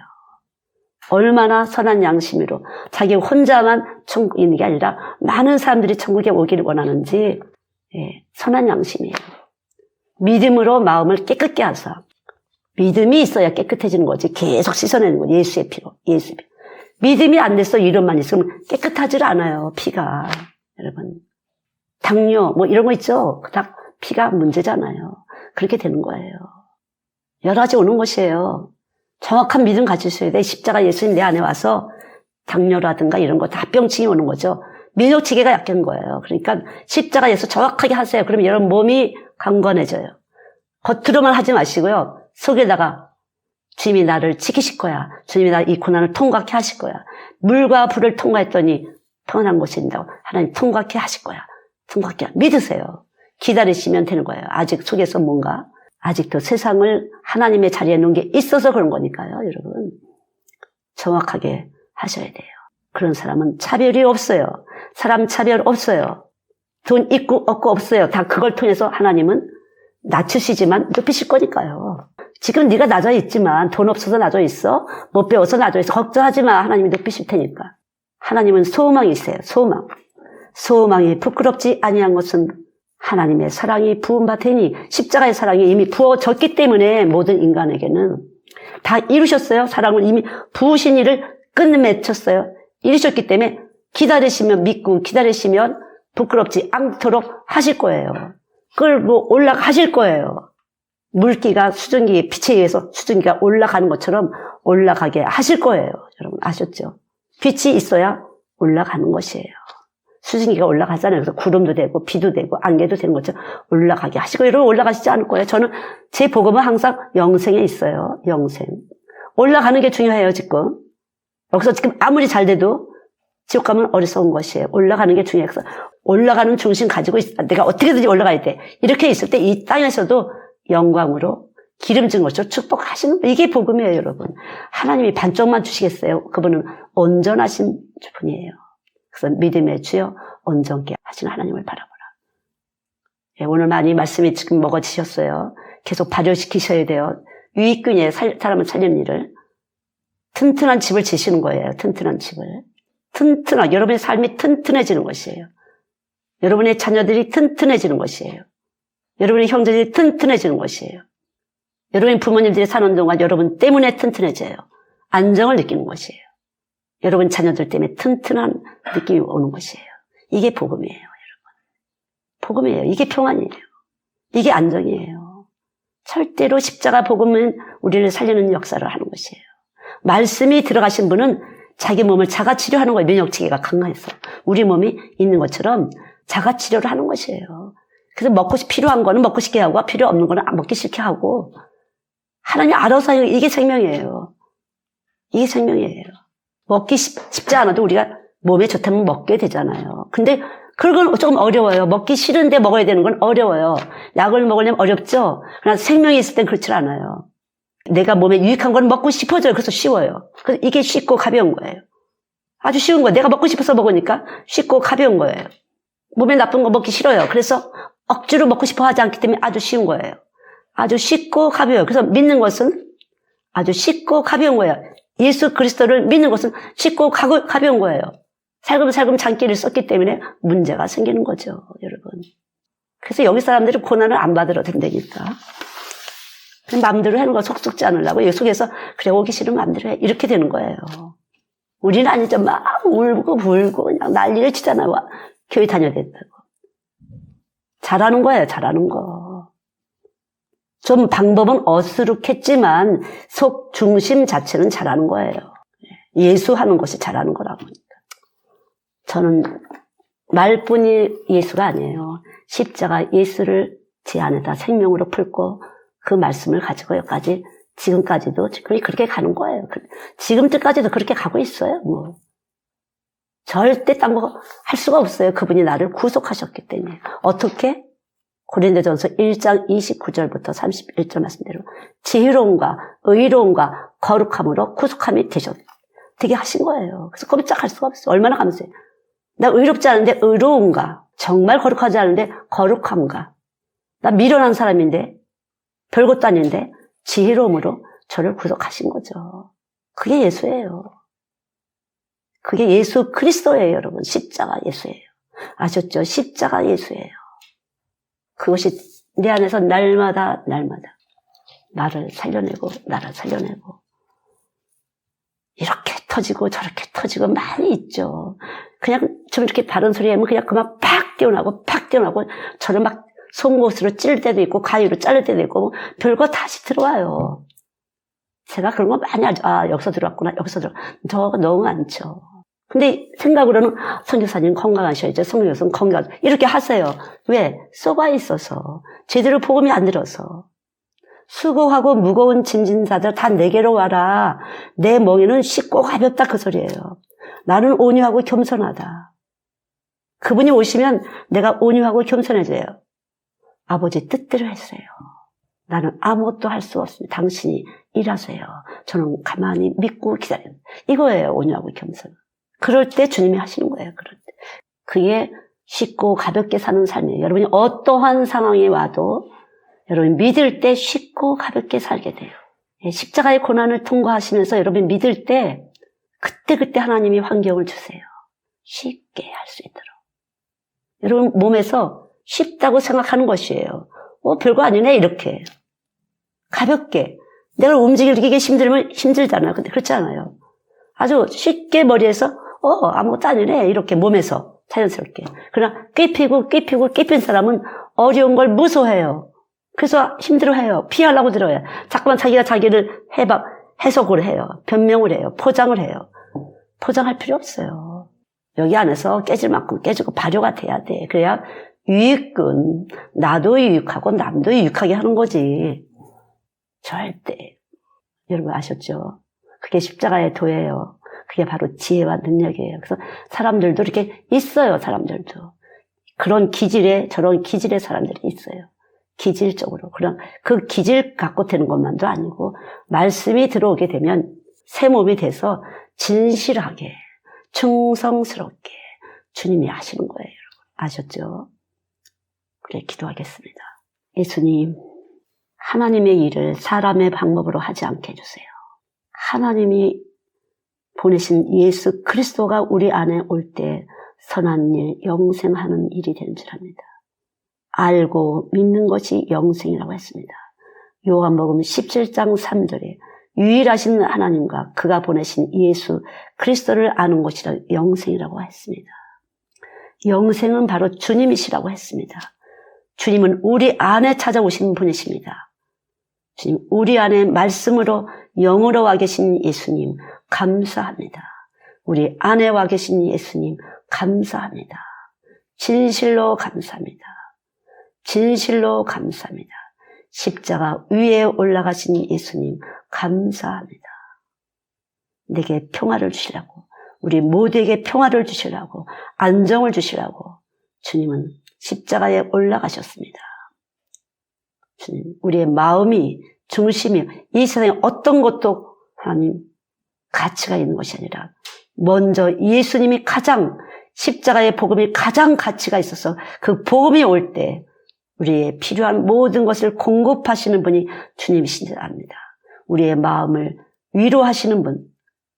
얼마나 선한 양심으로 자기 혼자만 천국에 있는 게 아니라 많은 사람들이 천국에 오기를 원하는지, 선한 양심이에요. 믿음으로 마음을 깨끗게 하사. 믿음이 있어야 깨끗해지는 거지. 계속 씻어내는 거지. 예수의 피로. 예수의 피. 믿음이 안 돼서 이론만 있으면 깨끗하질 않아요. 피가. 여러분. 당뇨 뭐 이런 거 있죠. 다 피가 문제잖아요. 그렇게 되는 거예요. 여러 가지 오는 것이에요. 정확한 믿음 가지셔야 돼. 십자가 예수님 내 안에 와서 당뇨라든가 이런 거 다 병증이 오는 거죠. 면역체계가 약한 거예요. 그러니까 십자가 예수 정확하게 하세요. 그러면 여러분 몸이 강건해져요. 겉으로만 하지 마시고요. 속에다가 주님이 나를 지키실 거야. 주님이 나 이 고난을 통과케 하실 거야. 물과 불을 통과했더니 평안한 곳이 된다고. 하나님 통과케 하실 거야. 통과케 믿으세요. 기다리시면 되는 거예요. 아직 속에서 뭔가 아직도 세상을 하나님의 자리에 놓은 게 있어서 그런 거니까요. 여러분 정확하게 하셔야 돼요. 그런 사람은 차별이 없어요. 사람 차별 없어요. 돈 있고 없고 없어요. 다 그걸 통해서 하나님은 낮추시지만 높이실 거니까요. 지금 네가 낮아 있지만 돈 없어서 낮아 있어. 못 배워서 낮아 있어. 걱정하지 마. 하나님이 높이실 테니까. 하나님은 소망이 있어요. 소망. 소망이 부끄럽지 아니한 것은 하나님의 사랑이 부은 바 되니 십자가의 사랑이 이미 부어졌기 때문에 모든 인간에게는 다 이루셨어요. 사랑을 이미 부으신 일을 끝맺혔어요. 이루셨기 때문에 기다리시면 믿고 기다리시면 부끄럽지 않도록 하실 거예요. 끌고 올라가실 거예요. 물기가 수증기 빛에 의해서 수증기가 올라가는 것처럼 올라가게 하실 거예요. 여러분 아셨죠? 빛이 있어야 올라가는 것이에요. 수증기가 올라가잖아요. 그래서 구름도 되고 비도 되고 안개도 되는 것처럼 올라가게 하시고 여러분 올라가시지 않을 거예요. 저는 제 복음은 항상 영생에 있어요. 영생. 올라가는 게 중요해요. 지금. 여기서 지금 아무리 잘 돼도 지옥 가면 어리석은 것이에요. 올라가는 게 중요해요. 그래서 올라가는 중심 가지고 내가 어떻게든지 올라가야 돼. 이렇게 있을 때 이 땅에서도 영광으로 기름진 것으로 축복하시는 거. 이게 복음이에요, 여러분. 하나님이 반쪽만 주시겠어요? 그분은 온전하신 분이에요. 그래서 믿음의 주여 온전케 하시는 하나님을 바라보라. 예, 오늘 많이 말씀이 지금 먹어지셨어요. 계속 발효시키셔야 돼요. 유익균에 사람을 살리는 일을. 튼튼한 집을 지시는 거예요. 튼튼한 집을. 튼튼하게 여러분의 삶이 튼튼해지는 것이에요. 여러분의 자녀들이 튼튼해지는 것이에요. 여러분의 형제들이 튼튼해지는 것이에요. 여러분의 부모님들이 사는 동안 여러분 때문에 튼튼해져요. 안정을 느끼는 것이에요. 여러분 자녀들 때문에 튼튼한 느낌이 오는 것이에요. 이게 복음이에요, 여러분. 복음이에요. 이게 평안이에요. 이게 안정이에요. 절대로 십자가 복음은 우리를 살리는 역사를 하는 것이에요. 말씀이 들어가신 분은 자기 몸을 자가치료하는 거예요. 면역체계가 강해서. 우리 몸이 있는 것처럼 자가치료를 하는 것이에요. 그래서 필요한 거는 먹고 싶게 하고 필요 없는 거는 안 먹기 싫게 하고 하나님이 알아서 하는 이게 생명이에요. 이게 생명이에요. 먹기 쉽지 않아도 우리가 몸에 좋다면 먹게 되잖아요. 근데 그건 조금 어려워요. 먹기 싫은데 먹어야 되는 건 어려워요. 약을 먹으려면 어렵죠. 그러나 생명이 있을 땐 그렇지 않아요. 내가 몸에 유익한 건 먹고 싶어져요. 그래서 쉬워요. 그래서 이게 쉽고 가벼운 거예요. 아주 쉬운 거예요. 내가 먹고 싶어서 먹으니까 쉽고 가벼운 거예요. 몸에 나쁜 거 먹기 싫어요. 그래서 억지로 먹고 싶어 하지 않기 때문에 아주 쉬운 거예요. 아주 쉽고 가벼워요. 그래서 믿는 것은 아주 쉽고 가벼운 거예요. 예수 그리스도를 믿는 것은 쉽고 가벼운 거예요. 살금살금 장기를 썼기 때문에 문제가 생기는 거죠, 여러분. 그래서 여기 사람들이 고난을 안 받으러 된다니까. 마음대로 하는 거 속 썩지 않으려고 여기 속에서 그래 오기 싫으면 마음대로 해. 이렇게 되는 거예요. 우리는 아니죠. 막 울고 불고 그냥 난리를 치잖아. 와, 교회 다녀야 된다고. 잘하는 거예요. 잘하는 거. 좀 방법은 어수룩했지만 속 중심 자체는 잘하는 거예요. 예수하는 것이 잘하는 거라고. 저는 말뿐이 예수가 아니에요. 십자가 예수를 제 안에다 생명으로 풀고 그 말씀을 가지고 여기까지 지금까지도 그렇게 가는 거예요. 지금까지도 그렇게 가고 있어요. 뭐 절대 딴 거 할 수가 없어요. 그분이 나를 구속하셨기 때문에. 어떻게? 고린도전서 1장 29절부터 31절 말씀대로 지혜로움과 의로움과 거룩함으로 구속함이 되게 하신 거예요. 그래서 꼼짝할 수가 없어요. 얼마나 감사해요. 나 의롭지 않은데 의로움과, 정말 거룩하지 않은데 거룩함과, 나 미련한 사람인데 별것도 아닌데 지혜로움으로 저를 구속하신 거죠. 그게 예수예요. 그게 예수 그리스도예요, 여러분. 십자가 예수예요. 아셨죠? 십자가 예수예요. 그것이 내 안에서 날마다 나를 살려내고 이렇게 터지고 저렇게 터지고 많이 있죠. 그냥 좀 이렇게 바른 소리 하면 그냥 그만 팍 떼어나고 저를 막 송곳으로 찌를 때도 있고 가위로 자를 때도 있고 별거 다시 들어와요. 제가 그런 거 많이 알죠. 아, 여기서 들어왔구나. 저거 너무 많죠. 근데 생각으로는 선교사님 건강하셔야죠. 성교사님 건강하셔야죠. 이렇게 하세요. 왜? 쏘가 있어서. 제대로 복음이 안 들어서. 수고하고 무거운 짐진자들 다 내게로 와라. 내 멍에는 쉽고 가볍다 그 소리예요. 나는 온유하고 겸손하다. 그분이 오시면 내가 온유하고 겸손해져요. 아버지 뜻대로 했어요. 나는 아무것도 할 수 없습니다. 당신이 일하세요. 저는 가만히 믿고 기다려요. 이거예요. 온유하고 겸손. 그럴 때 주님이 하시는 거예요. 그럴 때. 그게 쉽고 가볍게 사는 삶이에요. 여러분이 어떠한 상황에 와도 여러분 믿을 때 쉽고 가볍게 살게 돼요. 십자가의 고난을 통과하시면서 여러분 믿을 때 그때 하나님이 환경을 주세요. 쉽게 할 수 있도록. 여러분 몸에서 쉽다고 생각하는 것이에요. 별거 아니네 이렇게. 가볍게. 내가 움직이기 힘들면 힘들잖아요. 근데 그렇지 않아요. 아주 쉽게 머리에서 아무것도 아니네 이렇게 몸에서 자연스럽게. 그러나 꿰핀 사람은 어려운 걸 무서워해요. 그래서 힘들어해요. 피하려고 들어요. 자꾸만 자기가 자기를 해석을 해요. 변명을 해요. 포장을 해요. 포장할 필요 없어요. 여기 안에서 깨질 만큼 깨지고 발효가 돼야 돼. 그래야 유익은 나도 유익하고 남도 유익하게 하는 거지. 절대. 여러분 아셨죠? 그게 십자가의 도예요. 그게 바로 지혜와 능력이에요. 그래서 사람들도 이렇게 있어요. 사람들도. 그런 기질에 저런 기질의 사람들이 있어요. 기질적으로. 그럼 그 기질 갖고 되는 것만도 아니고 말씀이 들어오게 되면 새 몸이 돼서 진실하게 충성스럽게 주님이 하시는 거예요. 여러분. 아셨죠? 그래 기도하겠습니다. 예수님, 하나님의 일을 사람의 방법으로 하지 않게 해주세요. 하나님이 보내신 예수 그리스도가 우리 안에 올 때 선한 일, 영생하는 일이 되는 줄 압니다. 알고 믿는 것이 영생이라고 했습니다. 요한복음 17장 3절에 유일하신 하나님과 그가 보내신 예수 그리스도를 아는 것이라 영생이라고 했습니다. 영생은 바로 주님이시라고 했습니다. 주님은 우리 안에 찾아오신 분이십니다. 주님, 우리 안에 말씀으로 영으로 와 계신 예수님 감사합니다. 우리 안에 와 계신 예수님 감사합니다. 진실로 감사합니다. 진실로 감사합니다. 십자가 위에 올라가신 예수님 감사합니다. 내게 평화를 주시라고, 우리 모두에게 평화를 주시라고, 안정을 주시라고 주님은 십자가에 올라가셨습니다. 주님, 우리의 마음이 중심이 이 세상에 어떤 것도 하나님 가치가 있는 것이 아니라 먼저 예수님이 가장 십자가의 복음이 가장 가치가 있어서 그 복음이 올 때 우리의 필요한 모든 것을 공급하시는 분이 주님이신 줄 압니다. 우리의 마음을 위로하시는 분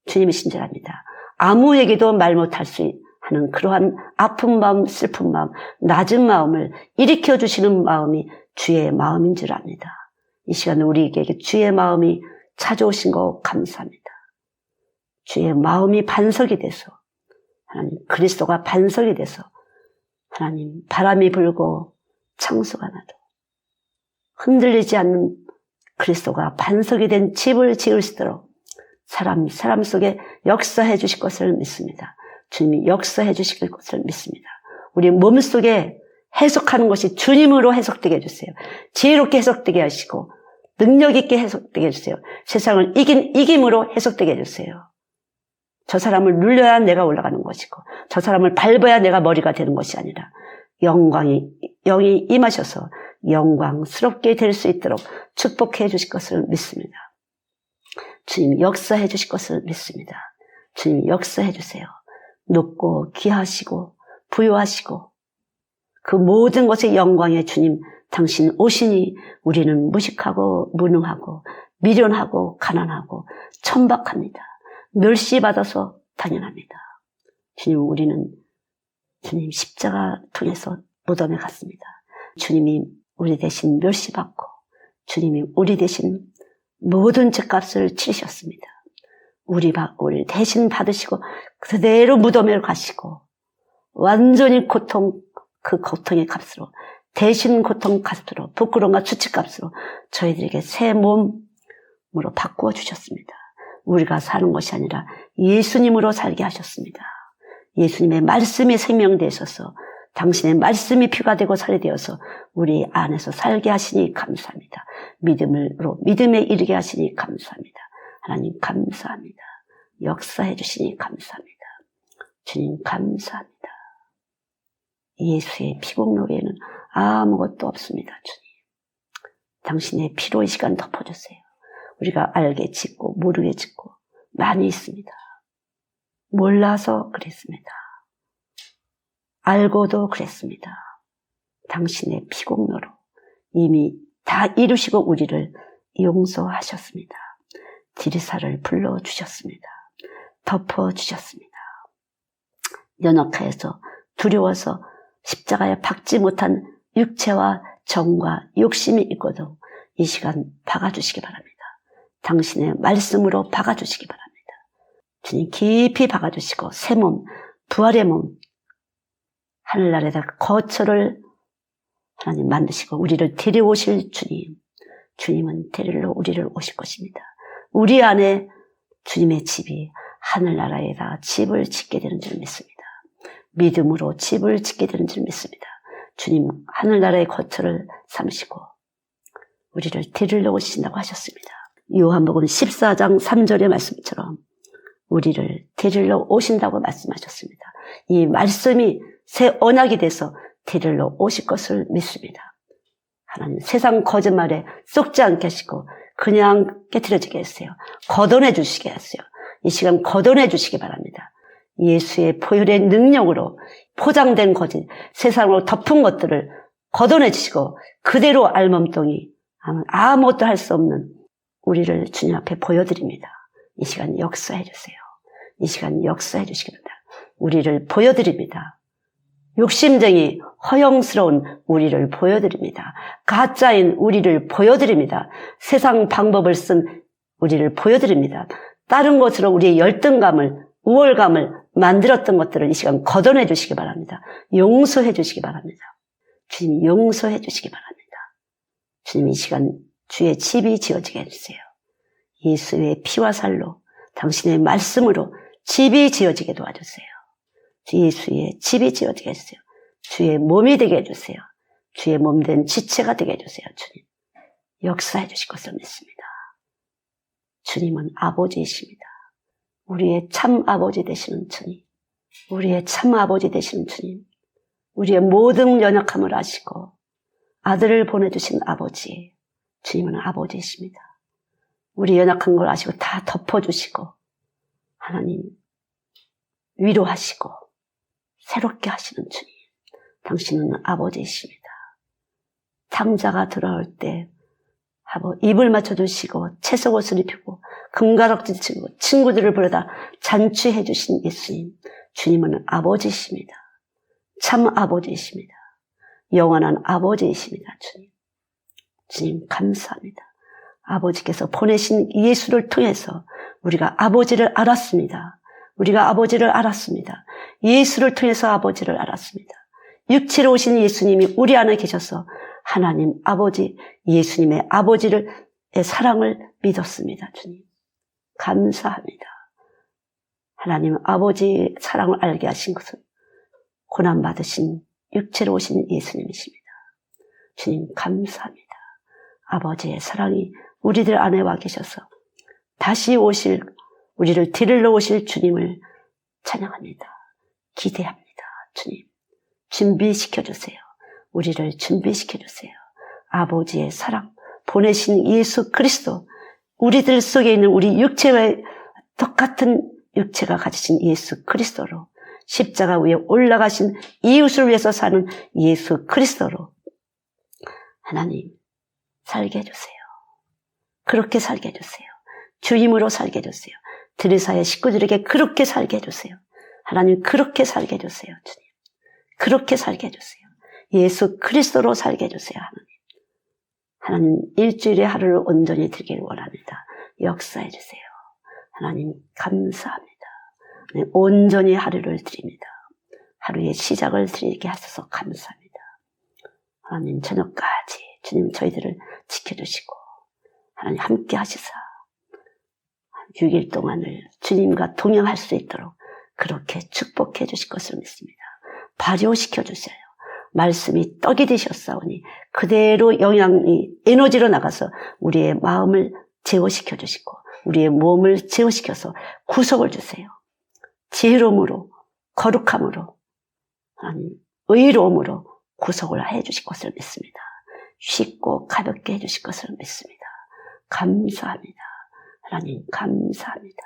주님이신 줄 압니다. 아무에게도 말 못할 수 하는 그러한 아픈 마음, 슬픈 마음, 낮은 마음을 일으켜 주시는 마음이 주의 마음인 줄 압니다. 이 시간 우리에게 주의 마음이 찾아오신 거 감사합니다. 주의 마음이 반석이 돼서 하나님 그리스도가 반석이 돼서 하나님 바람이 불고 창수가 나도 흔들리지 않는 그리스도가 반석이 된 집을 지을 수 있도록 사람 속에 역사해 주실 것을 믿습니다. 주님이 역사해 주실 것을 믿습니다. 우리 몸속에 해석하는 것이 주님으로 해석되게 해주세요. 지혜롭게 해석되게 하시고 능력 있게 해석되게 해주세요. 세상을 이김으로 해석되게 해주세요. 저 사람을 눌려야 내가 올라가는 것이고 저 사람을 밟아야 내가 머리가 되는 것이 아니라 영이 임하셔서 영광스럽게 될 수 있도록 축복해 주실 것을 믿습니다. 주님 역사해 주실 것을 믿습니다. 주님 역사해 주세요. 높고 귀하시고 부유하시고 그 모든 것의 영광의 주님 당신 오시니 우리는 무식하고 무능하고 미련하고 가난하고 천박합니다. 멸시받아서 당연합니다. 주님 우리는 주님 십자가 통해서 무덤에 갔습니다. 주님이 우리 대신 멸시받고 주님이 우리 대신 모든 죄값을 치르셨습니다. 우리 대신 받으시고 그대로 무덤에 가시고 완전히 그 고통의 값으로 대신 고통 값으로 부끄러움과 수치값으로 저희들에게 새 몸으로 바꾸어 주셨습니다. 우리가 사는 것이 아니라 예수님으로 살게 하셨습니다. 예수님의 말씀이 생명되셔서 당신의 말씀이 피가 되고 살이 되어서 우리 안에서 살게 하시니 감사합니다. 믿음에 이르게 하시니 감사합니다. 하나님 감사합니다. 역사해 주시니 감사합니다. 주님 감사합니다. 예수의 피공로 외에는 아무것도 없습니다. 주님 당신의 피로 이 시간 덮어주세요. 우리가 알게 짓고 모르게 짓고 많이 있습니다. 몰라서 그랬습니다. 알고도 그랬습니다. 당신의 피공로로 이미 다 이루시고 우리를 용서하셨습니다. 지리사를 불러주셨습니다. 덮어주셨습니다. 연약해서 두려워서 십자가에 박지 못한 육체와 정과 욕심이 있고도 이 시간 박아주시기 바랍니다. 당신의 말씀으로 박아주시기 바랍니다. 주님 깊이 박아주시고 새 몸, 부활의 몸, 하늘나라에다 거처를 하나님 만드시고 우리를 데려오실 주님, 주님은 데리러 우리를 오실 것입니다. 우리 안에 주님의 집이 하늘나라에다 집을 짓게 되는 줄 믿습니다. 믿음으로 집을 짓게 되는 줄 믿습니다. 주님 하늘나라의 거처를 삼으시고 우리를 데리러 오신다고 하셨습니다. 요한복음 14장 3절의 말씀처럼 우리를 데리러 오신다고 말씀하셨습니다. 이 말씀이 새 언약이 돼서 데리러 오실 것을 믿습니다. 하나님 세상 거짓말에 쏙지 않게 하시고 그냥 깨트려지게 했어요. 걷어내 주시게 했어요. 이 시간 걷어내 주시기 바랍니다. 예수의 보혈의 능력으로 포장된 거짓, 세상으로 덮은 것들을 걷어내 주시고 그대로 알몸뚱이 아무것도 할 수 없는 우리를 주님 앞에 보여드립니다. 이 시간 역사해 주세요. 이 시간 역사해 주시기 바랍니다. 우리를 보여드립니다. 욕심쟁이 허영스러운 우리를 보여드립니다. 가짜인 우리를 보여드립니다. 세상 방법을 쓴 우리를 보여드립니다. 다른 것으로 우리의 열등감을 우월감을 만들었던 것들을 이 시간 걷어내 주시기 바랍니다. 용서해 주시기 바랍니다. 주님 용서해 주시기 바랍니다. 주님 이 시간 주의 집이 지어지게 해주세요. 예수의 피와 살로 당신의 말씀으로 집이 지어지게 도와주세요. 예수의 집이 지어지게 해주세요. 주의 몸이 되게 해주세요. 주의 몸된 지체가 되게 해주세요. 주님 역사해 주실 것을 믿습니다. 주님은 아버지이십니다. 우리의 참 아버지 되시는 주님, 우리의 참 아버지 되시는 주님, 우리의 모든 연약함을 아시고 아들을 보내주신 아버지, 주님은 아버지이십니다. 우리 연약한 걸 아시고 다 덮어주시고 하나님 위로하시고 새롭게 하시는 주님, 당신은 아버지이십니다. 탕자가 돌아올 때 입을 맞춰주시고 채석옷을 입히고 금가락지 치고 친구들을 부르다 잔치해 주신 예수님, 주님은 아버지십니다. 참 아버지이십니다. 영원한 아버지이십니다. 주님 감사합니다. 아버지께서 보내신 예수를 통해서 우리가 아버지를 알았습니다. 우리가 아버지를 알았습니다. 예수를 통해서 아버지를 알았습니다. 육체로 오신 예수님이 우리 안에 계셔서 하나님 아버지, 예수님의 아버지의 사랑을 믿었습니다. 주님 감사합니다. 하나님 아버지의 사랑을 알게 하신 것은 고난받으신 육체로 오신 예수님이십니다. 주님 감사합니다. 아버지의 사랑이 우리들 안에 와 계셔서 다시 오실, 우리를 데리러 오실 주님을 찬양합니다. 기대합니다. 주님 준비시켜주세요. 우리를 준비시켜주세요. 아버지의 사랑, 보내신 예수 그리스도, 우리들 속에 있는 우리 육체와 똑같은 육체가 가지신 예수 그리스도로, 십자가 위에 올라가신 이웃을 위해서 사는 예수 그리스도로 하나님 살게 해주세요. 그렇게 살게 해주세요. 주임으로 살게 해주세요. 드리사의 식구들에게 그렇게 살게 해주세요. 하나님 그렇게 살게 해주세요. 주님 그렇게 살게 해주세요. 예수 그리스도로 살게 해주세요. 하나님 일주일의 하루를 온전히 드리길 원합니다. 역사해 주세요. 하나님 감사합니다. 온전히 하루를 드립니다. 하루의 시작을 드리게 하셔서 감사합니다. 하나님 저녁까지 주님 저희들을 지켜주시고 하나님 함께 하시사 6일 동안을 주님과 동행할 수 있도록 그렇게 축복해 주실 것을 믿습니다. 발효시켜 주세요. 말씀이 떡이 되셨사오니 그대로 영양이 에너지로 나가서 우리의 마음을 제어시켜 주시고 우리의 몸을 제어시켜서 구속을 주세요. 지혜로움으로 거룩함으로 아니 의로움으로 구속을 해 주실 것을 믿습니다. 쉽고 가볍게 해 주실 것을 믿습니다. 감사합니다. 하나님 감사합니다.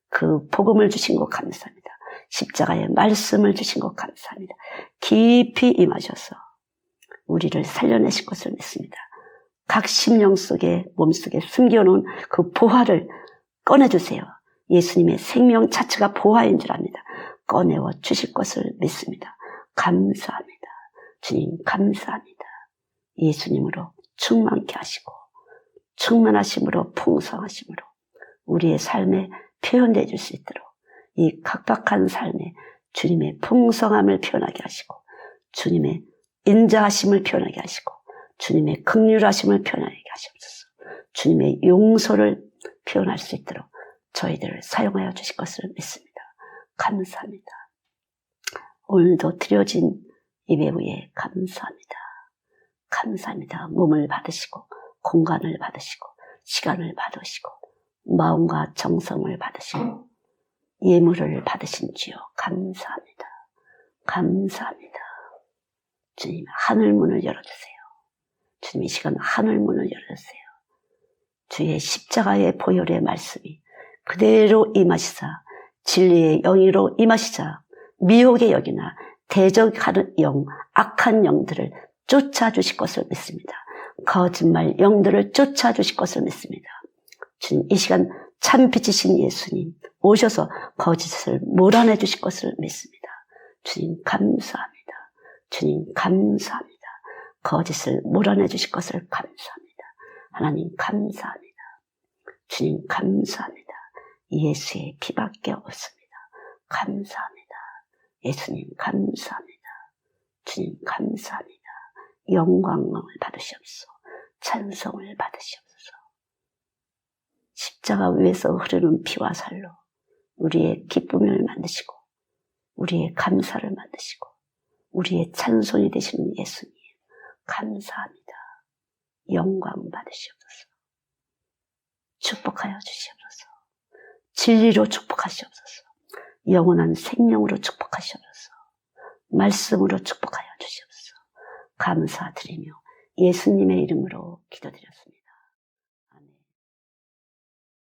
그 복음을 주신 것 감사합니다. 십자가의 말씀을 주신 것 감사합니다. 깊이 임하셔서 우리를 살려내실 것을 믿습니다. 각 심령 속에 몸속에 숨겨놓은 그 보화를 꺼내주세요. 예수님의 생명 자체가 보화인 줄 압니다. 꺼내어 주실 것을 믿습니다. 감사합니다. 주님 감사합니다. 예수님으로 충만케 하시고 충만하심으로 풍성하심으로 우리의 삶에 표현되어 줄 수 있도록 이 각박한 삶에 주님의 풍성함을 표현하게 하시고 주님의 인자하심을 표현하게 하시고 주님의 긍휼하심을 표현하게 하시옵소서. 주님의 용서를 표현할 수 있도록 저희들을 사용하여 주실 것을 믿습니다. 감사합니다. 오늘도 드려진 예배 위에 감사합니다. 감사합니다. 몸을 받으시고 공간을 받으시고 시간을 받으시고 마음과 정성을 받으시고 예물을 받으신 주여 감사합니다. 감사합니다. 주님 하늘문을 열어주세요. 주님 이 시간 하늘문을 열어주세요. 주의 십자가의 보혈의 말씀이 그대로 임하시사 진리의 영으로 임하시자 미혹의 영이나 대적하는 영, 악한 영들을 쫓아주실 것을 믿습니다. 거짓말 영들을 쫓아주실 것을 믿습니다. 주님 이 시간 참 빛이신 예수님 오셔서 거짓을 몰아내 주실 것을 믿습니다. 주님 감사합니다. 주님 감사합니다. 거짓을 몰아내 주실 것을 감사합니다. 하나님 감사합니다. 주님 감사합니다. 예수의 피밖에 없습니다. 감사합니다. 예수님 감사합니다. 주님 감사합니다. 영광을 받으시옵소서. 찬송을 받으시옵소서. 십자가 위에서 흐르는 피와 살로 우리의 기쁨을 만드시고 우리의 감사를 만드시고 우리의 찬송이 되시는 예수님 감사합니다. 영광 받으시옵소서. 축복하여 주시옵소서. 진리로 축복하시옵소서. 영원한 생명으로 축복하시옵소서. 말씀으로 축복하여 주시옵소서. 감사드리며 예수님의 이름으로 기도드렸습니다.